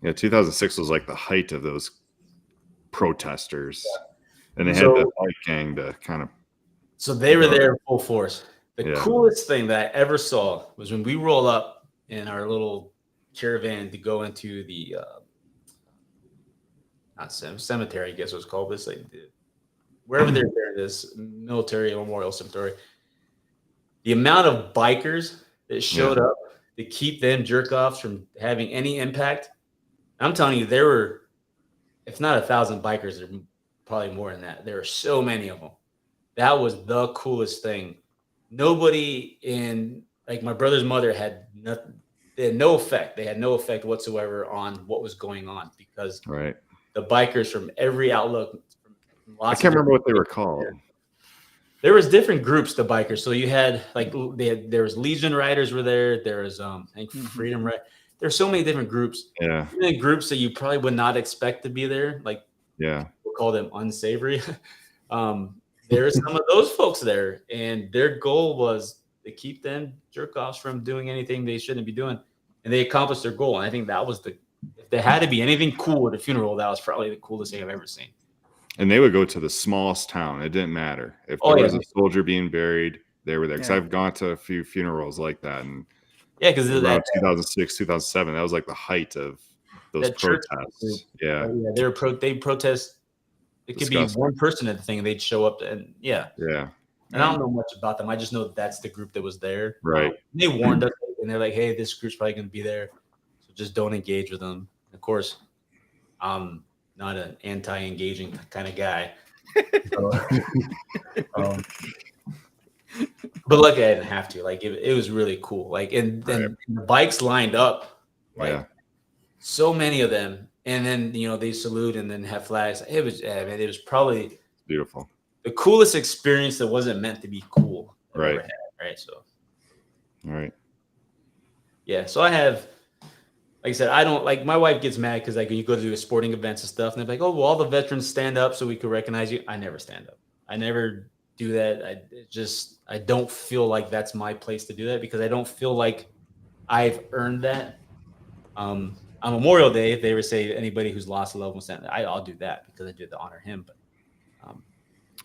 Yeah, 2006 was like the height of those protesters, and they had the bike gang to kind of. So they were there in full force. The coolest thing that I ever saw was when we roll up in our little caravan to go into the not cemetery, I guess it was called, but it's like wherever they're there, this military memorial cemetery. The amount of bikers that showed up to keep them jerk offs from having any impact. I'm telling you, there were, if not 1,000 bikers, there were probably more than that. There were so many of them. That was the coolest thing. Nobody in, like, my brother's mother had nothing. They had no effect. They had no effect whatsoever on what was going on, because the bikers from every outlook. I can't remember what they were called. There was different groups, the bikers. So you had there was Legion Riders were there. There was I think Freedom Riders. There's so many different groups. Yeah. Even groups that you probably would not expect to be there. Like we'll call them unsavory. There's some of those folks there, and their goal was to keep them jerk offs from doing anything they shouldn't be doing, and they accomplished their goal. And I think that was if there had to be anything cool at a funeral, that was probably the coolest thing I've ever seen. And they would go to the smallest town. It didn't matter if there was a soldier being buried, they were there. Because I've gone to a few funerals like that, and because around 2006, 2007, that was like the height of those protests. They protest. It could be one person at the thing, and they'd show up, and And I don't know much about them. I just know that's the group that was there. Right. They warned us, and they're like, "Hey, this group's probably going to be there, so just don't engage with them." Of course, I'm not an anti-engaging kind of guy. But luckily I didn't have to. Like it was really cool. Like and then the bikes lined up, like so many of them, and then they salute and then have flags. It was probably beautiful. The coolest experience that wasn't meant to be cool. Right. So. All right. Yeah. So I have. Like I said, I don't like, my wife gets mad because like when you go to sporting events and stuff, and they're like, "Oh, well, all the veterans stand up so we can recognize you." I never stand up. I never do that. I don't feel like that's my place to do that, because I don't feel like I've earned that. On Memorial Day, if they ever say anybody who's lost a loved one stand, I'll do that because I did to honor him. But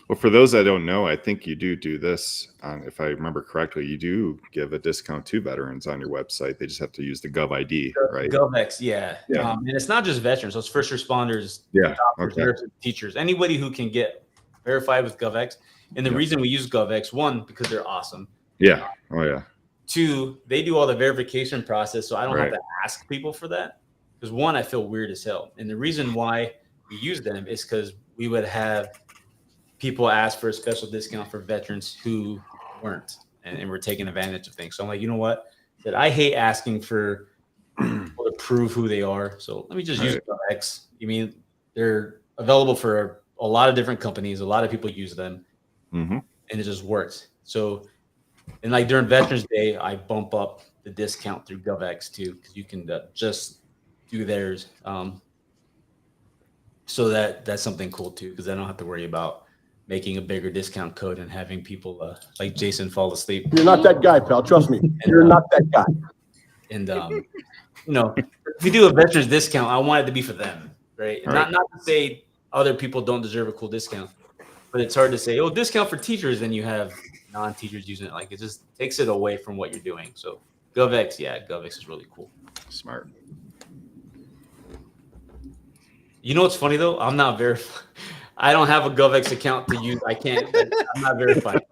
well, for those that don't know, I think you do this. If I remember correctly, you do give a discount to veterans on your website. They just have to use the GovID, right? GovX, and it's not just veterans; so it's first responders, doctors, nurses, teachers, anybody who can get verified with GovX. And the reason we use GovX, one, because they're awesome. Yeah. Oh yeah. Two, they do all the verification process, so I don't have to ask people for that. Because one, I feel weird as hell, and the reason why we use them is because we would have people ask for a special discount for veterans who weren't and were taking advantage of things. So I'm like, you know what? That I hate asking for people to prove who they are. So let me just use GovX. I mean, they're available for a lot of different companies. A lot of people use them, and it just works. So, and like during Veterans Day, I bump up the discount through GovX too, because you can just do theirs. So that's something cool too, because I don't have to worry about making a bigger discount code and having people like Jason fall asleep. You're not that guy, pal. Trust me. You're not that guy. And you know, if we do a veterans discount, I want it to be for them, right? And Right. not to say other people don't deserve a cool discount, but it's hard to say, oh, discount for teachers, and you have non-teachers using it. Like, it just takes it away from what you're doing. So GovX, yeah, GovX is really cool. Smart. You know what's funny though? I'm not verified. I don't have a GovX account to use. I can't. I'm not verified.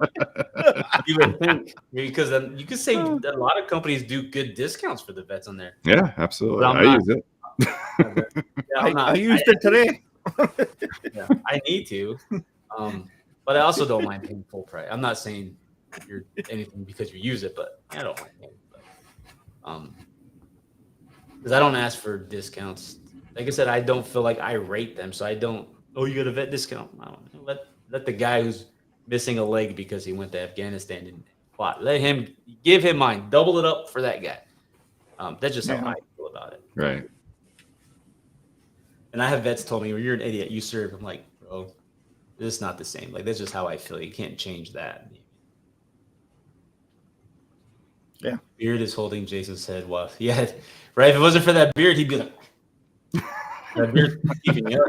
You would think, because then you could say that a lot of companies do good discounts for the vets on there. Yeah, absolutely. But I'm I not- use it. Yeah, I'm not- I used it today. Yeah, I need to, but I also don't mind paying full price. I'm not saying you're anything because you use it, but I don't mind paying. Because I don't ask for discounts. Like I said, I don't feel like I rate them, so I don't. Oh, you got a vet discount? I don't know. Let the guy who's missing a leg because he went to Afghanistan and fought. Let him give him mine. Double it up for that guy. That's just how I feel about it. Right. And I have vets told me, well, you're an idiot. You serve. I'm like, bro, this is not the same. Like, that's just how I feel. You can't change that. Yeah. Beard is holding Jason's head. Well, yeah, right. If it wasn't for that beard, he'd be like, that beard's keeping you up.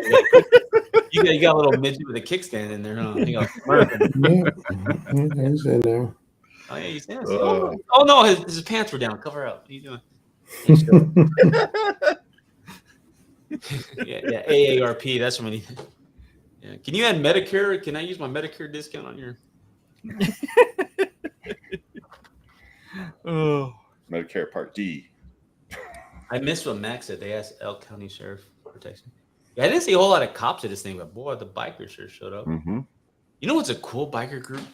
You got a little midget with a kickstand in there, huh? Yeah, he's in there. Oh, yeah, he's dancing. Oh no, his pants were down. Cover up. What are you doing? Yeah, AARP. That's when he. Yeah. Can you add Medicare? Can I use my Medicare discount on your? Oh, Medicare Part D. I missed what Max said. They asked Elk County Sheriff Protection. Yeah, I didn't see a whole lot of cops at this thing, but boy, the bikers sure showed up. Mm-hmm. You know what's a cool biker group?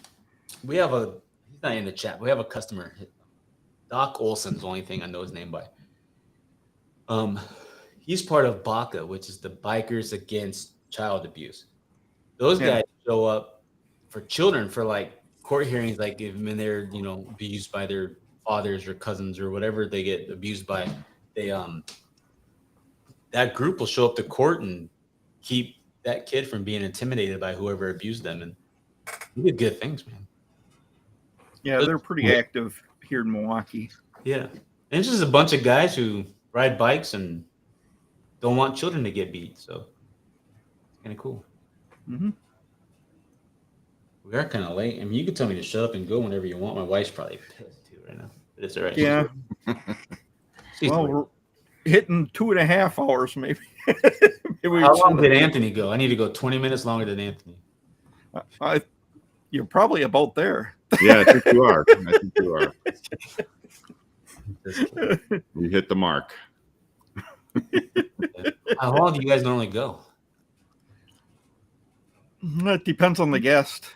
We have he's not in the chat. We have a customer. Doc Olson's the only thing I know his name by. He's part of BACA, which is the Bikers Against Child Abuse. Those guys show up for children for like court hearings, like if they're abused by their fathers or cousins or whatever they get abused by. They that group will show up to court and keep that kid from being intimidated by whoever abused them, and they did good things, man. yeah, they're pretty active here in Milwaukee. Yeah, and it's just a bunch of guys who ride bikes and don't want children to get beat, so it's kind of cool. Mm-hmm. We are kind of late. I mean, you can tell me to shut up and go whenever you want. My wife's probably pissed too right now, but it's all right. Yeah. Well, we're hitting 2.5 hours, maybe. Maybe how long did Anthony go? I need to go 20 minutes longer than Anthony. You're probably about there. Yeah, I think you are. I think you are. You hit the mark. How long do you guys normally go? It depends on the guest.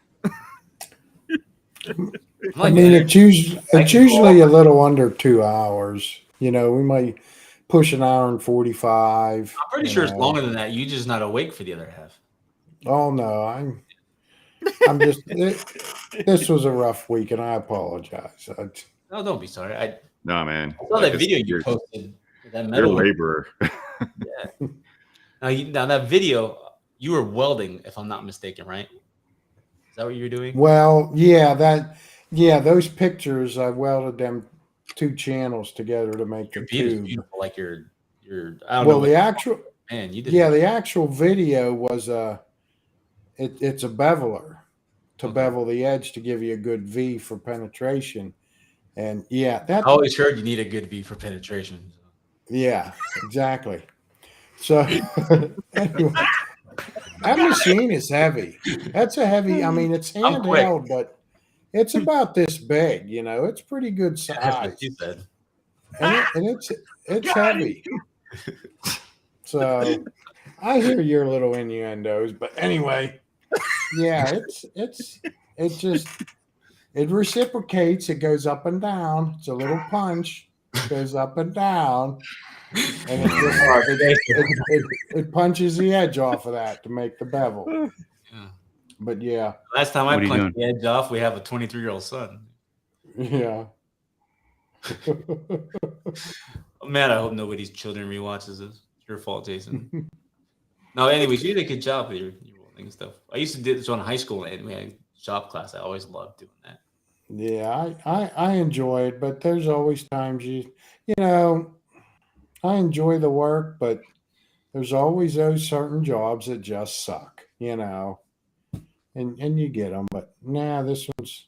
I mean, it's usually a little under 2 hours. We might push an hour and 45. I'm pretty sure it's longer than that. You're just not awake for the other half. Oh no, I'm just. This was a rough week, and I apologize. No, don't be sorry. No, man. I saw that video you posted. That You're a metal. laborer. Yeah. Now that video, you were welding, if I'm not mistaken, right? Is that what you were doing? Well, those pictures I welded them 2 channels together to make Your the beat is tube. beautiful. Like your. I don't know. The actual. Man, you did. Yeah, the actual video was it's a beveler to bevel the edge to give you a good V for penetration, and I always heard you need a good V for penetration. Yeah, exactly. So anyway, that machine is heavy. That's a heavy. I mean, it's handheld, but it's about this big. It's pretty good size. That's what you said. And it's heavy. So I hear your little innuendos, but anyway, yeah, it reciprocates. It goes up and down. It's a little punch. It goes up and down, and it punches the edge off of that to make the bevel. Yeah. But yeah, Last time I punched the edge off, we have a 23-year-old son. yeah. Oh, man, I hope nobody's children rewatches this. It's your fault, Jason. No, anyways, you did a good job with your welding stuff. I used to do this in high school, and we had shop class. I always loved doing that. Yeah, I enjoy it, but there's always times you know, I enjoy the work, but there's always those certain jobs that just suck, and you get them. But nah, this was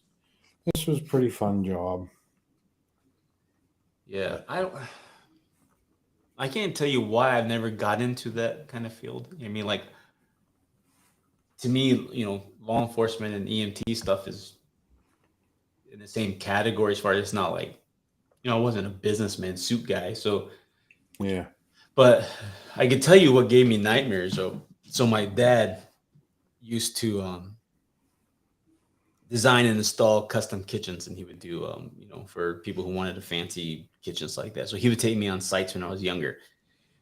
a pretty fun job. Yeah, I can't tell you why I've never got into that kind of field. I mean, like, to me, law enforcement and EMT stuff is in the same category as far as it's not like, I wasn't a businessman suit guy. So, Yeah. but I could tell you what gave me nightmares. So my dad used to design and install custom kitchens, and he would do, for people who wanted a fancy kitchens like that. So he would take me on sites when I was younger.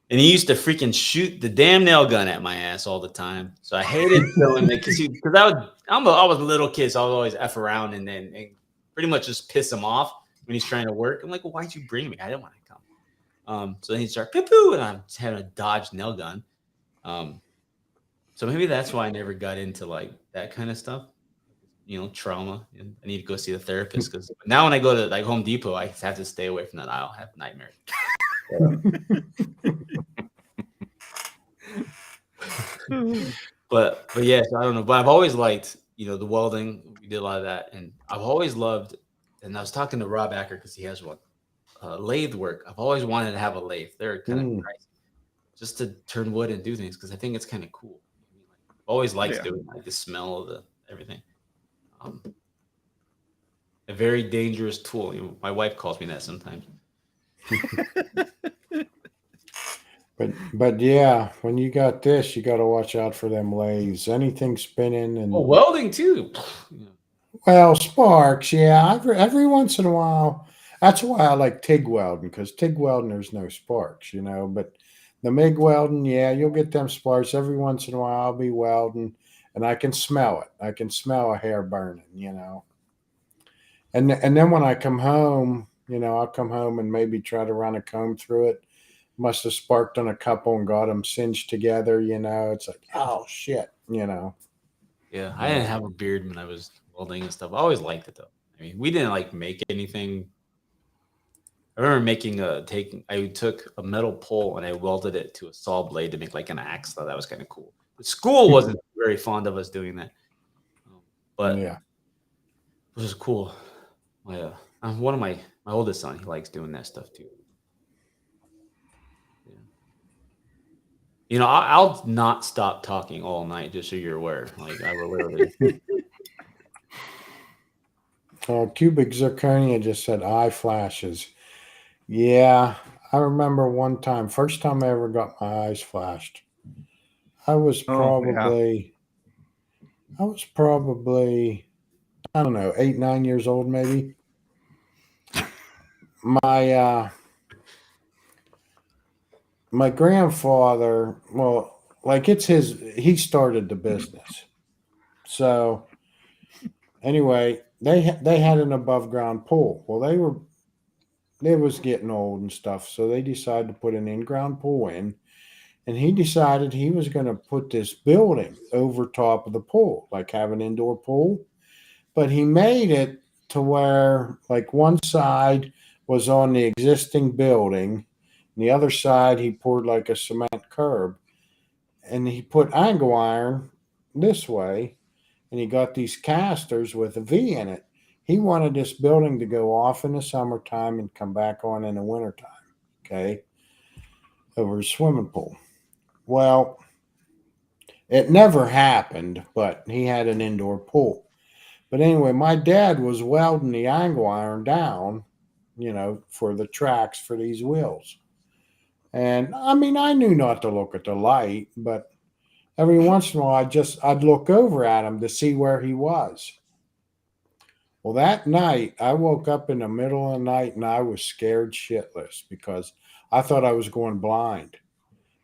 And he used to freaking shoot the damn nail gun at my ass all the time. So I hated doing it because I was a little kid, so I was always F around and pretty much just piss him off when he's trying to work. I'm like, well, why'd you bring me? I didn't want to come. So then he'd start poo-poo, and I'm having a dodge nail gun. So maybe that's why I never got into like that kind of stuff. Trauma, and I need to go see the therapist because now when I go to like Home Depot, I have to stay away from that aisle. I have nightmares. But yeah, so I don't know. But I've always liked, the welding. We did a lot of that, and I've always loved. And I was talking to Rob Acker because he has one lathe work. I've always wanted to have a lathe. They're kind of pricey, just to turn wood and do things because I think it's kind of cool. I've always liked doing like the smell of everything. A very dangerous tool. My wife calls me that sometimes. But yeah, when you got this, you got to watch out for them lathes. Anything spinning and welding too. Well, sparks, yeah. Every once in a while, that's why I like TIG welding because TIG welding there's no sparks, But the MIG welding, yeah, you'll get them sparks every once in a while. I'll be welding, and I can smell it. I can smell a hair burning, And then when I come home, I'll come home and maybe try to run a comb through it. Must have sparked on a couple and got them singed together, It's like, oh shit, Yeah, I didn't have a beard when I was welding and stuff. I always liked it though. I mean, we didn't like make anything. I remember I took a metal pole and I welded it to a saw blade to make like an axe. So that was kind of cool. The school wasn't very fond of us doing that, but yeah, it was cool. One of my oldest son, he likes doing that stuff too. I'll not stop talking all night, just so you're aware. Like I will literally. Cubic Zirconia just said eye flashes. Yeah, I remember one time, first time I ever got my eyes flashed. I was probably, I don't know, 8, 9 years old, maybe. My grandfather, well, like he started the business. So anyway, they had an above ground pool. Well, they was getting old and stuff, so they decided to put an in-ground pool in, and he decided he was going to put this building over top of the pool, like have an indoor pool. But he made it to where like one side was on the existing building, and the other side he poured like a cement curb, and he put angle iron this way, and he got these casters with a V in it. He wanted this building to go off in the summertime and come back on in the wintertime, okay, over a swimming pool. Well, it never happened, but he had an indoor pool. But anyway, my dad was welding the angle iron down, for the tracks for these wheels. And I mean, I knew not to look at the light, but every once in a while, I'd look over at him to see where he was. Well, that night, I woke up in the middle of the night and I was scared shitless because I thought I was going blind.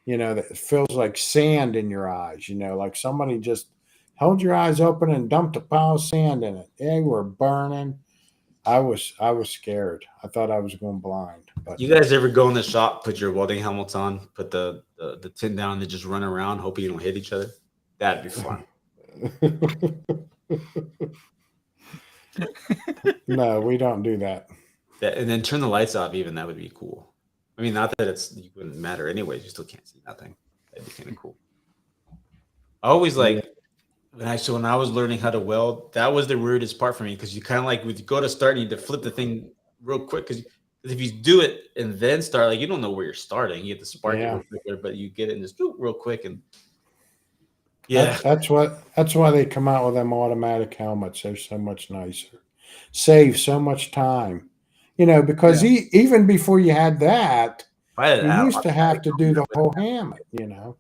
That it feels like sand in your eyes, like somebody just held your eyes open and dumped a pile of sand in it. They were burning. I was scared. I thought I was going blind. But You guys ever go in the shop, put your welding helmets on, put the tin down, and then just run around, hoping you don't hit each other? That'd be fun. No, we don't do that. And then turn the lights off. Even that would be cool. I mean, not that you wouldn't matter anyways. You still can't see nothing. That'd be kind of cool. I always like when I was learning how to weld. That was the weirdest part for me because you kind of like when you go to start, you need to flip the thing real quick because if you do it and then start, like you don't know where you're starting. You get the spark, but you get it and just real quick and that's why they come out with them automatic helmets. They're so much nicer, save so much time. You know, because even before you had that, you used to have to do the whole helmet. You know.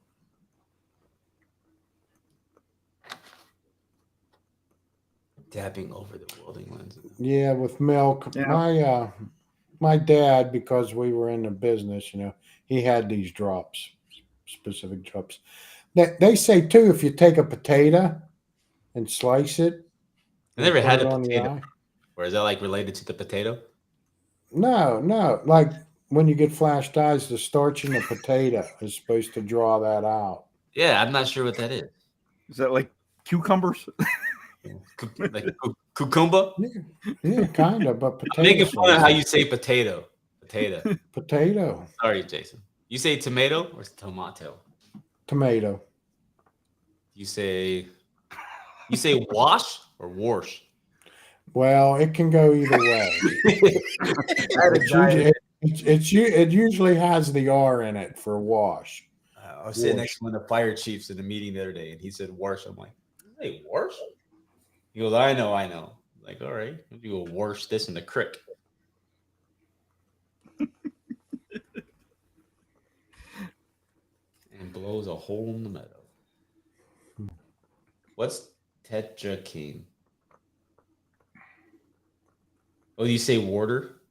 Dabbing over the welding lens. Yeah, with milk. Yeah. My dad, because we were in the business, you know, he had these drops, specific drops. They say too, if you take a potato and slice it, I never had a potato. Or is that like related to the potato? No. Like when you get flashed eyes, the starch in the potato is supposed to draw that out. Yeah, I'm not sure what that is. Is that like cucumbers? Like cucumber? Yeah, kind of. But potato. I'm making fun of how you say potato. Potato. Sorry, Jason. You say tomato or tomato? Tomato. You say wash or wash? Well, it can go either way. It usually has the R in it for wash. I was sitting next to one of the fire chiefs in a meeting the other day, and he said wash. I'm like, hey, wash? He goes, I know. I'm like, all right, you go wash this in the creek. And blows a hole in the meadow. What's tetracaine? Oh, you say water?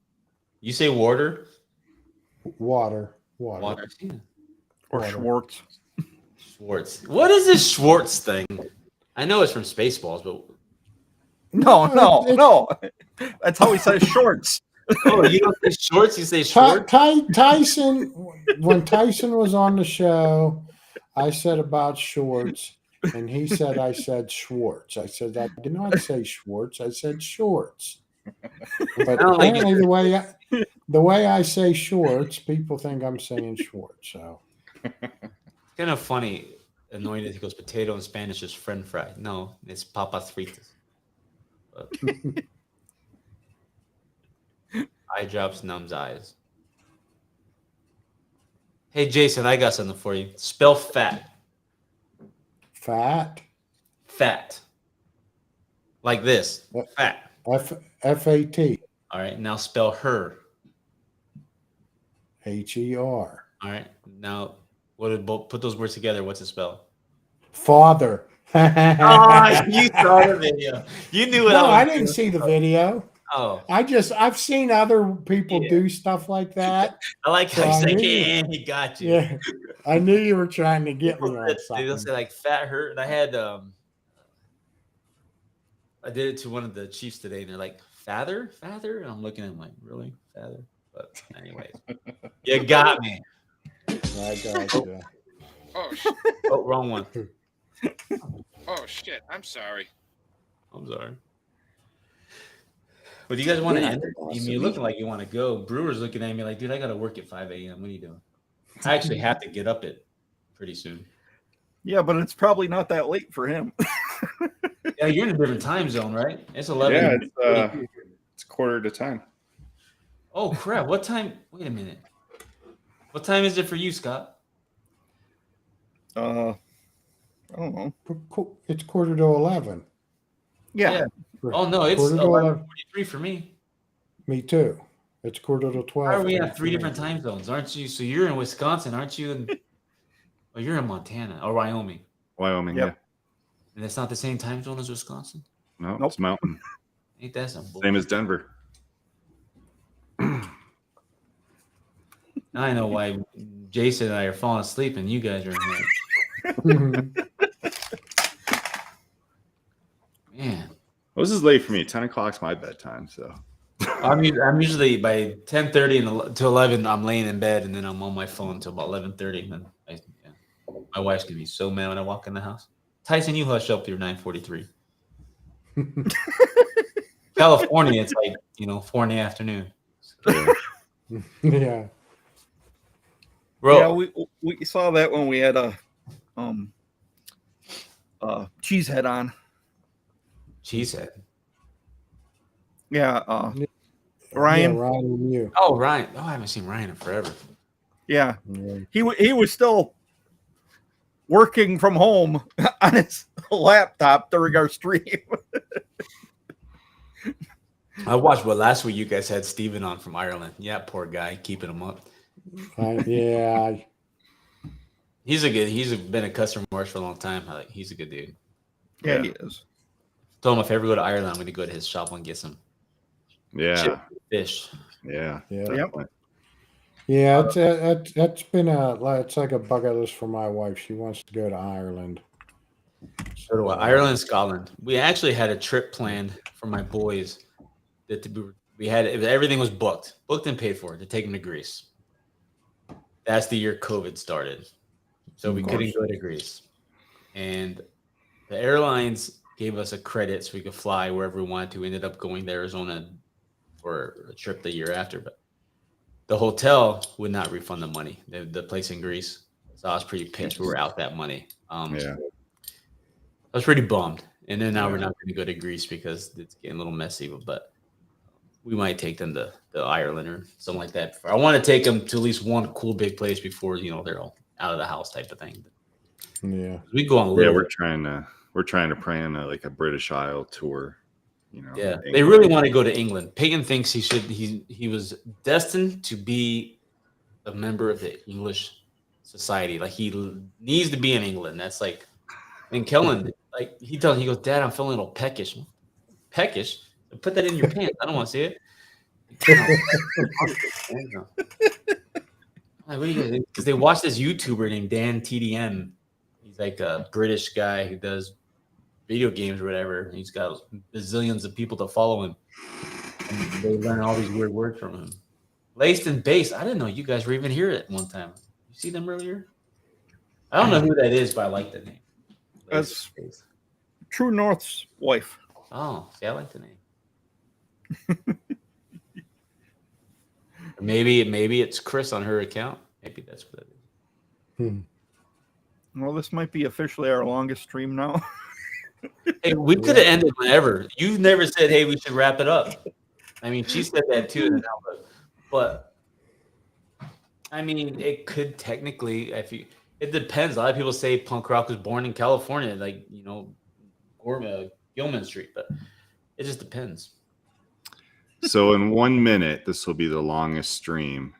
You say water? Water. Yeah. Or Schwartz. Schwartz. What is this Schwartz thing? I know it's from Spaceballs, but no. That's how he says shorts. Oh, you don't say shorts, you say shorts? Tyson, when Tyson was on the show, I said about shorts, and he said I said Schwartz. I said I did not say Schwartz. I said shorts. But apparently the way I say shorts, people think I'm saying Schwartz. So it's kind of funny. Anointed, he goes, potato in Spanish is french fry. No, it's papas fritas. Eye drops, numbs eyes. Hey, Jason, I got something for you. Spell fat. Fat. Like this. Fat. F-A-T. All right, now spell her. H-E-R. All right, now put those words together. What's it spell? Father. Oh, you saw the video. You knew what I didn't see the video. Oh, I've seen other people do stuff like that. I like how he's like, yeah, he got you. Yeah, I knew you were trying to get me on something. They'll say like fat hurt. And I had I did it to one of the Chiefs today, and they're like, father, and I'm looking at him like, really, father? But anyways, you got me. I got you. Oh shit! Oh, wrong one. Oh shit! I'm sorry. I'm sorry. But do you guys want to end it? You're looking like you want to go. Brewer's looking at me like, dude, I got to work at 5 a.m. What are you doing? I actually have to get up it pretty soon. Yeah, but it's probably not that late for him. Yeah, you're in a different time zone, right? It's 11. Yeah, it's 9:45. Oh, crap. What time? Wait a minute. What time is it for you, Scott? I don't know. It's 11:15. Yeah. Oh, no, it's 11:43 for me. Me too. It's 11:45. How are we at 3 different time zones, aren't you? So you're in Wisconsin, aren't you? Oh, you're in Montana or Wyoming. Wyoming, Yep. yeah. And it's not the same time zone as Wisconsin? No, Nope. it's mountain. Ain't that some bull? Same as Denver. Now I know why Jason and I are falling asleep and you guys are in there. Man. Well, this is late for me. 10 o'clock's my bedtime, so I'm usually by 10:30 to 11. I'm laying in bed, and then I'm on my phone until about 11:30. And then my wife's gonna be so mad when I walk in the house. Tyson, you hush up to your 9:43. California, it's like 4 in the afternoon. Yeah. Bro, Yeah, we saw that when we had a cheesehead on. Cheesehead. Yeah, Yeah, Ryan. Ryan and you. Oh, Ryan. Oh, I haven't seen Ryan in forever. Yeah, Yeah. he was still working from home on his laptop during our stream. I watched last week you guys had Steven on from Ireland. Yeah, poor guy, keeping him up. Yeah. He's been a customer of ours for a long time. He's a good dude. Yeah, he is. Told him if I ever go to Ireland, I'm going to go to his shop and get some fish. Yeah. Yep. Yeah, that's been it's like a bucket list for my wife. She wants to go to Ireland. So do I. Ireland, Scotland. We actually had a trip planned for my boys. Everything was booked and paid for to take them to Greece. That's the year COVID started, so we couldn't go to Greece, and the airlines gave us a credit so we could fly wherever we wanted to. We ended up going to Arizona for a trip the year after, but the hotel would not refund the money. The place in Greece, so I was pretty pissed. We were out that money. I was pretty bummed. And then now we're not going to go to Greece because it's getting a little messy. But we might take them to Ireland or something like that. I want to take them to at least one cool big place before they're all out of the house type of thing. Yeah, we go on. Yeah, we're trying to plan a British Isle tour. Yeah, they really want to go to England. Peyton thinks he was destined to be a member of the English society. Like he needs to be in England. That's like, and Kellen, he goes, Dad, I'm feeling a little peckish. Peckish? Put that in your pants. I don't want to see it. Because they watch this YouTuber named Dan TDM. He's like a British guy who does video games or whatever. He's got bazillions of people to follow him. And they learn all these weird words from him. Laced and Bass. I didn't know you guys were even here at one time. You see them earlier? I don't know who that is, but I like the name. That's True North's wife. Oh, see, I like the name. Maybe it's Chris on her account. Maybe that's what it is. Well, this might be officially our longest stream now. Hey, we could have ended whenever. You never said, "Hey, we should wrap it up." I mean, she said that too. But I mean, it could technically, it depends. A lot of people say punk rock was born in California, Gilman Street, but it just depends. So in 1 minute, this will be the longest stream.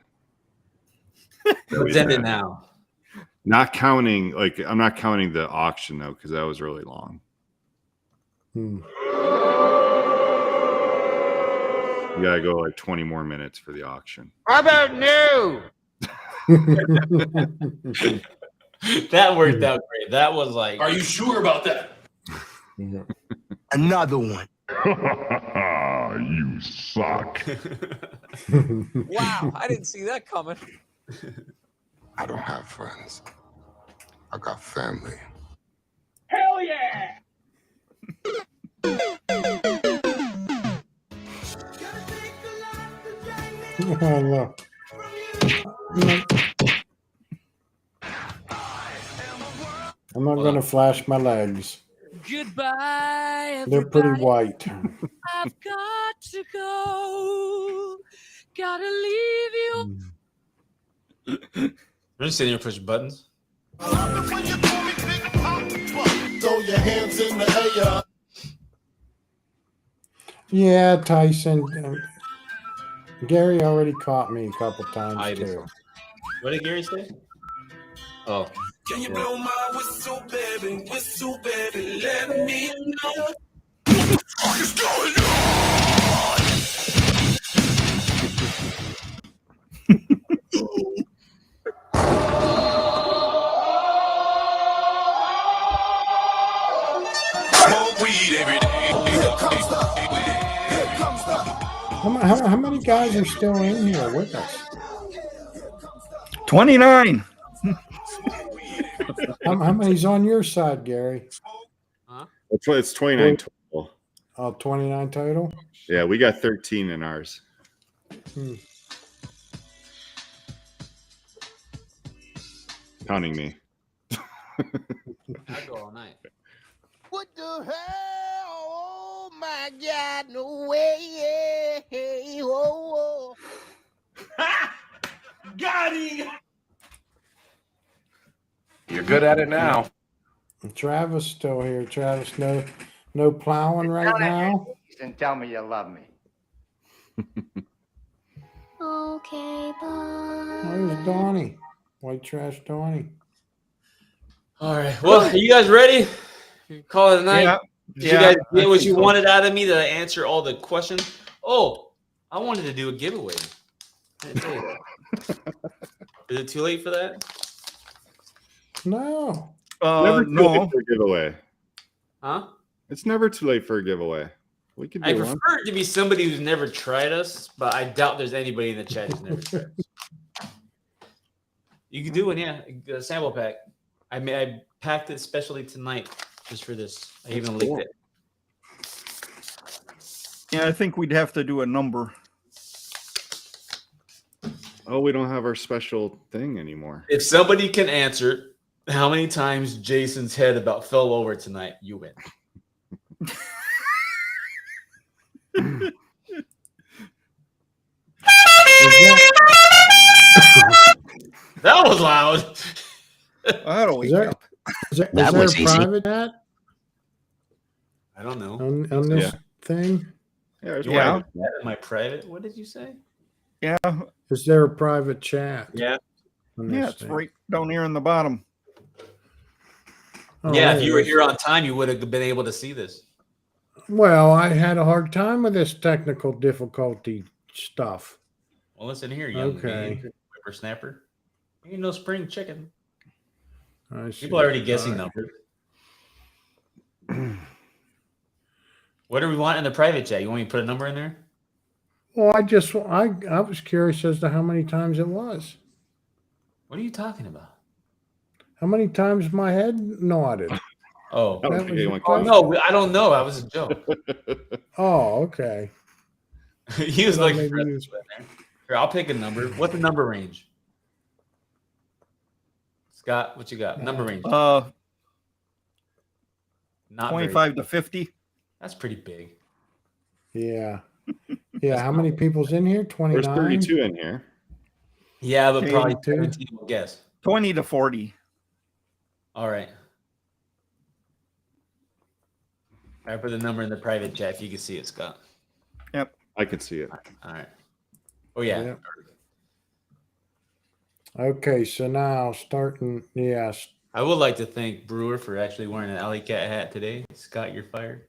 Let's end it now. Not counting, I'm not counting the auction though, because that was really long. You gotta go 20 more minutes for the auction. How about new? That worked out great. That was like. Are you sure about that? Another one. You suck. Wow, I didn't see that coming. I don't have friends. I got family. Hell yeah! No. I'm not going to flash my legs. Goodbye, everybody. They're pretty white. I've got to go. Gotta leave you. We're just sitting here pushing buttons. Throw your hands in the air. Yeah, Tyson. Gary already caught me a couple times too. What did Gary say? Oh. Can you blow my whistle, baby? Whistle, baby, let me know. What is going on? Smoke weed every day. Here comes the How many guys are still in here with us? 29. How many's on your side, Gary? Huh? It's 29 total. Oh, 29 total? Yeah, we got 13 in ours. Counting me. I go all night. What the hell? Oh my God, no way. Whoa, whoa. Got him. You're good at it now. Travis still here. Travis, no plowing right now. And tell me you love me. Okay, bye. Where's Donnie? White trash Donnie. All right. Well, are you guys ready? Call it a night. Yeah. Did you guys I get what think you so. wanted out of me to answer all the questions? Oh, I wanted to do a giveaway. I didn't tell you that. Is it too late for that? No. Never too No. late for a giveaway. Huh? It's never too late for a giveaway. We could I do prefer one. it to be somebody who's never tried us, but I doubt there's anybody in the chat who's never tried us. You could do one, yeah. A sample pack. I packed it specially tonight just for this. I even linked it. Yeah, I think we'd have to do a number. Oh, we don't have our special thing anymore. If somebody can answer how many times Jason's head about fell over tonight, you win. That was loud. That'll wake you up. Is there a private chat I don't know. on this thing? Yeah, there's Yeah. private. My private. What did you say? Yeah. Is there a private chat? Yeah. on Yeah, this it's thing? right down here in the bottom. Oh, Yeah, there if it you were is. here on time, you would have been able to see this. Well, I had a hard time with this technical difficulty stuff. Well, listen here, young Okay. man, whippersnapper. Ain't no spring chicken. I see. People are already guessing All right. numbers. What do we want in the private chat? You want me to put a number in there? Well, I was curious as to how many times it was. What are you talking about? How many times my head nodded? Oh, I don't That think was anyone the oh can. no, I don't know. That was a joke. Oh, okay. He was Well, like, maybe "Fred, he was- put in there." Here, I'll pick a number. What's the number range? Scott, what you got? Number range. Not very 25 to big. 50. That's pretty big. Yeah. Yeah. How many people's in here? There's 29? 32 in here. Yeah, but probably 82. 17 will guess. 20 to 40. All right. I put the number in the private chat if you can see it, Scott. Yep. I could see it. All right. Oh yeah. Yep. Okay, so now starting, yes. I would like to thank Brewer for actually wearing an alley cat hat today. Scott, you're fired.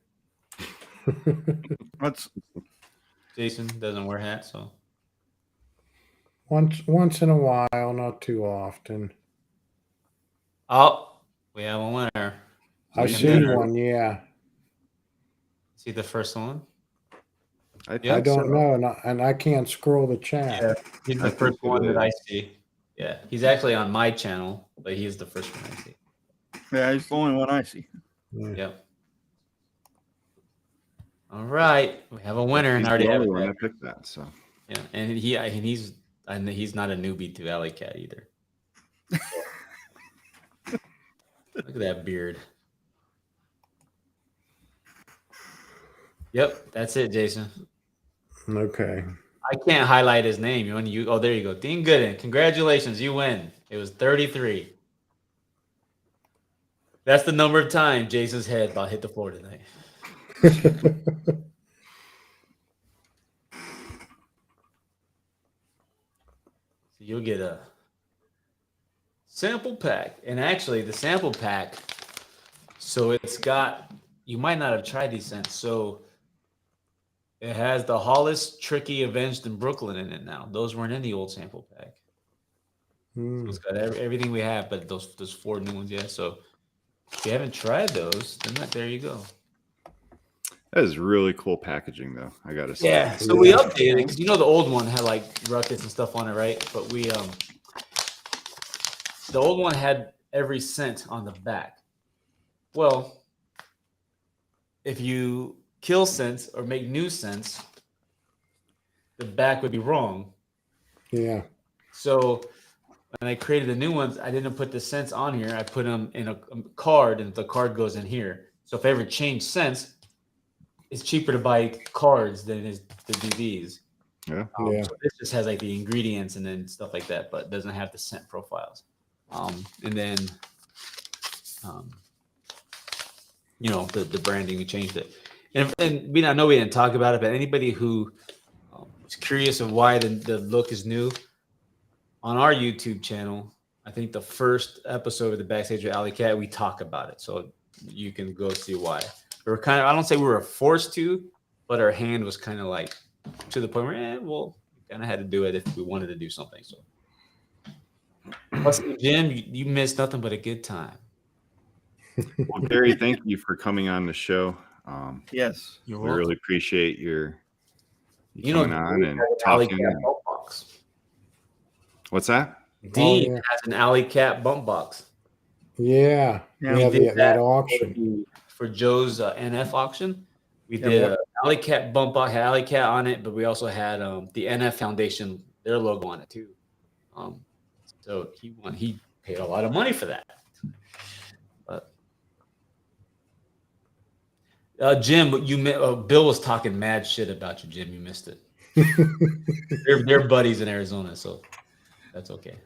That's Jason doesn't wear hats, so once in a while, not too often. oh, we have a winner. I We have see a winner. one, yeah. See the first one? I think Yeah. I don't so. know, and I can't scroll the chat. Yeah, he's I the think first it one that I is. see. Yeah, he's actually on my channel, but he's the first one I see. yeah, it's the only one I see. Yeah. Yep. All right, we have a winner, and He's I already the have only it. one I back. picked that. So Yeah, and he's not a newbie to alley cat either. Look at that beard. Yep, that's it, Jason. Okay. I can't highlight his name. Oh, there you go. Dean Gooden. Congratulations, you win. It was 33. That's the number of times Jason's head about hit the floor tonight. So you'll get a sample pack. And actually, the sample pack, so it's got, you might not have tried these since. So it has the Hollis, Tricky, Avenged, and Brooklyn in it now. Those weren't in the old sample pack. So it's got everything we have, but those 4 new ones, yeah. So if you haven't tried those, then there you go. That is really cool packaging, though. I gotta say. Yeah. So we updated it because the old one had like ruckus and stuff on it, right? But the old one had every scent on the back. Well, if you kill scents or make new scents, the back would be wrong. Yeah. So when I created the new ones, I didn't put the scents on here. I put them in a card, and the card goes in here. So if I ever change scents, it's cheaper to buy cards than it is the DVDs. Yeah. So this just has like the ingredients and then stuff like that, but doesn't have the scent profiles. And then, the branding, we changed it. And I know we didn't talk about it, but anybody who is curious of why the look is new, on our YouTube channel, I think the first episode of the Backstage with Alley Cat, we talk about it. So you can go see why. We were I don't say we were forced to, but our hand was kind of like to the point where, we kind of had to do it if we wanted to do something. So, plus, Jim, you missed nothing but a good time. Well, Gary, thank you for coming on the show. Yes, we really appreciate you coming on and Alley talking. Cat bump box. What's that? Dean has an Alley Cat bump box. Yeah. We did that auction. For Joe's NF auction. We did an Alley Cat bump box, had Alley Cat on it, but we also had the NF Foundation, their logo on it too. So he won. He paid a lot of money for that. But Jim, Bill was talking mad shit about you, Jim. You missed it. they're buddies in Arizona, so that's okay.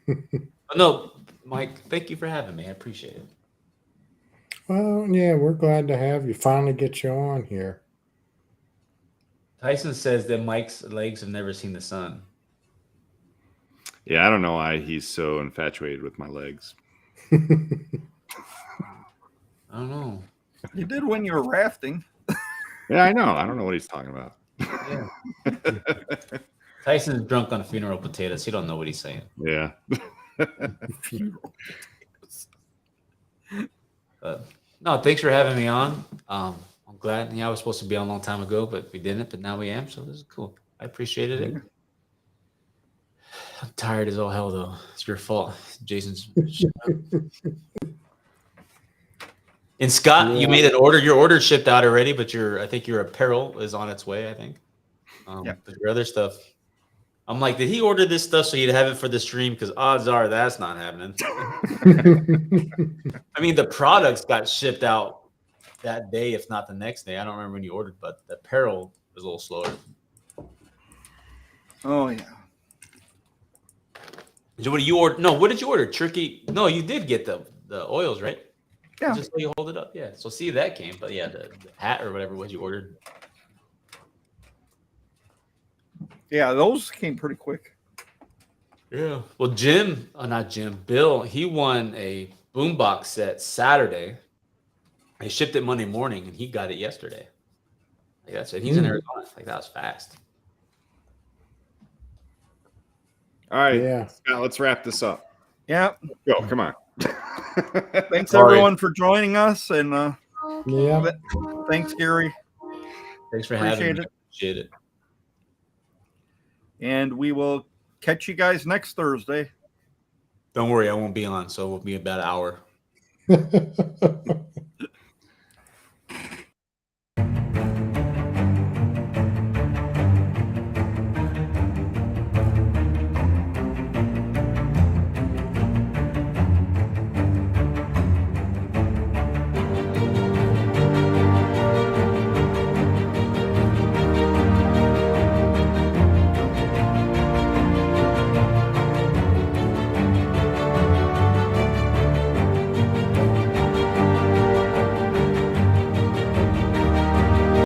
But no, Mike, thank you for having me. I appreciate it. Well, yeah, we're glad to have you. Finally get you on here. Tyson says that Mike's legs have never seen the sun. Yeah, I don't know why he's so infatuated with my legs. I don't know. You did when you were rafting. Yeah, I know. I don't know what he's talking about. Yeah. Tyson's drunk on funeral potatoes. He don't know what he's saying. Yeah. Funeral potatoes. No, thanks for having me on. I'm glad. I was supposed to be on a long time ago, but we didn't. But now we am. So this is cool. I appreciated it. I'm tired as all hell, though. It's your fault, Jason's. And Scott, you made an order. Your order shipped out already, but I think your apparel is on its way. I think. But your other stuff. I'm like, did he order this stuff so you'd have it for the stream? Because odds are that's not happening. I mean, the products got shipped out that day, if not the next day. I don't remember when you ordered, but the apparel was a little slower. Oh yeah. So what did you order? No, what did you order? Turkey? No, you did get the oils, right? Yeah. Just so you hold it up. Yeah. So see, that came, but yeah, the hat or whatever was you ordered. Yeah, those came pretty quick. Yeah. Well, Bill, he won a boombox set Saturday. They shipped it Monday morning, and he got it yesterday. Like that's it. He's in Arizona. Like that was fast. All right. Yeah. Scott, let's wrap this up. Yeah. Go. Come on. Thanks everyone for joining us, and Yeah. thanks Gary. Thanks for having me. Appreciate it. And we will catch you guys next Thursday. Don't worry, I won't be on, so we'll be about an hour.